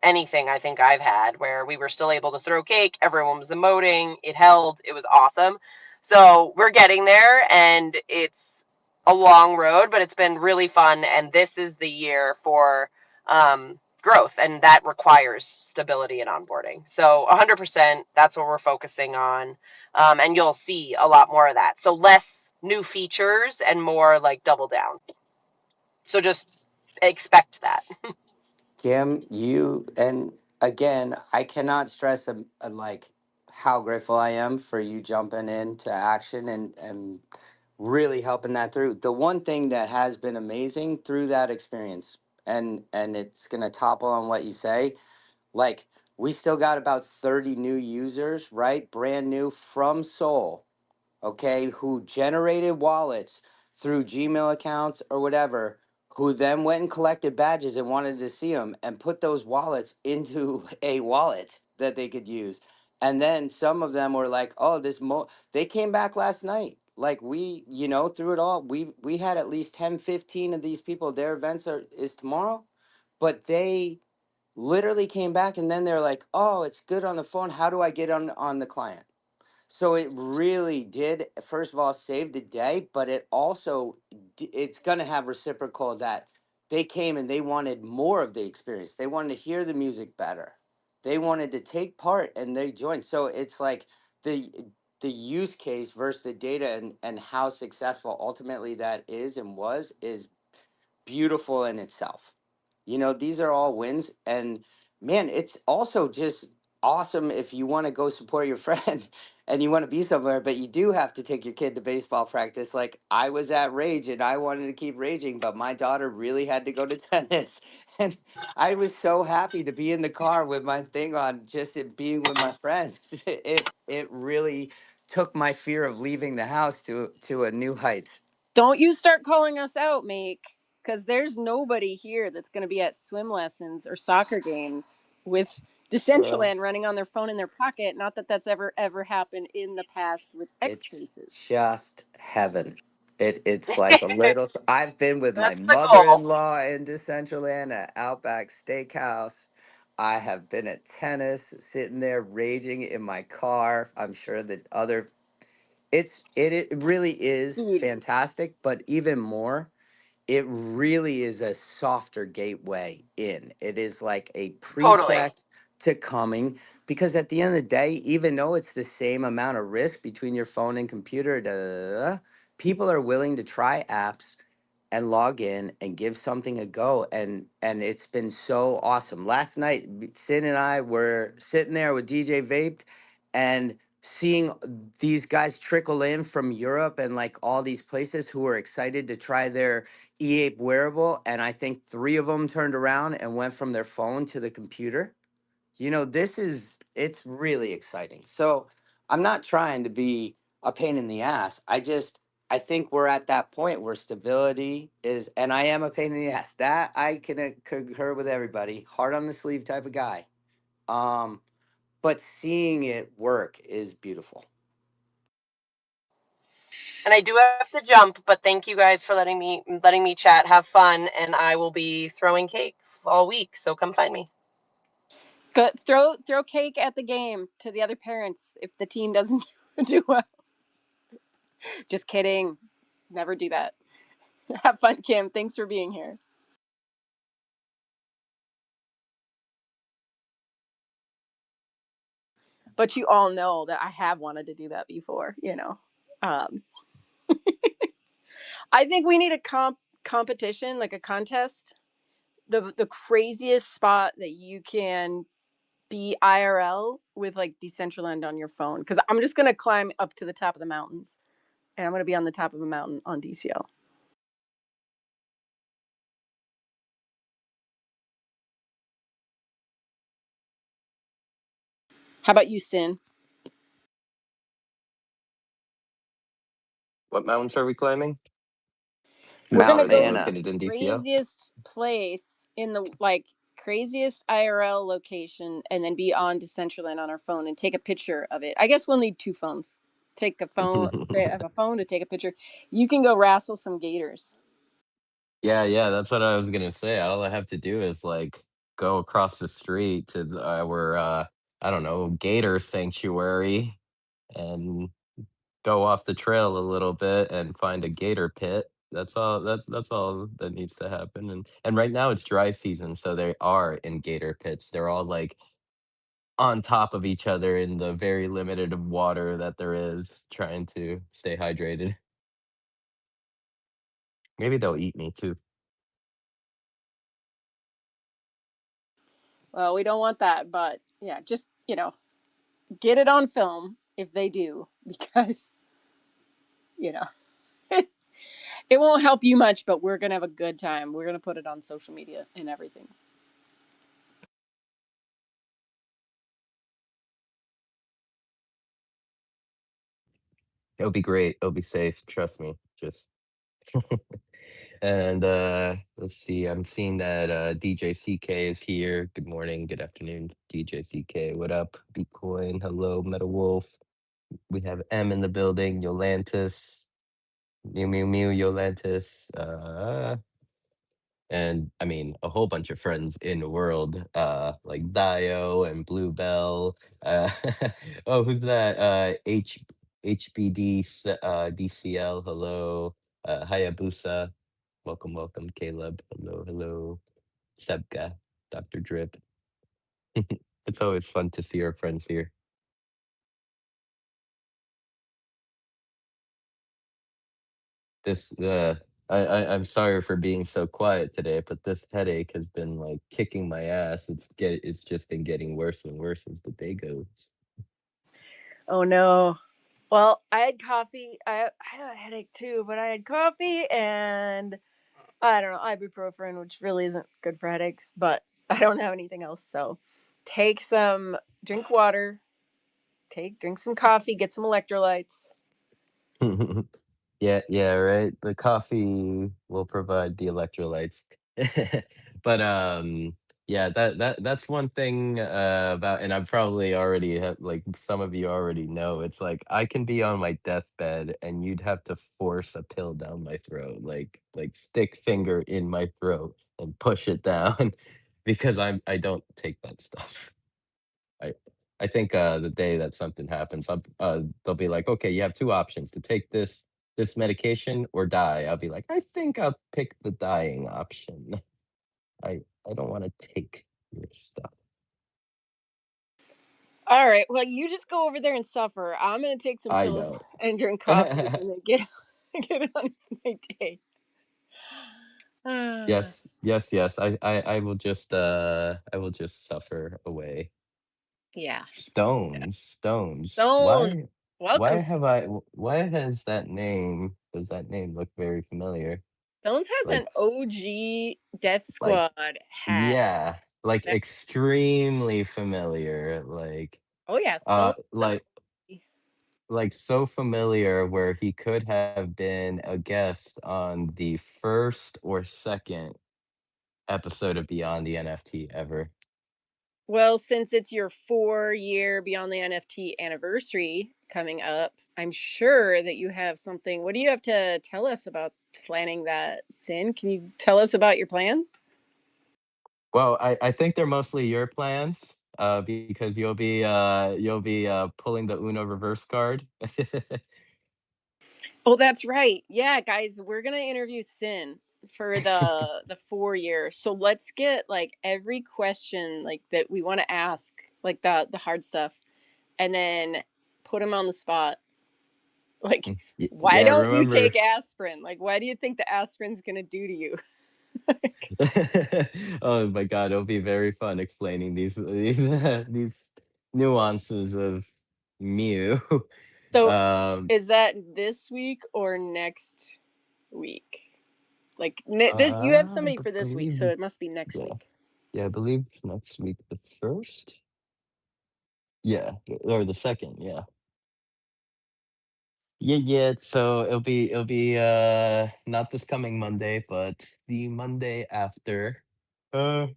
anything I think I've had, where we were still able to throw cake, everyone was emoting, it held, it was awesome. So we're getting there, and it's a long road, but it's been really fun. And this is the year for growth, and that requires stability and onboarding. So 100%, that's what we're focusing on. And you'll see a lot more of that. So less new features and more like double down. So just expect that. Kim, you and again, I cannot stress like how grateful I am for you jumping into action and really helping that through. The one thing that has been amazing through that experience, and it's gonna topple on what you say, like we still got about 30 new users, right? Brand new from Seoul, okay, who generated wallets through Gmail accounts or whatever, who then went and collected badges and wanted to see them and put those wallets into a wallet that they could use. And then some of them were like, "Oh, they came back last night." Like we, through it all, we had at least 10, 15 of these people. Their events is tomorrow, but they literally came back and then they're like, "Oh, it's good on the phone. How do I get on the client?" So it really did, first of all, save the day, but it also it's going to have reciprocal that they came and they wanted more of the experience. They wanted to hear the music better. They wanted to take part and they joined. So it's like the the use case versus the data and how successful ultimately that is and was is beautiful in itself. These are all wins. And man, it's also just awesome if you want to go support your friend and you want to be somewhere, but you do have to take your kid to baseball practice. Like I was at Rage and I wanted to keep raging, but my daughter really had to go to tennis. And I was so happy to be in the car with my thing on, just it being with my friends. It really took my fear of leaving the house to a new height. Don't you start calling us out, Make, because there's nobody here that's going to be at swim lessons or soccer games with Girl. Decentraland running on their phone in their pocket. Not that that's ever happened in the past with X It's cases. just heaven. It's like a little. I've been with my That's the goal. mother-in-law in Decentraland at Outback Steakhouse. I have been at tennis, sitting there raging in my car. I'm sure that other. It really is Dude, fantastic, but even more it really is a softer gateway in. It is like a Totally. pre-check to coming, because at the end of the day, even though it's the same amount of risk between your phone and computer, people are willing to try apps and log in and give something a go, and it's been so awesome. Last night Sin and I were sitting there with DJ Vaped and seeing these guys trickle in from Europe and like all these places who were excited to try their E8 wearable, and I think three of them turned around and went from their phone to the computer. It's really exciting. So I'm not trying to be a pain in the ass. I think we're at that point where stability is, and I am a pain in the ass. That I can concur with everybody. Heart on the sleeve type of guy. Um, but seeing it work is beautiful. And I do have to jump, but thank you guys for letting me chat, have fun, and I will be throwing cake all week. So come find me. Go, throw cake at the game to the other parents if the team doesn't do well. Just kidding. Never do that. Have fun, Kim. Thanks for being here. But you all know that I have wanted to do that before, you know. Um, I think we need a competition, like a contest. The craziest spot that you can be IRL with like Decentraland on your phone. Because I'm just gonna climb up to the top of the mountains, and I'm gonna be on the top of a mountain on DCL. How about you, Sin? What mountains are we climbing? We're Mount gonna Are they go to the Mana. located in DCO? craziest place in the like craziest IRL location, and then be on Decentraland on our phone and take a picture of it. I guess we'll need two phones. Take a phone, have a phone to take a picture. You can go wrestle some gators. Yeah, yeah, that's what I was gonna say. All I have to do is like go across the street to our I don't know, gator sanctuary and go off the trail a little bit and find a gator pit. That's all that needs to happen. And right now it's dry season, so they are in gator pits. They're all like on top of each other in the very limited of water that there is, trying to stay hydrated. Maybe they'll eat me too. Well, we don't want that, but yeah, just get it on film if they do, because you know it won't help you much, but we're gonna have a good time. We're gonna put it on social media and everything. It'll be great. It'll be safe. Trust me. Just and let's see. I'm seeing that DJ CK is here. Good morning. Good afternoon, DJ CK. What up? Bitcoin. Hello, Metal Wolf. We have M in the building. Yolantis. Mew Mew Mew. Yolantis. And I mean a whole bunch of friends in the world, like Dio and Bluebell. Oh, who's that? HBD DCL. Hello, Hayabusa. Welcome, welcome, Caleb. Hello, hello, Sebka, Dr. Drip. It's always fun to see our friends here. This I'm sorry for being so quiet today, but this headache has been like kicking my ass. It's just been getting worse and worse as the day goes. Oh no. Well, I had coffee. I had a headache too, but I had coffee and I don't know, ibuprofen, which really isn't good for headaches, but I don't have anything else. So drink water, drink some coffee, get some electrolytes. Yeah, yeah, right. The coffee will provide the electrolytes. But yeah, that's one thing about, and I probably already have, like some of you already know, it's like I can be on my deathbed and you'd have to force a pill down my throat, like stick finger in my throat and push it down because I don't take that stuff. I I think the day that something happens, they'll be like, okay, you have two options to take this this medication or die, I'll be like, I think I'll pick the dying option. I don't want to take your stuff. All right. Well, you just go over there and suffer. I'm gonna take some I pills know. and drink coffee and then get get on with my day. Ah, Yes, yes, yes. I will just suffer away. yeah. Stones, stones. Stone. Why Welcome, have Stone. why has that name does that name look very familiar? Stones has Like an OG Death like Squad hat. yeah, like That, extremely familiar. oh yeah, Stone. Like so familiar where he could have been a guest on the first or second episode of Beyond the NFT ever. Well, since it's your 4-year Beyond the NFT anniversary coming up, I'm sure that you have something. What do you have to tell us about planning that, Sin? Can you tell us about your plans? Well, I think they're mostly your plans, because you'll be pulling the Uno reverse card. Oh, that's right. Yeah, guys, we're gonna interview Sin for the 4 year. So let's get like every question like that we want to ask, like the hard stuff, and then put him on the spot. Like, why Yeah, don't you remember. take aspirin? Like, what do you think the aspirin's gonna do to you? Oh my God, it'll be very fun explaining these nuances of Mew. So, Um, is that this week or next week? Like, this you have somebody for this week, so believe it must be next yeah, week. yeah, I believe next week the first. Yeah, or the second. Yeah. Yeah, yeah. So it'll be not this coming Monday, but the Monday after. Uh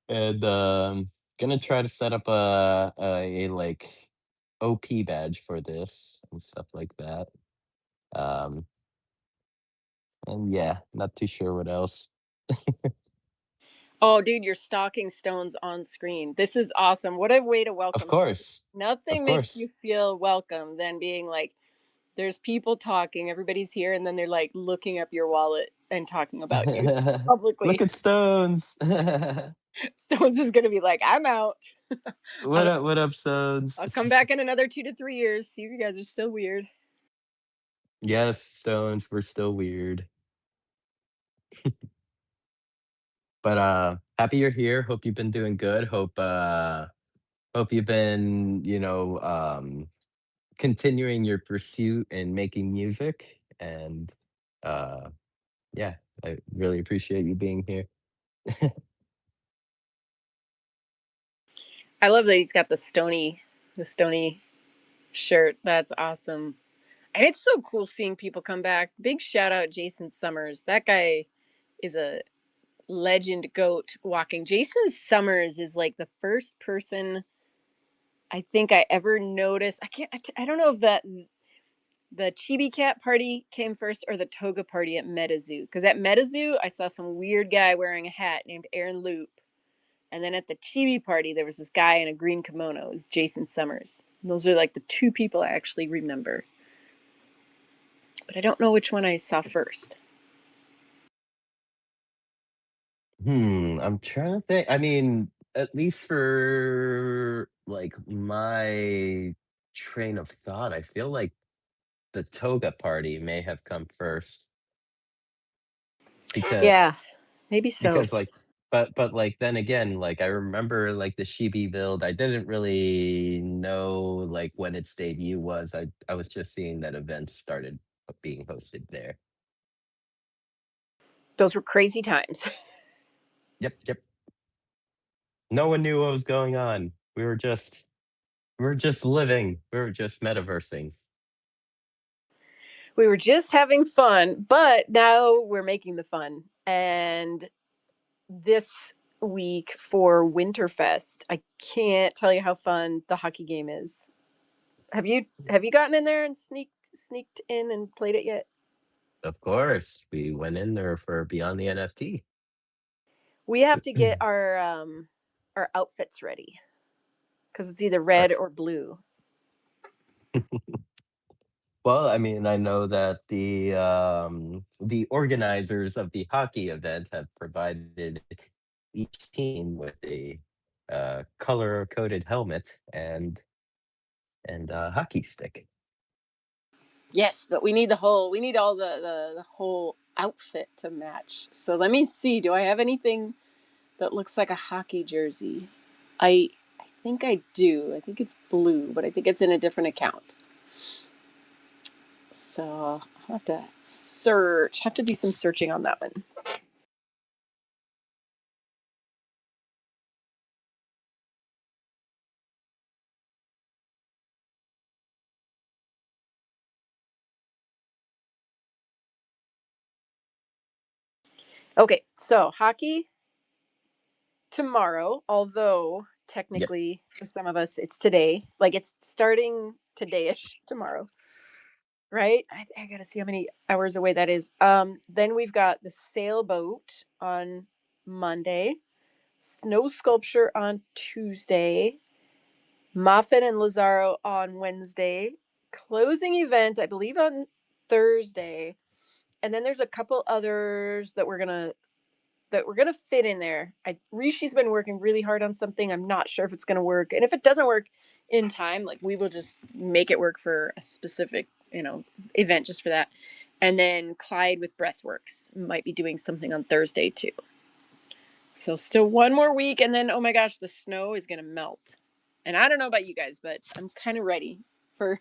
and gonna try to set up a like OP badge for this and stuff like that. Um and yeah, not too sure what else. Oh, dude, you're stalking Stones on screen. This is awesome. What a way to Of welcome someone. course. Of Nothing makes course. you feel welcome than being like, there's people talking, everybody's here, and then they're like looking up your wallet and talking about you Look publicly. at Stones. Stones is gonna be like, I'm out. I'll, What up, Stones? I'll come back in another 2 to 3 years. You guys are still weird. Yes, Stones, we're still weird. But happy you're here. Hope you've been doing good. Hope you've been, continuing your pursuit and making music. And uh yeah, I really appreciate you being here. I love that he's got the stony shirt. That's awesome. And it's so cool seeing people come back. Big shout out Jason Summers. That guy is a legend goat walking. Jason Summers is like the first person I think I ever noticed. I don't know if the Chibi Cat party came first or the toga party at MetaZoo. Because at MetaZoo, I saw some weird guy wearing a hat named Aaron Loop. And then at the Chibi party, there was this guy in a green kimono. It was Jason Summers. And those are like the two people I actually remember. But I don't know which one I saw first. I'm trying to think. I mean, at least for like my train of thought, I feel like the toga party may have come first because Yeah, maybe so. like but like then again, like I remember like the Shibi build. I didn't really know like when its debut was. I was just seeing that events started being hosted there. Those were crazy times. Yep, yep. No one knew what was going on. We were just living. We were just metaversing. We were just having fun, but now we're making the fun. And this week for Winterfest, I can't tell you how fun the hockey game is. Have you gotten in there and sneaked in and played it yet? Of course, we went in there for Beyond the NFT. We have to get our outfits ready because it's either red or blue. Well, I mean, I know that the organizers of the hockey event have provided each team with a color-coded helmet and a hockey stick. Yes, but we need all the whole outfit to match. So let me see. Do I have anything that looks like a hockey jersey? I think I do. I think it's blue, but I think it's in a different account. So I'll have to search. Have to do some searching on that one. Okay, so hockey tomorrow, although Yeah. technically for some of us it's today. Like it's starting today-ish tomorrow, right? I gotta see how many hours away that is. Then we've got the sailboat on Monday, snow sculpture on Tuesday, Moffat and Lazaro on Wednesday, closing event I believe on Thursday, and then there's a couple others that we're gonna fit in there. Rishi's been working really hard on something. I'm not sure if it's gonna work, and if it doesn't work in time, like we will just make it work for a specific, event just for that. And then Clyde with Breathworks might be doing something on Thursday too. So still one more week, and then oh my gosh, the snow is gonna melt. And I don't know about you guys, but I'm kind of ready for.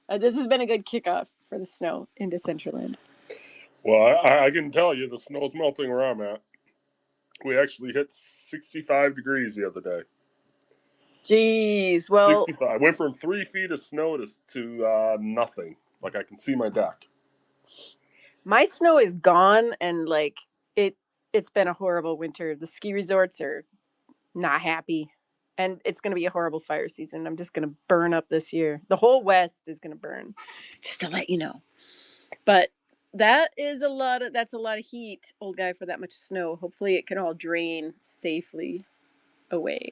This has been a good kickoff for the snow in Decentraland. Well, I can tell you the snow's melting where I'm at. We actually hit 65 degrees the other day. Jeez, well, 65. Went from 3 feet of snow to nothing. Like I can see my deck. my snow is gone, and like it's been a horrible winter. The ski resorts are not happy, and it's going to be a horrible fire season. I'm just going to burn up this year. The whole west is going to burn, just to let you know. But that's a lot of heat, old guy, for that much snow. Hopefully it can all drain safely away.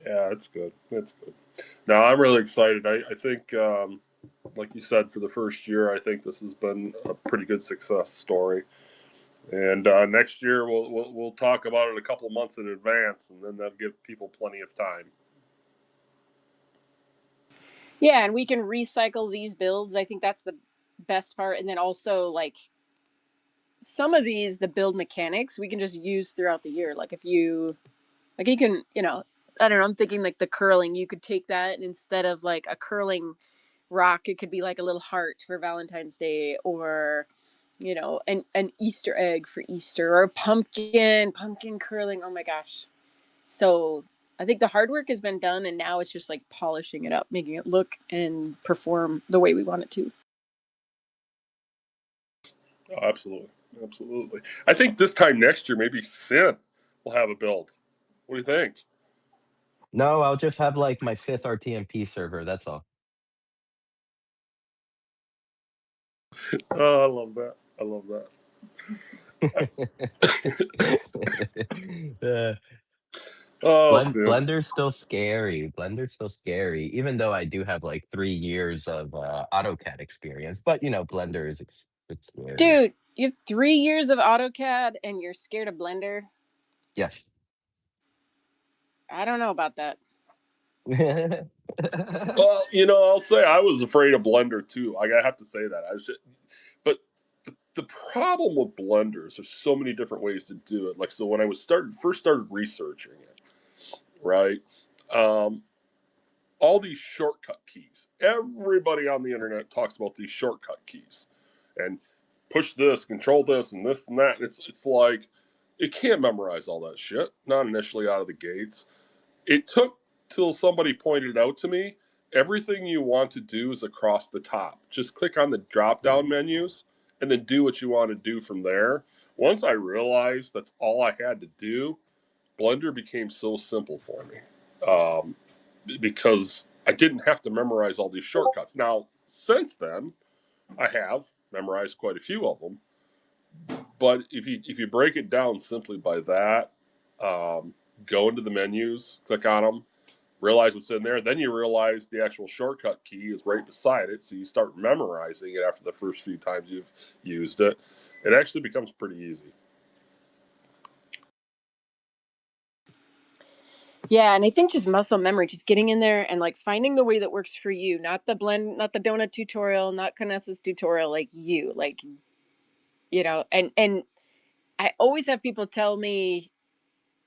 Yeah, it's good. It's good. No, I'm really excited. I think, like you said, for the first year, I think this has been a pretty good success story. And next year we'll talk about it a couple of months in advance, and then that'll give people plenty of time. Yeah, and we can recycle these builds. I think that's the best part. And then also, like, some of these, the build mechanics, we can just use throughout the year. Like if you can, I don't know, I'm thinking like the curling, you could take that, and instead of like a curling rock, it could be like a little heart for Valentine's Day, or an Easter egg for Easter, or pumpkin curling. Oh my gosh. So I think the hard work has been done, and now it's just like polishing it up, making it look and perform the way we want it to. Oh, absolutely, absolutely. I think this time next year, maybe Sin will have a build. What do you think? No, I'll just have like my fifth RTMP server. That's all. Oh, I love that. I love Uh, Oh, Sin. Blender's still scary. Blender's still scary, even though I do have like 3 years of AutoCAD experience. But Blender is it's scary. Dude, you have 3 years of AutoCAD and you're scared of Blender? Yes. I don't know about that. Well, I'll say I was afraid of Blender too. Like I have to say that but the problem with Blender is there's so many different ways to do it. Like so, when I first started researching it, right? Um, all these shortcut keys. Everybody on the internet talks about these shortcut keys, and push this, control this, and this and that. And it's like it can't memorize all that shit. Not initially out of the gates. It took till somebody pointed it out to me. Everything you want to do is across the top. Just click on the drop down menus and then do what you want to do from there. Once I realized that's all I had to do, Blender became so simple for me because I didn't have to memorize all these shortcuts. Now, since then, I have memorized quite a few of them. But if you break it down simply by that, go into the menus, click on them, realize what's in there. Then you realize the actual shortcut key is right beside it, so you start memorizing it after the first few times you've used it. It actually becomes pretty easy. Yeah, and I think just muscle memory, just getting in there and like finding the way that works for you, not the blend, not the donut tutorial, not Canessa's tutorial, like you, like, you know, and I always have people tell me,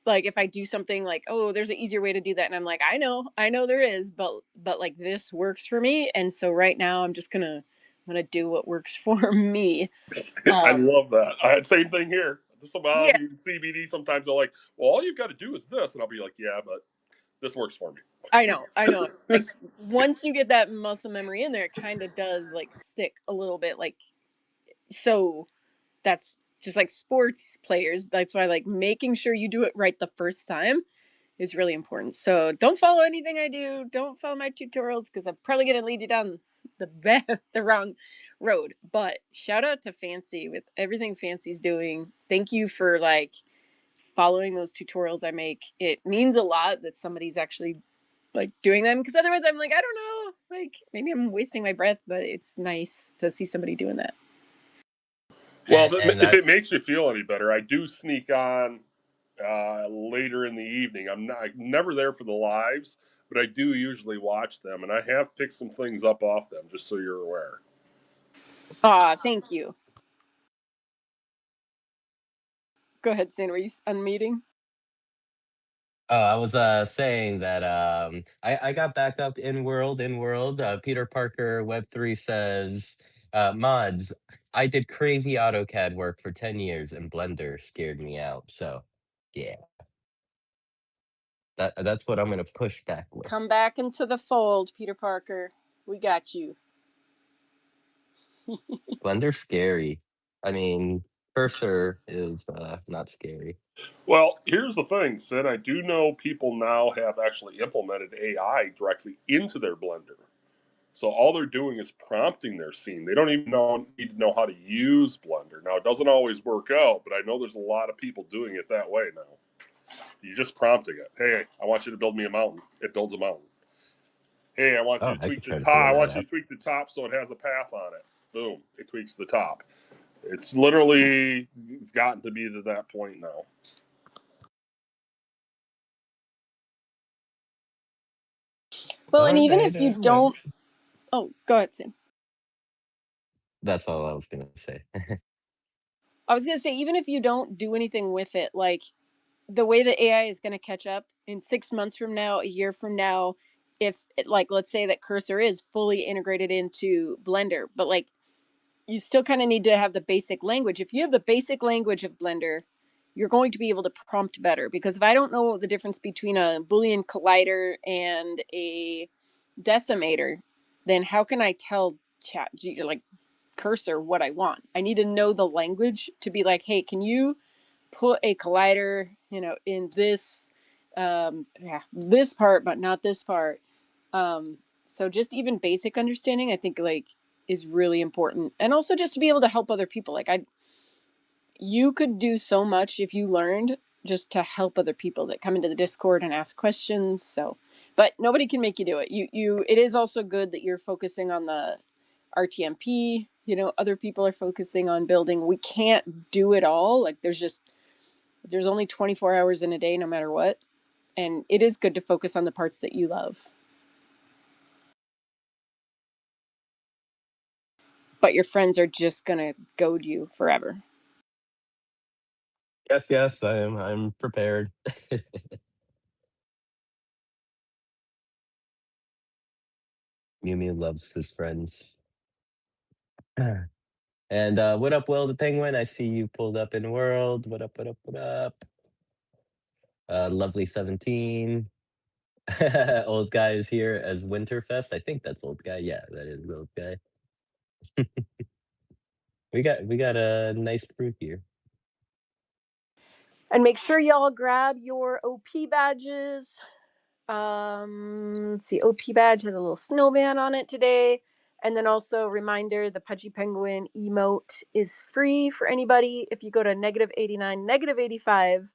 like, if I do something like, oh, there's an easier way to do that, and I'm like, I know there is, but like this works for me, and so right now I'm gonna do what works for me. I love that. I had same thing here. Somehow Yeah, in CBD, sometimes they're like, "Well, all you've got to do is this," and I'll be like, "Yeah, but this works for me." I know. Like once you get that muscle memory in there, it kind of does like stick a little bit. Like so, that's just like sports players. That's why like making sure you do it right the first time is really important. So don't follow anything I do. Don't follow my tutorials because I'm probably gonna lead you down the wrong road. But shout out to Fancy with everything Fancy's doing. Thank you for like following those tutorials I make. It means a lot that somebody's actually like doing them because otherwise I'm like, I don't know, like maybe I'm wasting my breath, but it's nice to see somebody doing that. Well, And if I, it makes you feel any better, I do sneak on later in the evening. I'm never there for the lives, but I do usually watch them, and I have picked some things up off them, just so you're aware. Thank you. Go ahead, Stan. Were you unmuting? oh, I was saying that I got back up in world. Peter Parker Web3 says mods. I did crazy AutoCAD work for 10 years and Blender scared me out. So yeah, that's what I'm gonna push back with. Come back into the fold, Peter Parker. We got you. Blender's scary. I mean, cursor is not scary. Well, here's the thing, Sid. I do know people now have actually implemented AI directly into their Blender. So all they're doing is prompting their scene. They don't even need to know how to use Blender. Now, it doesn't always work out, but I know there's a lot of people doing it that way now. You're just prompting it. Hey, I want you to build me a mountain. It builds a mountain. Hey, I want you Oh, to I tweak could the try to top. figure I that want you out. to tweak the top so it has a path on it. Boom, it tweaks the top. It's literally it's gotten to be to that point now. Well, and All even right, if you all right. don't, oh, go ahead, Sam. That's all I was gonna say. I was gonna say, even if you don't do anything with it, like the way that AI is going to catch up in 6 months from now, a year from now, if it, like, let's say that Cursor is fully integrated into Blender, but like you still kind of need to have the basic language. If you have the basic language of Blender, you're going to be able to prompt better because if I don't know the difference between a Boolean collider and a decimator, then how can I tell chat like Cursor what I want? I need to know the language to be like, hey, can you put a collider, in this, yeah, this part, but not this part. So just even basic understanding, I think like is really important, and also just to be able to help other people. Like you could do so much if you learned just to help other people that come into the Discord and ask questions. So, but nobody can make you do it. It is also good that you're focusing on the RTMP. Other people are focusing on building. We can't do it all. Like there's only 24 hours in a day, no matter what. And it is good to focus on the parts that you love. But your friends are just going to goad you forever. Yes, yes, I'm prepared. Mew Mew loves his friends. And what up, Will the Penguin? I see you pulled up in world. What up, what up, what up? Lovely 17. Old guy is here as Winterfest. I think that's old guy. Yeah, that is old guy. We got a nice crew here. And make sure y'all grab your OP badges. Let's see, OP badge has a little snowman on it today. And then also reminder, the Pudgy Penguin emote is free for anybody if you go to -89, -85,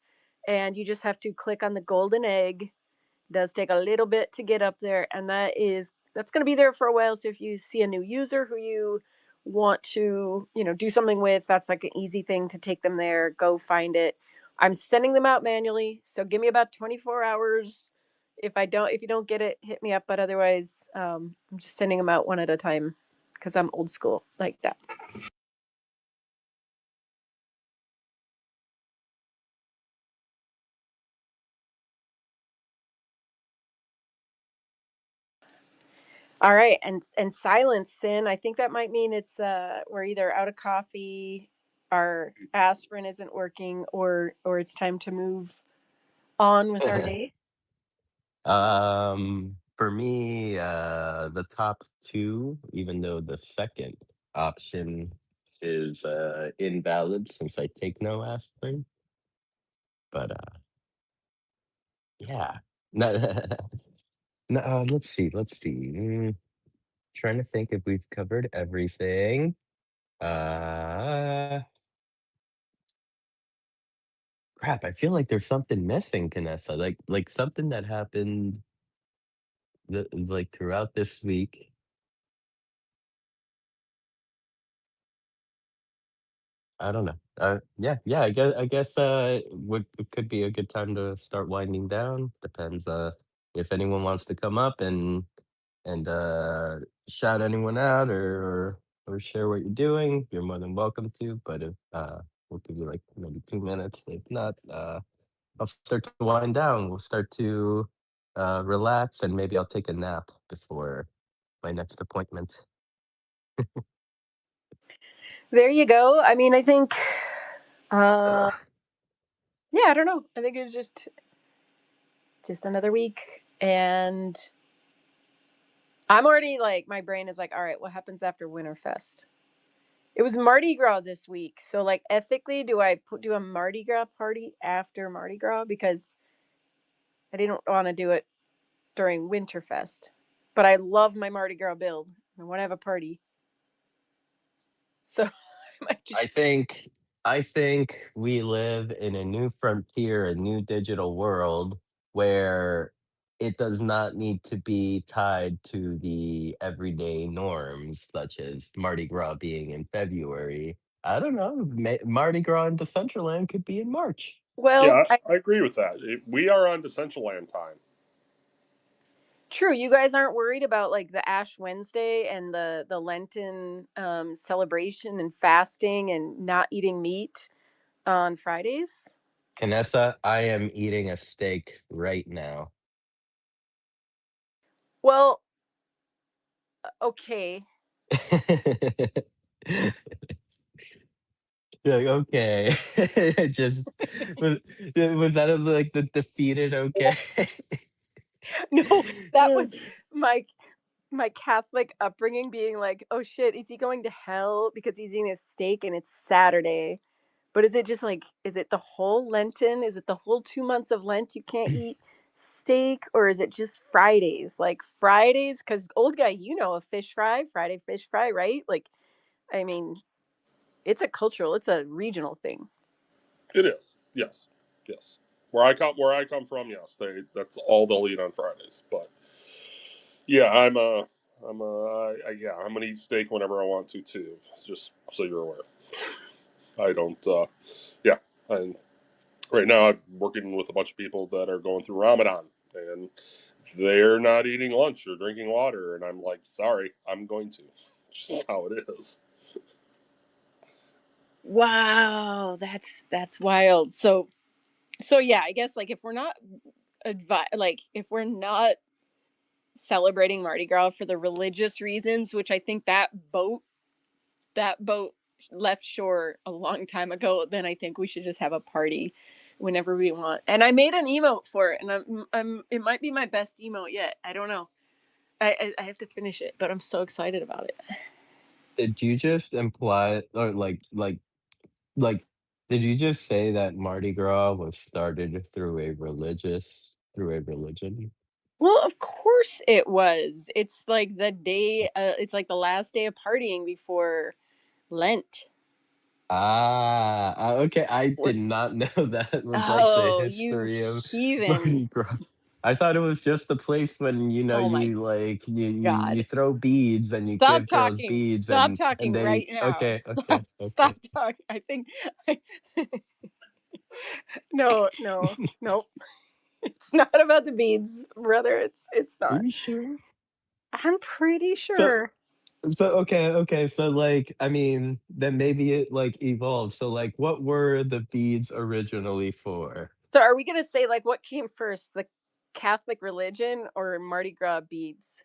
and you just have to click on the golden egg. Does take a little bit to get up there, and that's going to be there for a while. So if you see a new user who you want to, do something with, that's like an easy thing to take them there. Go find it. I'm sending them out manually, so give me about 24 hours. If you don't get it, hit me up. But otherwise, I'm just sending them out one at a time because I'm old school like that. All right, and silence, Sin. I think that might mean it's we're either out of coffee, our aspirin isn't working, or it's time to move on with our day. For me, the top two, even though the second option is invalid since I take no aspirin, but yeah. No, no, let's see. Trying to think if we've covered everything. Uh, Crap. I feel like there's something missing, Canessa. Like something that happened like throughout this week. I don't know. Yeah. It could be a good time to start winding down. Depends. If anyone wants to come up and shout anyone out or share what you're doing, you're more than welcome to. But if we'll give you like maybe 2 minutes. If not, I'll start to wind down. We'll start to relax, and maybe I'll take a nap before my next appointment. There you go. I mean, I think, Ugh. yeah, I don't know. I think it's just another week, and I'm already like my brain is like, all right, what happens after Winterfest? It was Mardi Gras this week, so like ethically, do a Mardi Gras party after Mardi Gras because I didn't want to do it during Winterfest, but I love my Mardi Gras build. I want to have a party, so I might just. I think I think we live in a new frontier, a new digital world where it does not need to be tied to the everyday norms, such as Mardi Gras being in February. I don't know. Mardi Gras in Decentraland could be in March. Well, Yeah, I agree with that. We are on Decentraland time. true. You guys aren't worried about like the Ash Wednesday and the Lenten celebration and fasting and not eating meat on Fridays. Canessa, I am eating a steak right now. Well, okay. Like, okay. Just was was that like the defeated okay? No, that was my my Catholic upbringing being like, oh shit, is he going to hell because he's eating a steak and it's Saturday? But is it just like, is it the whole Lenten? Is it the whole 2 months of Lent you can't eat steak? Or is it just Fridays? Like Fridays, because old guy, a fish fry, Friday fish fry, right? Like, I mean, it's a regional thing. It is. Yes. Yes. Where I come from, yes, that's all they'll eat on Fridays. But yeah, I'm gonna eat steak whenever I want to too. Just so you're aware. I don't. Yeah. And right now, I'm working with a bunch of people that are going through Ramadan, and they're not eating lunch or drinking water, and I'm like, sorry, I'm going to. Just how it is. Wow, that's wild. So yeah, I guess like if we're not celebrating Mardi Gras for the religious reasons, which I think that boat left shore a long time ago, then I think we should just have a party whenever we want. And I made an emote for it, and it might be my best emote yet. I don't know. I have to finish it, but I'm so excited about it. Did you just imply or like did you just say that Mardi Gras was started through a religion? Well, of course it was. It's like the day. It's like the last day of partying before Lent. Okay. I What? did not know that was like the Oh, you history of heathen! Mardi Gras. I thought it was just the place when, Oh my you, like, you god. throw beads and you Stop give girls talking. beads Stop and talking they right now. okay, Stop okay, stop okay. talking. I think I, no, no, nope. It's not about the beads, brother. It's Are not. you sure? I'm pretty So sure. okay, so, like, I mean, then maybe it, like, evolved. So, like, what were the beads originally for? So are we gonna say like what came first, the Catholic religion or Mardi Gras beads?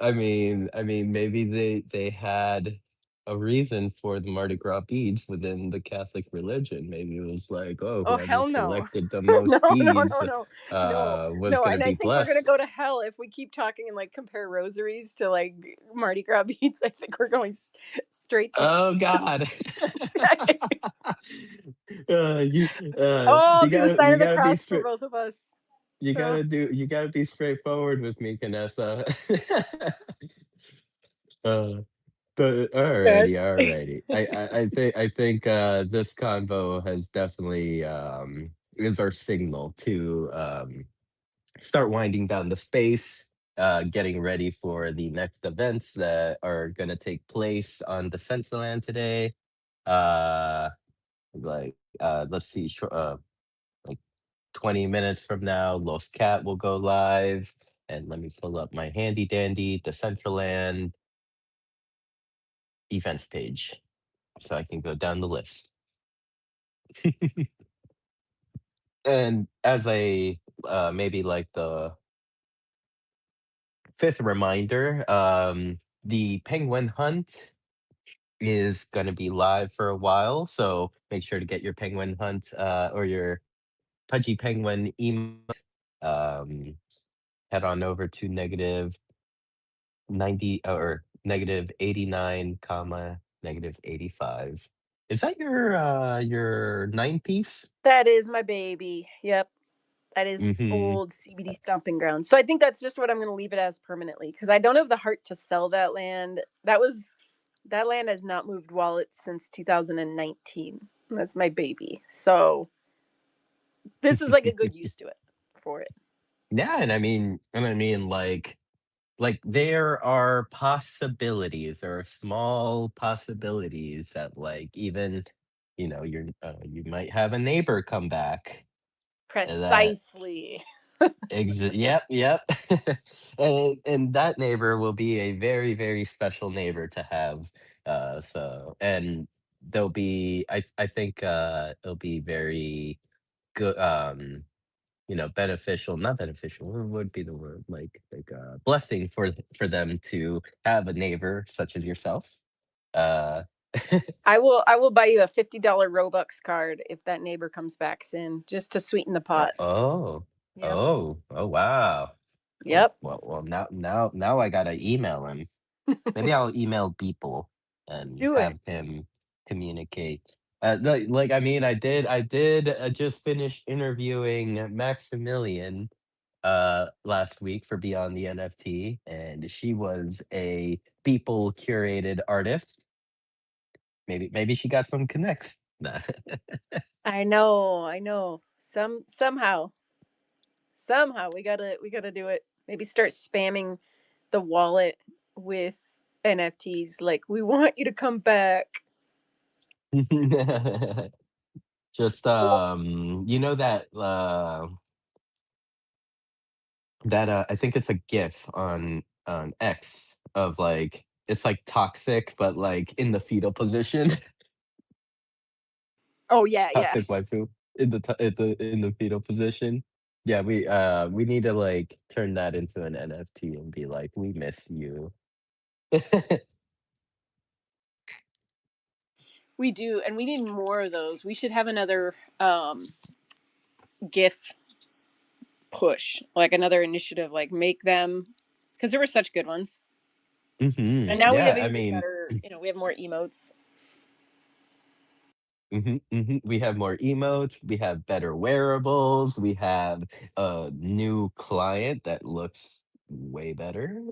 I mean, maybe they had a reason for the Mardi Gras beads within the Catholic religion. Maybe it was like, oh, Oh whoever hell no. collected the No, most no, beads, no, no, no, was no. gonna And I be think we're gonna blessed. go to hell if we keep talking and like compare rosaries to like Mardi Gras beads. I think we're going straight to. Oh God. You Oh, do the sign you of the gotta be cross for straight. both of us. You Oh, you gotta be straightforward with me, Vanessa. uh, but good. alrighty. I think this convo has definitely is our signal to start winding down the space, getting ready for the next events that are gonna take place on Decentraland today. Let's see, like 20 minutes from now, Lost Cat will go live. And let me pull up my handy dandy Decentraland events page so I can go down the list. And as a maybe like the fifth reminder, the penguin hunt is going to be live for a while. So make sure to get your penguin hunt or your pudgy penguin email. Um, head on over to negative 90 or negative 89 comma negative 85. Is that your nine piece? That is my baby. Yep. That is Mm-hmm. old CBD stomping ground. So I think that's just what I'm going to leave it as permanently because I don't have the heart to sell that land. That land has not moved wallets since 2019. That's my baby. So this is like a good use to it for it. Yeah, and I mean like there are possibilities or small possibilities that like even you might have a neighbor come back that Precisely. yep, yep. And that neighbor will be a very, very special neighbor to have. And they'll be, I think, it'll be very good, beneficial, not beneficial, what would be the word? Blessing for them to have a neighbor such as yourself. Uh, I will buy you a $50 Robux card if that neighbor comes back soon, just to sweeten the pot. oh, Yep. oh, wow. Oh, Yep. well, now I gotta email him. Maybe I'll email people and Do it. have him communicate. I did just finish interviewing Maximilian last week for Beyond the NFT, and she was a people curated artist. Maybe she got some connects. Nah. I know. I know. Somehow we gotta do it. Maybe start spamming the wallet with NFTs. Like we want you to come back. Just Well, that I think it's a GIF on X of like it's like toxic, but like in the fetal position, oh yeah, yeah. toxic waifu in the fetal position. Yeah, we need to like turn that into an NFT and be like, we miss you. We do, and we need more of those. We should have another GIF push, like another initiative, like make them because there were such good ones. And now we have Yeah, I even mean, better, we have more emotes. we have more emotes, we have better wearables, we have a new client that looks way better.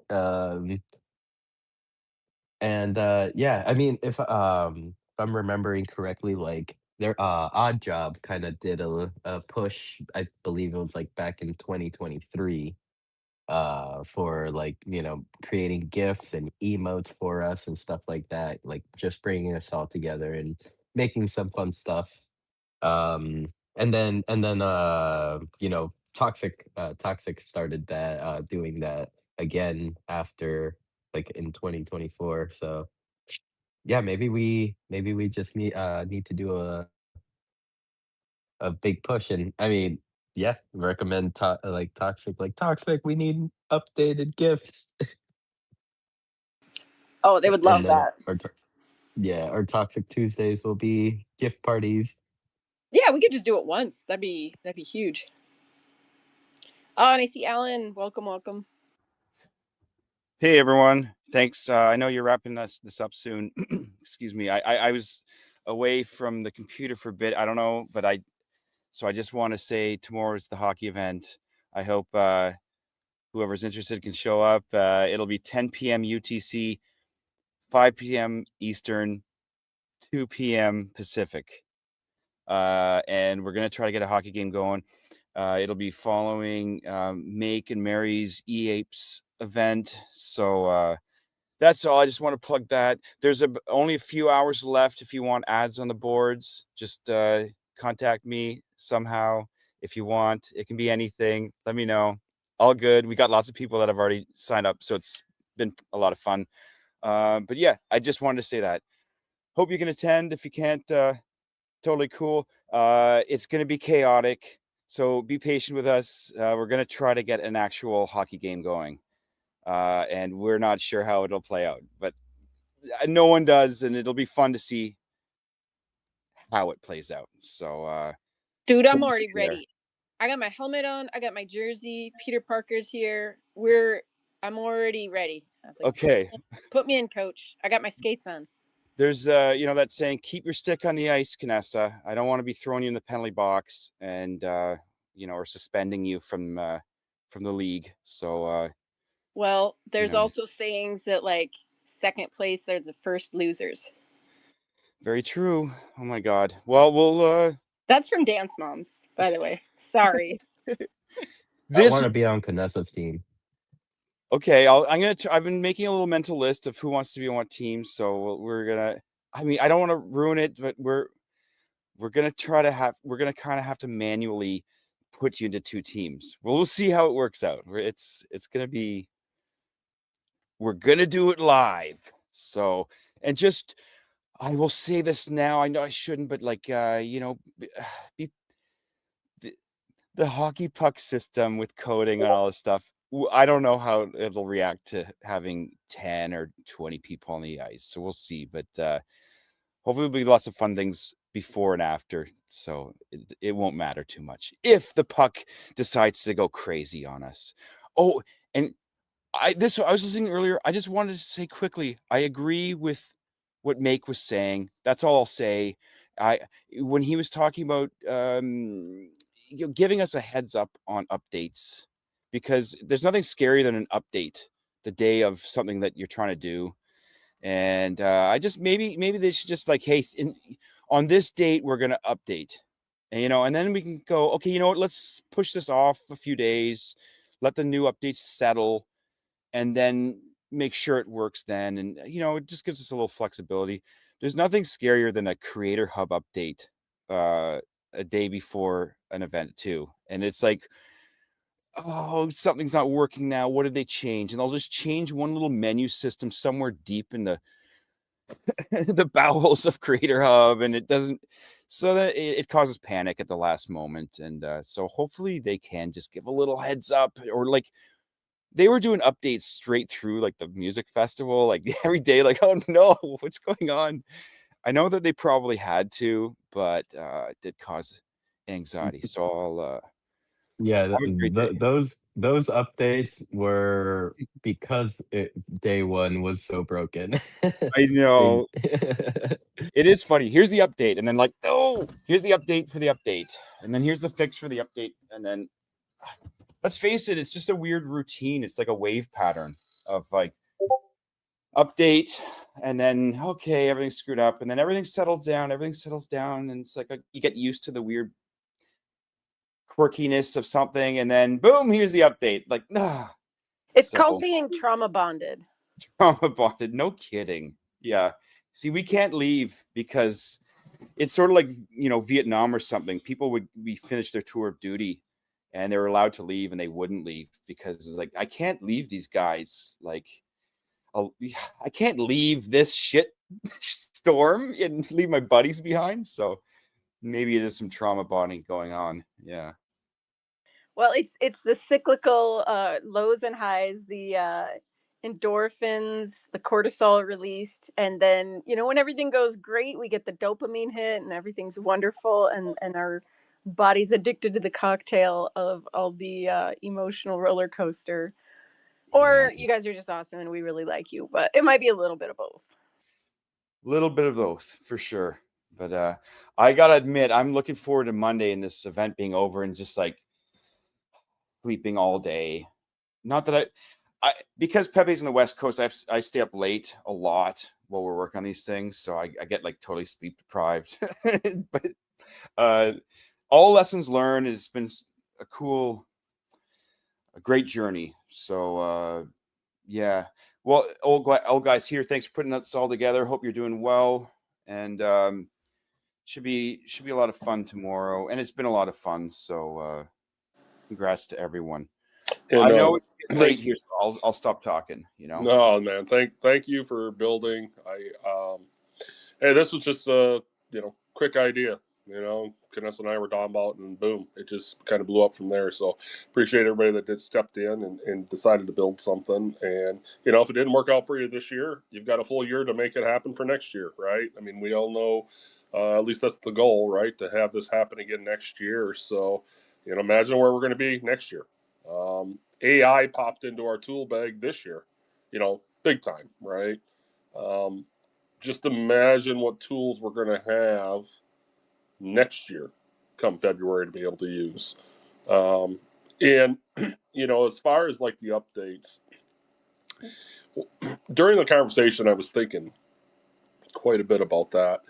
And yeah, I mean, if I'm remembering correctly, like their Odd Job kind of did a push. I believe it was like back in 2023 for like creating gifs and emotes for us and stuff like that, like just bringing us all together and making some fun stuff. And then Toxic started that doing that again after, like, in 2024. So yeah, maybe we just need to do a big push. And I mean, yeah, recommend Toxic, we need updated gifts. Oh, they would And love that. yeah, our Toxic Tuesdays will be gift parties. Yeah, we could just do it once. That'd be huge. Oh, and I see Alan. Welcome, welcome. Hey everyone, thanks. I know you're wrapping this up soon. Excuse me. I was away from the computer for a bit. I don't know, but I just want to say tomorrow is the hockey event. I hope whoever's interested can show up. It'll be 10 p.m. UTC, 5 p.m. Eastern, 2 p.m. Pacific, and we're gonna try to get a hockey game going. It'll be following Make and Mary's E-Apes event. So that's all. I just want to plug that. There's only a few hours left. If you want ads on the boards, just contact me somehow if you want. It can be anything. Let me know. All good. We got lots of people that have already signed up, so it's been a lot of fun. But yeah, I just wanted to say that. Hope you can attend. If you can't, totally cool. It's going to be chaotic, so be patient with us. We're going to try to get an actual hockey game going. And we're not sure how it'll play out, but no one does, and it'll be fun to see how it plays out. So, Dude, I'm hope to see already you there. ready. I got my helmet on. I got my jersey. Peter Parker's here. I'm already ready. I was like, Okay, put me in, coach. I got my skates on. there's that saying, keep your stick on the ice, Canessa. I don't want to be throwing you in the penalty box and or suspending you from the league. So, Well, you there's know, also sayings that like second place are the first losers. very true. Oh my God. Well, we'll That's from Dance Moms, by the way. Sorry. I this want to be on Canessa's team. Okay, I've been making a little mental list of who wants to be on what team. So we're gonna. I mean, I don't want to ruin it, but we're gonna try to have. We're gonna kind of have to manually put you into two teams. We'll see how it works out. It's gonna be. We're gonna do it live. So and just I will say this now. I know I shouldn't, but like be the hockey puck system with coding and all this stuff. I don't know how it'll react to having 10 or 20 people on the ice. So we'll see. But hopefully, there'll be lots of fun things before and after. So it won't matter too much if the puck decides to go crazy on us. Oh, and I was listening earlier. I just wanted to say quickly, I agree with what Make was saying. That's all I'll say. I When he was talking about giving us a heads up on updates, because there's nothing scarier than an update the day of something that you're trying to do. And I just maybe they should just like, hey, on this date we're gonna update, and then we can go. Okay, you know what? Let's push this off a few days, let the new updates settle, and then make sure it works then. And it just gives us a little flexibility. There's nothing scarier than a creator hub update a day before an event too, and it's like, oh, something's not working now, what did they change? And they'll just change one little menu system somewhere deep in the the bowels of creator hub, and it doesn't, so that it causes panic at the last moment. And so hopefully they can just give a little heads up, or like they were doing updates straight through like the music festival, like every day, like, oh no, what's going on? I know that they probably had to, but it did cause anxiety. So Yeah, have a great day. those updates were because day one was so broken. I They know. It is funny. Here's the update, and then like, oh, here's the update for the update, and then here's the fix for the update, and then let's face it, it's just a weird routine. It's like a wave pattern of like, update, and then okay, everything's screwed up, and then everything settles down, and it's like you get used to the weird quirkiness of something, and then boom, here's the update. Like, It's so called being trauma bonded. trauma bonded. No kidding. Yeah. See, we can't leave because it's sort of like, Vietnam or something. We finished their tour of duty and they were allowed to leave and they wouldn't leave because it's like, I can't leave these guys. Like, I can't leave this shit storm and leave my buddies behind. So maybe it is some trauma bonding going on. Yeah. Well, it's the cyclical lows and highs, the endorphins, the cortisol released, and then when everything goes great, we get the dopamine hit, and everything's wonderful, and our body's addicted to the cocktail of all the emotional roller coaster. Or you guys are just awesome, and we really like you, but it might be a little bit of both. Little bit of both for sure. But I gotta admit, I'm looking forward to Monday and this event being over and just like sleeping all day. Not that I because Pepe's on the West Coast, I stay up late a lot while we're working on these things, so I get like totally sleep deprived. But all lessons learned. It's been a great journey. So yeah. Well, old guys here, thanks for putting us all together. Hope you're doing well, and should be a lot of fun tomorrow. And it's been a lot of fun. So congrats to everyone. And I know it's getting late here, so I'll stop talking. No, man. Thank you for building. Hey, this was just a quick idea. Kness and I were talking about, and boom, it just kind of blew up from there. So appreciate everybody that did stepped in and decided to build something. And if it didn't work out for you this year, you've got a full year to make it happen for next year, right? I mean, we all know, at least that's the goal, right? To have this happen again next year. So imagine where we're going to be next year. AI popped into our tool bag this year, big time, right? Just imagine what tools we're going to have next year come February to be able to use. And, as far as like the updates, during the conversation, I was thinking quite a bit about that.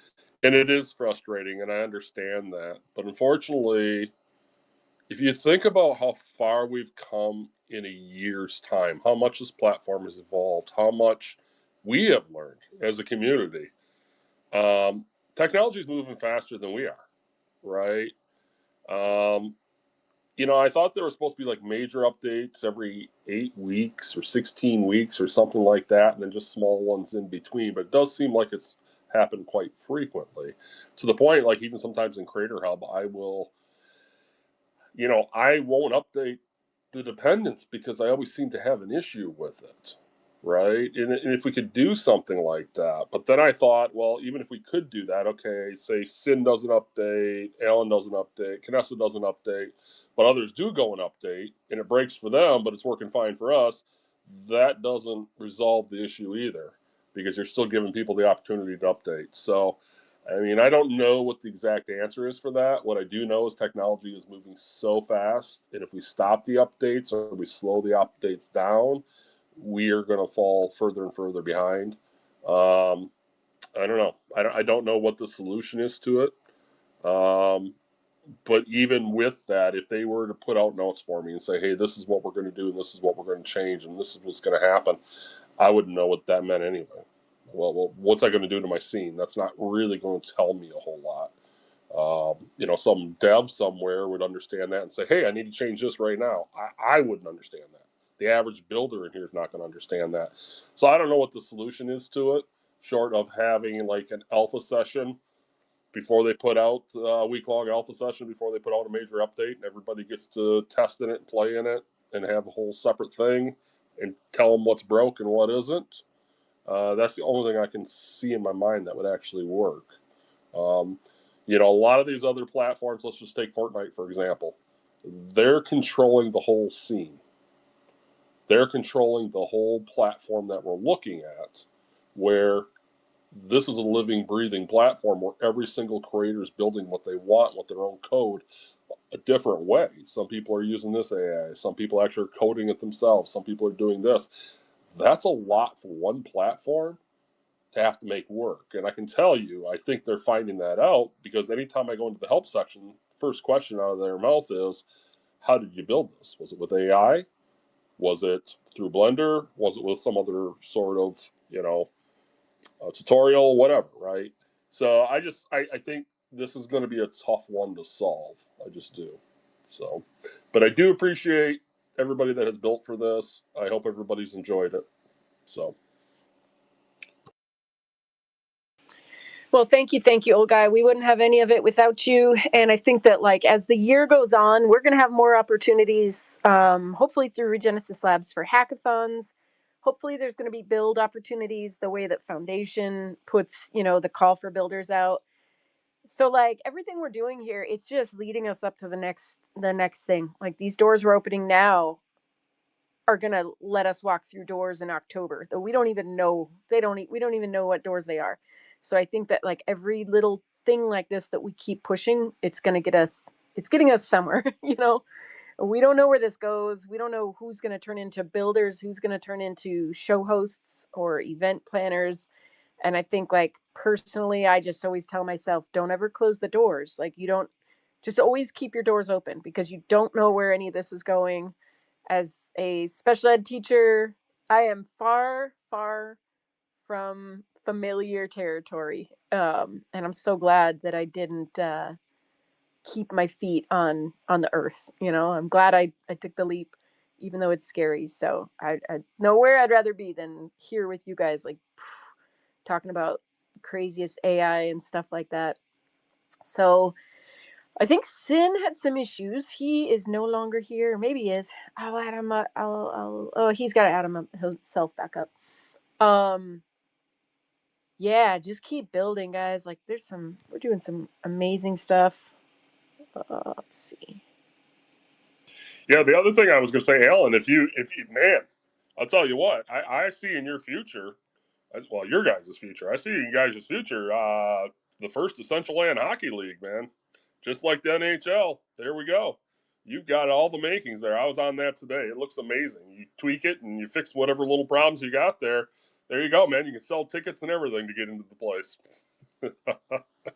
And it is frustrating, and I understand that. But unfortunately, if you think about how far we've come in a year's time, how much this platform has evolved, how much we have learned as a community, technology is moving faster than we are, right? I thought there were supposed to be like major updates every 8 weeks or 16 weeks or something like that, and then just small ones in between. But it does seem like it's happened quite frequently, to the point like even sometimes in Creator Hub, I won't update the dependents because I always seem to have an issue with it, right? And if we could do something like that, but then I thought, well, even if we could do that, okay, say Sin doesn't update, Alan doesn't update, Knessa doesn't update, but others do go and update, and it breaks for them, but it's working fine for us. That doesn't resolve the issue either, because you're still giving people the opportunity to update. So I mean, I don't know what the exact answer is for that. What I do know is technology is moving so fast, and if we stop the updates or we slow the updates down, we are going to fall further and further behind. I don't know. I don't know what the solution is to it. But even with that, if they were to put out notes for me and say, hey, this is what we're going to do, and this is what we're going to change, and this is what's going to happen, I wouldn't know what that meant anyway. Well, what's that going to do to my scene? That's not really going to tell me a whole lot. Some dev somewhere would understand that and say, hey, I need to change this right now. I wouldn't understand that. The average builder in here is not going to understand that. So I don't know what the solution is to it, short of having like an alpha session before they put out a week-long alpha session, before they put out a major update, and everybody gets to test in it and play in it and have a whole separate thing and tell them what's broke and what isn't. That's the only thing I can see in my mind that would actually work. A lot of these other platforms, let's just take Fortnite, for example, they're controlling the whole scene. They're controlling the whole platform that we're looking at, where this is a living, breathing platform where every single creator is building what they want with their own code a different way. Some people are using this AI. Some people actually are coding it themselves. Some people are doing this. That's a lot for one platform to have to make work. And I can tell you, I think they're finding that out, because anytime I go into the help section, first question out of their mouth is, how did you build this? Was it with AI? Was it through Blender? Was it with some other sort of, tutorial, whatever, right? So I think this is going to be a tough one to solve. I just do. So, but I do appreciate everybody that has built for this. I hope everybody's enjoyed it. So. Well, thank you, old guy. We wouldn't have any of it without you. And I think that, like, as the year goes on, we're going to have more opportunities, hopefully through Regenesis Labs for hackathons. Hopefully, there's going to be build opportunities the way that Foundation puts, the call for builders out. So, like, everything we're doing here, it's just leading us up to the next thing. Like, these doors we're opening now are going to let us walk through doors in October, though we don't even know. We don't even know what doors they are. So I think that, like, every little thing like this that we keep pushing, it's getting us somewhere. We don't know where this goes. We don't know who's going to turn into builders, who's going to turn into show hosts or event planners. And I think, like, personally, I just always tell myself, don't ever close the doors. Like, you don't, just always keep your doors open, because you don't know where any of this is going. As a special ed teacher, I am far, far from familiar territory. And I'm so glad that I didn't keep my feet on the earth. I'm glad I took the leap, even though it's scary. So I nowhere I'd rather be than here with you guys, like, talking about the craziest AI and stuff like that. So I think Sin had some issues. He is no longer here. Maybe he is. I'll add him up. Oh, he's got to add him himself back up. Yeah, just keep building, guys. Like, we're doing some amazing stuff. Let's see. Yeah, the other thing I was going to say, Alan, if you, man, I'll tell you what, I see in your future, well, your guys' future, I see in your guys' future, the first Decentraland Hockey League, man. Just like the NHL. There we go. You've got all the makings there. I was on that today. It looks amazing. You tweak it and you fix whatever little problems you got there. There you go, man. You can sell tickets and everything to get into the place.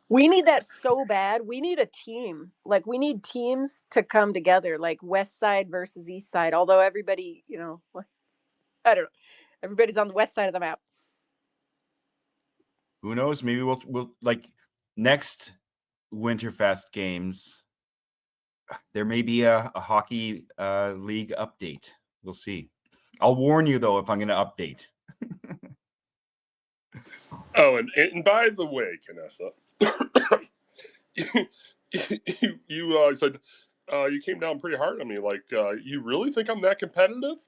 We need that so bad. We need a team. Like, we need teams to come together, like West Side versus East Side. Although everybody, I don't know. Everybody's on the west side of the map. Who knows? Maybe we'll like next Winterfest games. There may be a hockey league update. We'll see. I'll warn you though if I'm going to update. Oh, and by the way, Canessa, you said you came down pretty hard on me. Like, you really think I'm that competitive?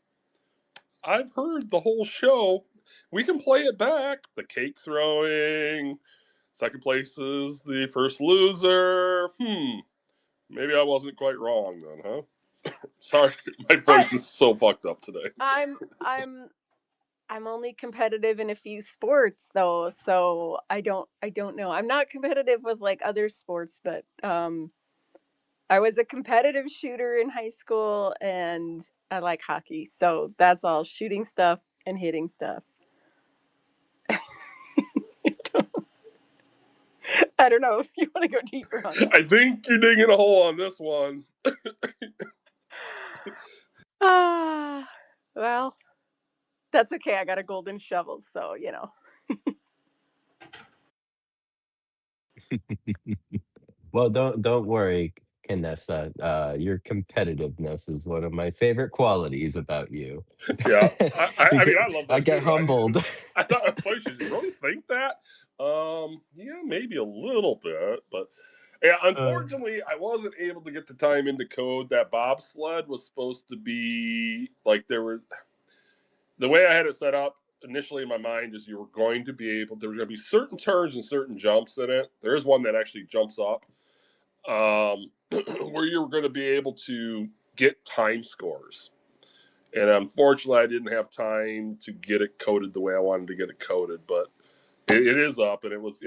I've heard the whole show. We can play it back. The cake throwing, second place is the first loser. Maybe I wasn't quite wrong then, huh? Sorry, my voice is so fucked up today. I'm only competitive in a few sports, though, so I don't know. I'm not competitive with, like, other sports, but I was a competitive shooter in high school, and I like hockey. So that's all, shooting stuff and hitting stuff. I don't know if you want to go deeper on that. I think you're digging a hole on this one. Well, that's okay. I got a golden shovel, so Well, don't worry, Canessa. Your competitiveness is one of my favorite qualities about you. Yeah, I mean, I love I that get too. humbled. I thought it was funny. She said, "You really think that?" Yeah, maybe a little bit, but yeah. Unfortunately, I wasn't able to get the time into code. That bobsled was supposed to be like there were. The way I had it set up initially in my mind is you were going to be able. There were going to be certain turns and certain jumps in it. There is one that actually jumps up, where you were going to be able to get time scores. And unfortunately, I didn't have time to get it coded the way I wanted to get it coded. But it is up, and it was,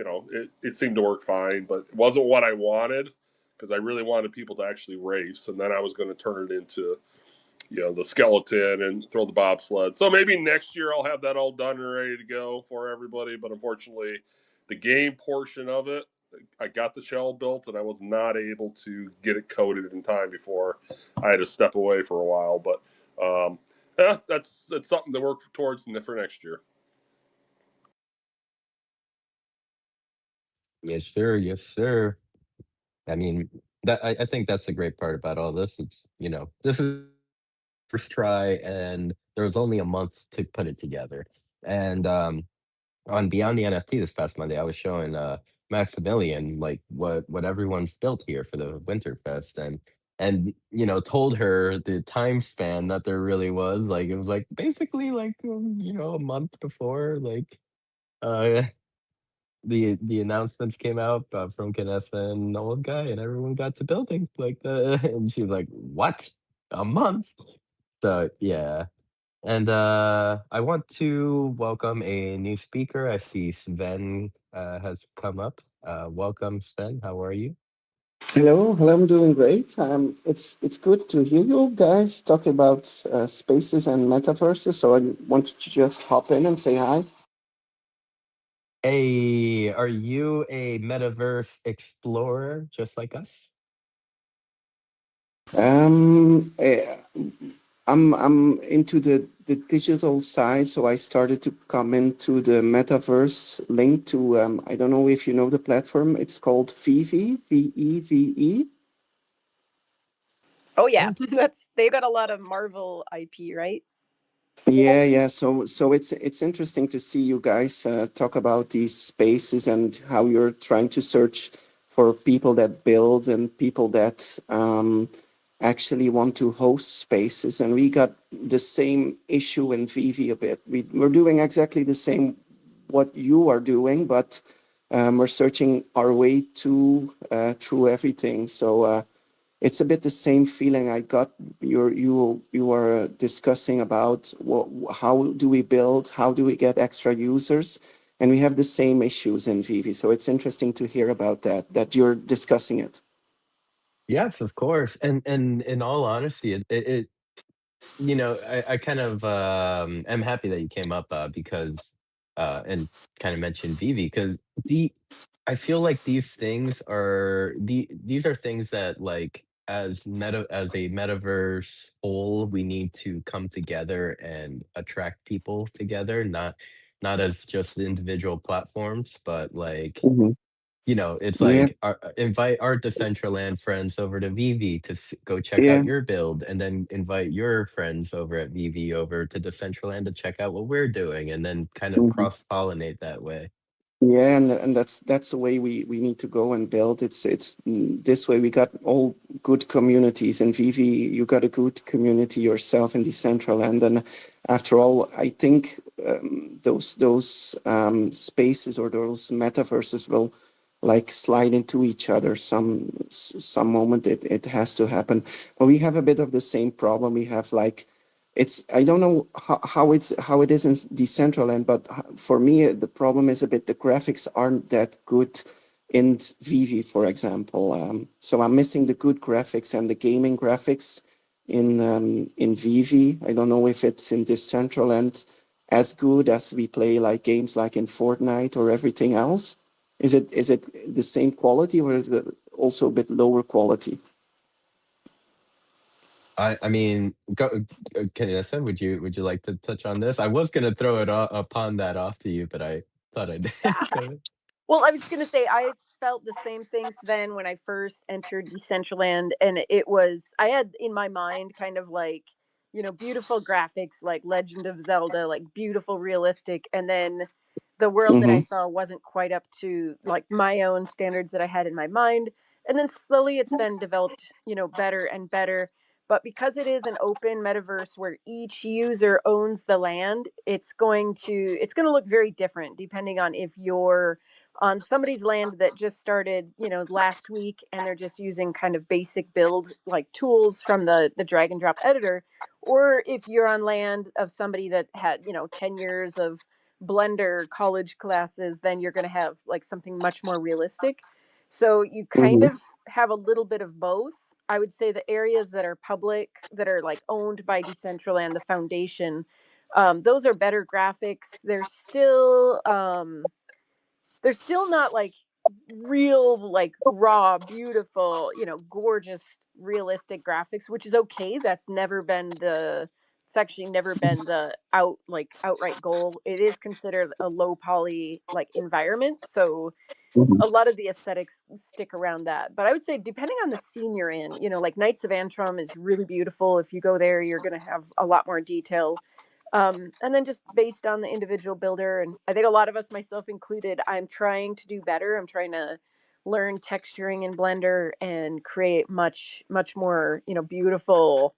it seemed to work fine. But it wasn't what I wanted, because I really wanted people to actually race. And then I was going to turn it into the skeleton and throw the bobsled. So maybe next year I'll have that all done and ready to go for everybody. But unfortunately, the game portion of it, I got the shell built and I was not able to get it coated in time before I had to step away for a while. But that's something to work towards for next year. Yes, sir. Yes, sir. I mean, I think that's the great part about all this. It's, this is first try, and there was only a month to put it together. And on Beyond the NFT this past Monday, I was showing Maximilian like what everyone's built here for the Winterfest, and told her the time span that there really was. Like it was like basically like a month before like uh the announcements came out from Canessa and the old guy, and everyone got to building like and she was like, "What? A month?" So yeah. And I want to welcome a new speaker. I see Sven has come up. Welcome, Sven. How are you? Hello, hello. I'm doing great. It's good to hear you guys talk about spaces and metaverses. So I wanted to just hop in and say hi. Hey, are you a metaverse explorer just like us? Um, eh, I'm into the digital side, so I started to come into the metaverse link to I don't know if you know the platform. It's called Vivi, VEVE. Oh yeah, Oh, that's they've got a lot of Marvel IP, right? Yeah, yeah. So it's interesting to see you guys talk about these spaces and how you're trying to search for people that build and people that actually want to host spaces. And we got the same issue in Vivi a bit. We're doing exactly the same what you are doing, but we're searching our way to through everything. So it's a bit the same feeling I got. You are discussing about how do we build, how do we get extra users, and we have the same issues in Vivi. So it's interesting to hear about that you're discussing it. yes, of course. And in all honesty, I kind of am happy that you came up because and kind of mentioned Vivi because the I feel like these are things that like as a metaverse whole we need to come together and attract people together, not as just individual platforms, but like Mhm. it's Yeah, like invite our Decentraland friends over to Vivi to go check yeah. out your build, and then invite your friends over at Vivi over to Decentraland to check out what we're doing, and then kind of Mhm. cross pollinate that way. Yeah, and that's the way we need to go and build. It's this way we got all good communities in Vivi. You got a good community yourself in Decentraland, and after all, I think those spaces or those metaverses will like slide into each other. Some moment it has to happen. But we have a bit of the same problem. We have like it's I don't know how it is in Decentraland, but for me the problem is a bit the graphics aren't that good in Vivi, for example. So I'm missing the good graphics and the gaming graphics in Vivi. I don't know if it's in Decentraland as good as we play like games like in Fortnite or everything else. Is it the same quality or is it also a bit lower quality? I mean, okay, I said, would you like to touch on this? I was gonna throw it upon that off to you, but I thought I'd go ahead. Well, I was gonna say I felt the same thing, Sven, when I first entered Decentraland, and it was I had in my mind kind of like beautiful graphics, like Legend of Zelda, like beautiful, realistic, and then the world that I Mm-hmm. saw wasn't quite up to like my own standards that I had in my mind, and then slowly it's been developed, better and better. But because it is an open metaverse where each user owns the land, it's going to look very different depending on if you're on somebody's land that just started, last week, and they're just using kind of basic build like tools from the drag and drop editor, or if you're on land of somebody that had, 10 years of Blender college classes, then you're going to have like something much more realistic. So you kind Mm-hmm. of have a little bit of both. I would say the areas that are public, that are like owned by Decentraland, the foundation, those are better graphics. They're still not like real, like raw, beautiful, gorgeous, realistic graphics, which is okay. That's never been the it's actually never been the outright goal. It is considered a low poly like environment. So Mhm. a lot of the aesthetics stick around that. But I would say depending on the scene you're in, like Knights of Antrim is really beautiful. If you go there, you're gonna have a lot more detail. And then just based on the individual builder, and I think a lot of us, myself included, I'm trying to do better. I'm trying to learn texturing in Blender and create much, much more, beautiful,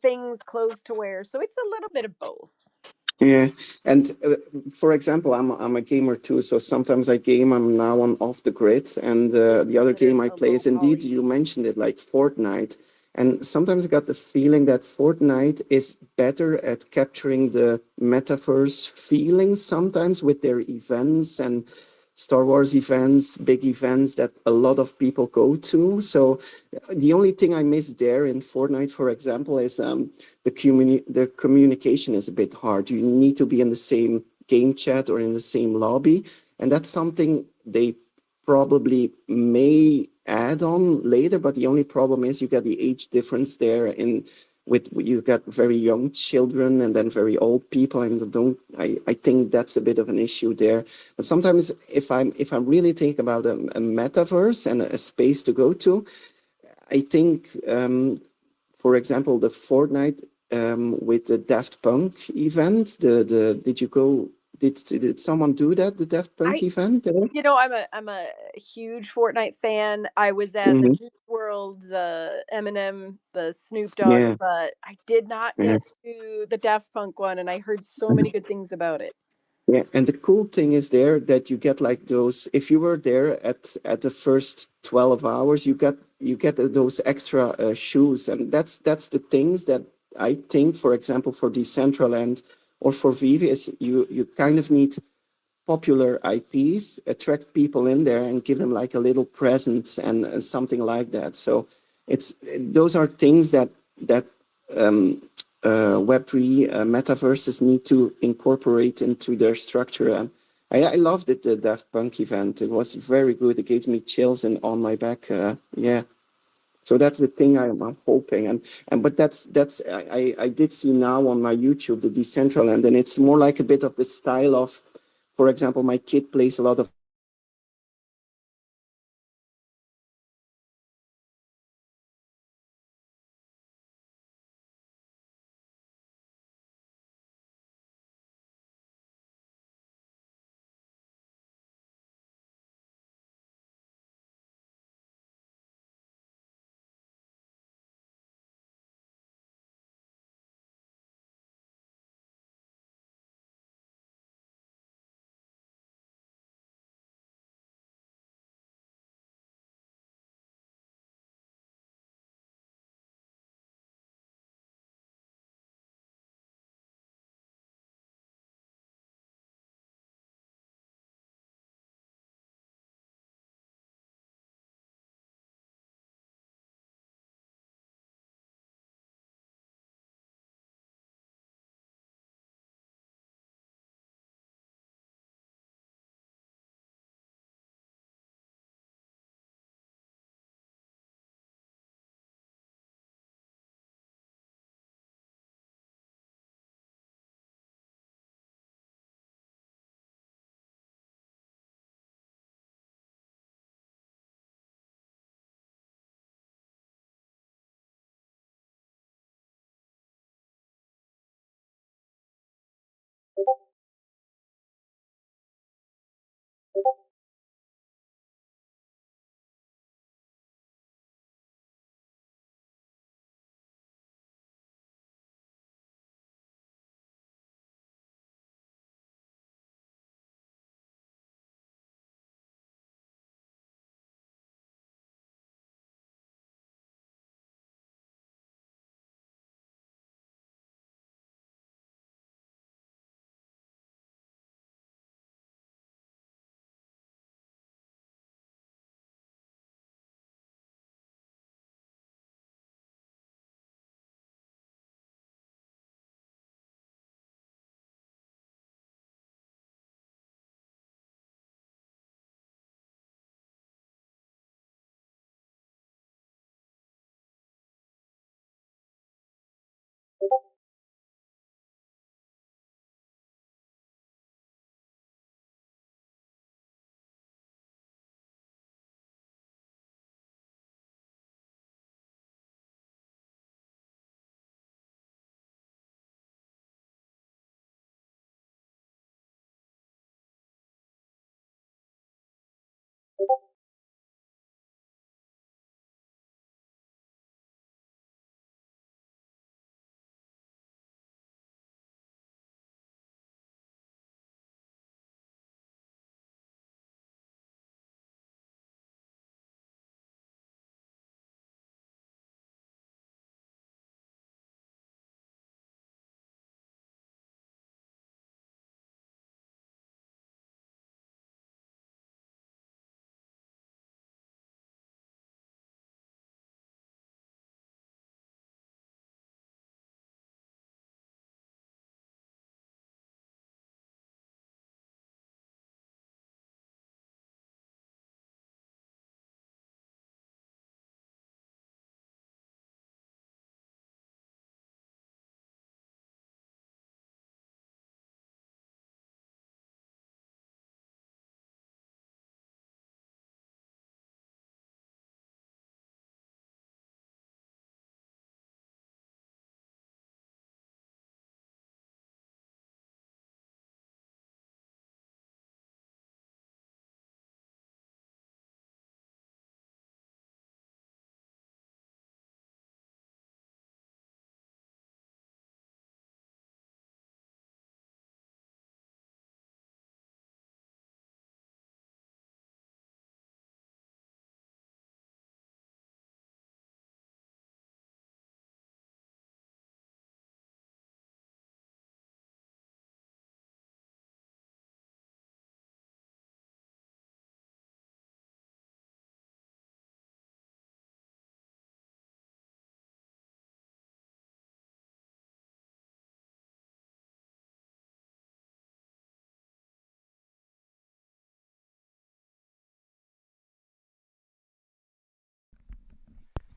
things, clothes to wear. So it's a little bit of both. Yeah, and for example, I'm a gamer too, so sometimes I game. I'm now on Off the Grid, and It's the other considered game I a play low is indeed, poly. you mentioned it, like Fortnite. And sometimes I got the feeling that Fortnite is better at capturing the metaverse feeling sometimes with their events and Star Wars events, big events that a lot of people go to. So the only thing I miss there in Fortnite, for example, is the communication is a bit hard. You need to be in the same game chat or in the same lobby, and that's something they probably may add on later. But the only problem is you get the age difference there in with you got very young children and then very old people, and I think that's a bit of an issue there. But sometimes if I really think about a metaverse and a space to go to, I think, for example, the Fortnite with the Daft Punk event. Did you go? Did someone do that? The Daft Punk I event there? I'm a huge Fortnite fan. I was at the Hmm. Juice World, the Eminem, the Snoop Dogg, Yeah, but I did not yeah. get to the Daft Punk one, and I heard so many good things about it. Yeah, and the cool thing is there that you get like those. If you were there at the first 12 hours, you get those extra shoes, and that's the things that I think, for example, for Decentraland or for Vivi, is you kind of need popular IPs, attract people in there and give them like a little present and something like that. So it's those are things that um, Web3 metaverses need to incorporate into their structure. And I loved it, the Daft Punk event. It was very good. It gave me chills and on my back. Yeah. So that's the thing I'm hoping, and but that's I did see now on my YouTube the Decentraland, and it's more like a bit of the style of, for example, my kid plays a lot of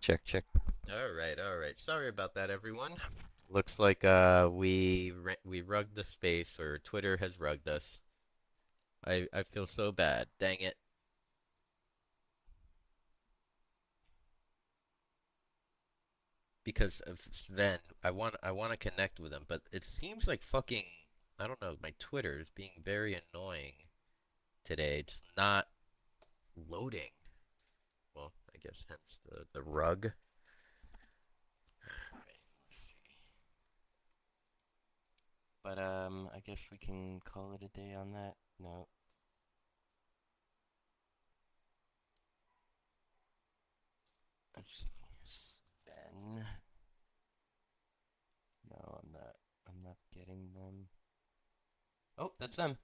Check, check. All right, all right. Sorry about that, everyone. Looks like we rugged the space, or Twitter has rugged us. I feel so bad. Dang it. Because of Sven, I want to connect with him, but it seems like fucking I don't know, my Twitter is being very annoying today. It's not loading. Well, I guess hence the rug. All right, let's see. But I guess we can call it a day on that. No. Let's see. Sven. No, I'm not. I'm not getting them. Oh, that's them.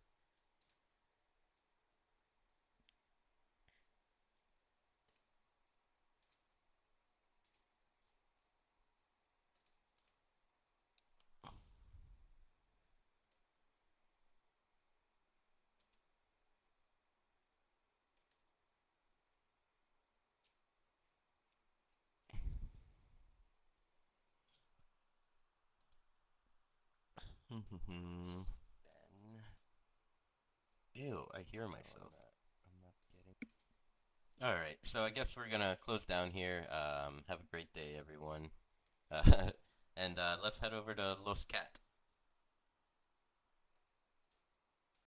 Sven. Ew, I hear myself. I'm not getting. All right, so I guess we're gonna close down here. Have a great day, everyone. Uh, and let's head over to Los Cat.